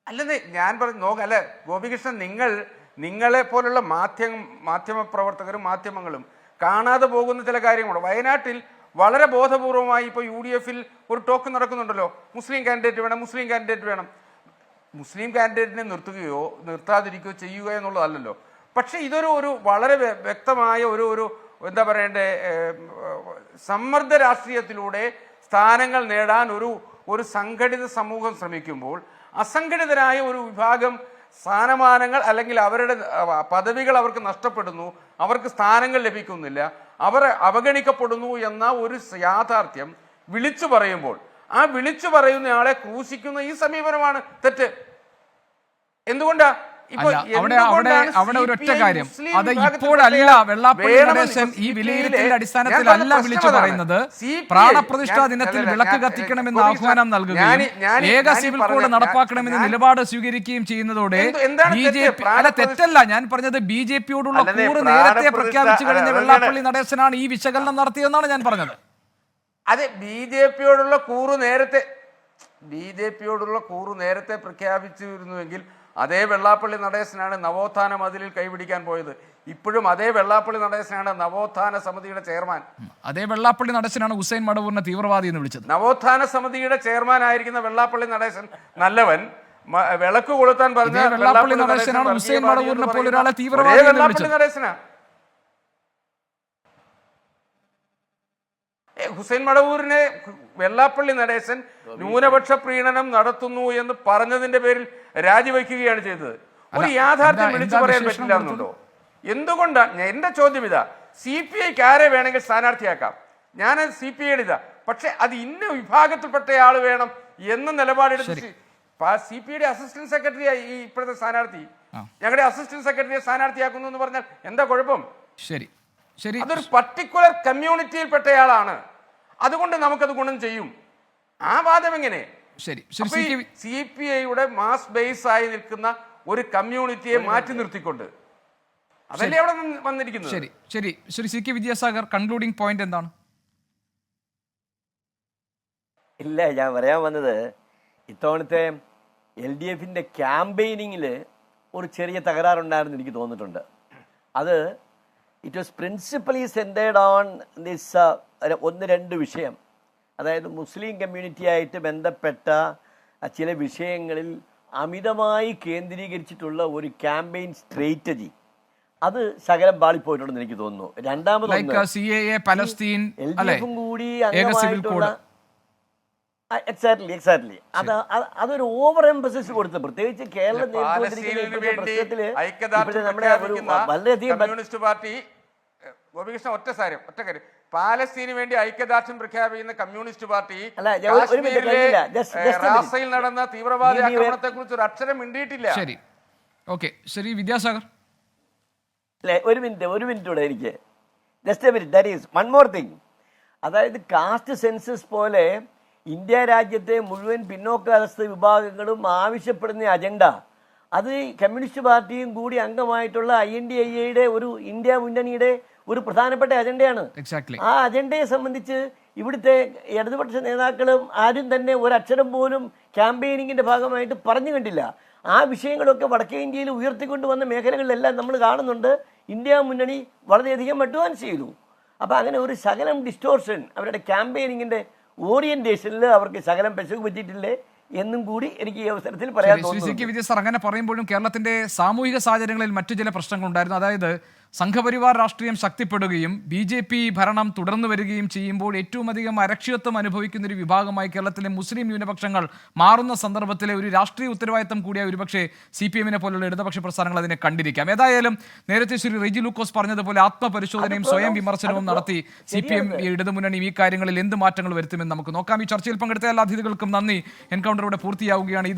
അല്ലെന്നേ ഞാൻ പറഞ്ഞു നോക്ക അല്ലെ ഗോപികൃഷ്ണൻ, നിങ്ങളെ പോലുള്ള മാധ്യമ പ്രവർത്തകരും മാധ്യമങ്ങളും കാണാതെ പോകുന്ന ചില കാര്യങ്ങളുണ്ട്. വയനാട്ടിൽ വളരെ ബോധപൂർവമായി ഇപ്പോൾ UDFൽ ഒരു ടോക്ക് നടക്കുന്നുണ്ടല്ലോ, മുസ്ലിം കാൻഡിഡേറ്റ് വേണം, മുസ്ലിം കാൻഡിഡേറ്റ് വേണം. മുസ്ലിം കാൻഡിഡേറ്റിനെ നിർത്തുകയോ നിർത്താതിരിക്കുകയോ ചെയ്യുക എന്നുള്ളതല്ലല്ലോ. പക്ഷെ ഇതൊരു വളരെ വ്യക്തമായ ഒരു എന്താ പറയണ്ടേ, സമ്മർദ്ദ രാഷ്ട്രീയത്തിലൂടെ സ്ഥാനങ്ങൾ നേടാൻ ഒരു സംഘടിത സമൂഹം ശ്രമിക്കുമ്പോൾ അസംഘടിതരായ ഒരു വിഭാഗം സ്ഥാനമാനങ്ങൾ അല്ലെങ്കിൽ അവരുടെ പദവികൾ അവർക്ക് നഷ്ടപ്പെടുന്നു, അവർക്ക് സ്ഥാനങ്ങൾ ലഭിക്കുന്നില്ല, അവർ അവഗണിക്കപ്പെടുന്നു എന്ന ഒരു യാഥാർത്ഥ്യം വിളിച്ചു പറയുമ്പോൾ ആ വിളിച്ചു പറയുന്നയാളെ ക്രൂശിക്കുന്ന ഈ സമീപനമാണ് തെറ്റ്. എന്തുകൊണ്ടാ
അവിടെ ഒരൊറ്റ കാര്യം, അത് ഇപ്പോഴല്ല വെള്ളാപ്പള്ളി നടേശൻ ഈ വിലയിരുത്തലിന്റെ അടിസ്ഥാനത്തിലല്ല വിളിച്ചു പറയുന്നത്. പ്രാണപ്രതിഷ്ഠാ ദിനത്തിൽ വിളക്ക് കത്തിക്കണമെന്ന് ആഹ്വാനം നൽകുകയും ഏക സിവിൽ കോഡ് നടപ്പാക്കണമെന്ന് നിലപാട് സ്വീകരിക്കുകയും ചെയ്യുന്നതോടെ BJP അല്ല, തെറ്റല്ല ഞാൻ പറഞ്ഞത്, BJPയോടുള്ള കൂറ് നേരത്തെ പ്രഖ്യാപിച്ചു കഴിഞ്ഞ വെള്ളാപ്പള്ളി നടേശനാണ് ഈ വിശകലനം നടത്തിയതെന്നാണ് ഞാൻ പറഞ്ഞത്.
അതെ, BJPയോടുള്ള കൂറ് നേരത്തെ പ്രഖ്യാപിച്ചിരുന്നുവെങ്കിൽ അതേ വെള്ളാപ്പള്ളി നടേശനാണ് നവോത്ഥാന മതിലിൽ കൈപിടിക്കാൻ പോയത്. ഇപ്പോഴും അതേ വെള്ളാപ്പള്ളി നടേശനാണ് നവോത്ഥാന സമിതിയുടെ ചെയർമാൻ.
അതേ വെള്ളാപ്പള്ളി നടേശനാണ് ഹുസൈൻ മടവൂരിനെ തീവ്രവാദി എന്ന് വിളിച്ചത്.
നവോത്ഥാന സമിതിയുടെ ചെയർമാൻ ആയിരിക്കുന്ന വെള്ളാപ്പള്ളി നടേശൻ നല്ലവൻ, വിളക്ക് കൊളുത്താൻ പറഞ്ഞ
വെള്ളാപ്പള്ളി നടേശനാണ് ഹുസൈൻ മടവൂരിനെ പോലെ ഒരാളെ തീവ്രവാദി എന്ന്
വെള്ളാപ്പള്ളി നടേശനാ. ഹുസൈൻ മടവൂരിനെ വെള്ളാപ്പള്ളി നടേശൻ ന്യൂനപക്ഷ പ്രീണനം നടത്തുന്നു എന്ന് പറഞ്ഞതിന്റെ പേരിൽ രാജിവെക്കുകയാണ് ചെയ്തത്. ഒരു യാഥാർത്ഥ്യം വിളിച്ചു പറയാൻ പറ്റില്ല എന്നുണ്ടോ? എന്തുകൊണ്ടാണ് എന്റെ ചോദ്യം ഇതാ, CPIക്ക് ആരെ വേണമെങ്കിൽ സ്ഥാനാർത്ഥിയാക്കാം, ഞാൻ CPIയുടെ ഇതാ, പക്ഷെ അത് ഇന്ന വിഭാഗത്തിൽപ്പെട്ട ആൾ വേണം എന്ന നിലപാടെടുത്ത് CPIയുടെ അസിസ്റ്റന്റ് സെക്രട്ടറിയായി ഈ ഇപ്പോഴത്തെ സ്ഥാനാർത്ഥി ഞങ്ങളുടെ അസിസ്റ്റന്റ് സെക്രട്ടറിയെ സ്ഥാനാർത്ഥിയാക്കുന്നു എന്ന് പറഞ്ഞാൽ എന്താ കുഴപ്പം?
ശരി ശരി,
അതൊരു പർട്ടിക്കുലർ കമ്മ്യൂണിറ്റിയിൽപ്പെട്ടയാളാണ്, അതുകൊണ്ട് നമുക്കത് ഗുണം ചെയ്യും. ആ വാദം എങ്ങനെ?
ശരി,
CPIയുടെ മാസ് ബേസ് ആയി നിൽക്കുന്ന ഒരു കമ്മ്യൂണിറ്റിയെ മാറ്റി നിർത്തിക്കൊണ്ട് അതല്ലേ അവിടെ വന്നിരിക്കുന്നത്.
ശരി ശരി Shri CK Vidyasagar, concluding point എന്താണ്?
ഇല്ല, ഞാൻ പറയാൻ വന്നത് ഇത്തവണത്തെ LDFന്റെ ക്യാമ്പയിനിങ്ങിൽ ഒരു ചെറിയ തകരാറുണ്ടായിരുന്നു എനിക്ക് തോന്നിയിട്ടുണ്ട്. അത് it was principally centred on this 1-2 വിഷയം. അതായത് മുസ്ലിം കമ്മ്യൂണിറ്റിയായിട്ട് ബന്ധപ്പെട്ട ചില വിഷയങ്ങളിൽ അമിതമായി കേന്ദ്രീകരിച്ചിട്ടുള്ള ഒരു ക്യാമ്പയിൻ സ്ട്രാറ്റജി, അത് ശകലം പാളിപ്പോയിട്ടുണ്ടെന്ന് എനിക്ക് തോന്നുന്നു. രണ്ടാമത് LDF കൂടി അംഗമായിട്ടുള്ള എക്സാക്ട്ലി അതൊരു ഓവർ എംഫസിസ് കൊടുത്ത്, പ്രത്യേകിച്ച് കേരളം പ്രശ്നത്തില് വളരെയധികം
കമ്മ്യൂണിസ്റ്റ് പാർട്ടി ഒറ്റ കാര്യം, പാലസ്തീന് വേണ്ടി ഐക്യദാർഢ്യം പ്രഖ്യാപിക്കുന്ന കമ്മ്യൂണിസ്റ്റ് പാർട്ടി റാസയിൽ നടന്ന തീവ്രവാദി ആക്രമണത്തെ കുറിച്ച് ഒരു അക്ഷരം മിണ്ടിയിട്ടില്ല.
ശരി, ഓക്കെ, ശരി വിദ്യാസാഗർ.
ഒരു മിനിറ്റ് കൂടെ എനിക്ക് just A minute, that is one more thing. അതായത് കാസ്റ്റ് സെൻസസ് പോലെ ഇന്ത്യ രാജ്യത്തെ മുഴുവൻ പിന്നോക്കാവസ്ഥ വിഭാഗങ്ങളും ആവശ്യപ്പെടുന്ന അജണ്ട, അത് കമ്മ്യൂണിസ്റ്റ് പാർട്ടിയും കൂടി അംഗമായിട്ടുള്ള INDIA ഒരു ഇന്ത്യ മുന്നണിയുടെ ഒരു പ്രധാനപ്പെട്ട അജണ്ടയാണ്. ആ അജണ്ടയെ സംബന്ധിച്ച് ഇവിടുത്തെ ഇടതുപക്ഷ നേതാക്കളും ആരും തന്നെ ഒരക്ഷരം പോലും ക്യാമ്പയിനിങ്ങിന്റെ ഭാഗമായിട്ട് പറഞ്ഞു കണ്ടില്ല. ആ വിഷയങ്ങളൊക്കെ വടക്കേ ഇന്ത്യയിൽ ഉയർത്തിക്കൊണ്ടുവന്ന മേഖലകളിലെല്ലാം നമ്മൾ കാണുന്നുണ്ട് ഇന്ത്യ മുന്നണി വളരെയധികം അഡ്വാൻസ് ചെയ്തു. അപ്പം അങ്ങനെ ഒരു ശകലം ഡിസ്റ്റോർഷൻ അവരുടെ ക്യാമ്പയിനിങ്ങിന്റെ ഓറിയന്റേഷനിൽ അവർക്ക് ശകലം പെശക് പറ്റിയിട്ടില്ലേ എന്നും കൂടി എനിക്ക് ഈ അവസരത്തിൽ പറയാൻ തോന്നുന്നു.
വിദ്യാസാഗർ, അങ്ങനെ പറയുമ്പോഴും കേരളത്തിന്റെ സാമൂഹിക സാഹചര്യങ്ങളിൽ മറ്റു ചില പ്രശ്നങ്ങളുണ്ടായിരുന്നു. അതായത് സംഘപരിവാർ രാഷ്ട്രീയം ശക്തിപ്പെടുകയും BJP ഭരണം തുടർന്നു വരികയും ചെയ്യുമ്പോൾ ഏറ്റവും അധികം അരക്ഷിതത്വം അനുഭവിക്കുന്ന ഒരു വിഭാഗമായി കേരളത്തിലെ മുസ്ലിം ന്യൂനപക്ഷങ്ങൾ മാറുന്ന സന്ദർഭത്തിലെ ഒരു രാഷ്ട്രീയ ഉത്തരവാദിത്തം കൂടിയ ഒരുപക്ഷെ CPM പോലുള്ള ഇടതുപക്ഷ പ്രസ്ഥാനങ്ങൾ അതിനെ കണ്ടിരിക്കാം. ഏതായാലും നേരത്തെ ശ്രീ റെജി ലൂക്കോസ് പറഞ്ഞതുപോലെ ആത്മപരിശോധനയും സ്വയം വിമർശനവും നടത്തി CPM ഇടതുമുന്നണിയും ഈ കാര്യങ്ങളിൽ എന്ത് മാറ്റങ്ങൾ വരുത്തുമെന്ന് നമുക്ക് നോക്കാം. ഈ ചർച്ചയിൽ പങ്കെടുത്ത എല്ലാ അതിഥികൾക്കും നന്ദി. എൻകൗണ്ടർ ഇവിടെ പൂർത്തിയാവുകയാണ്.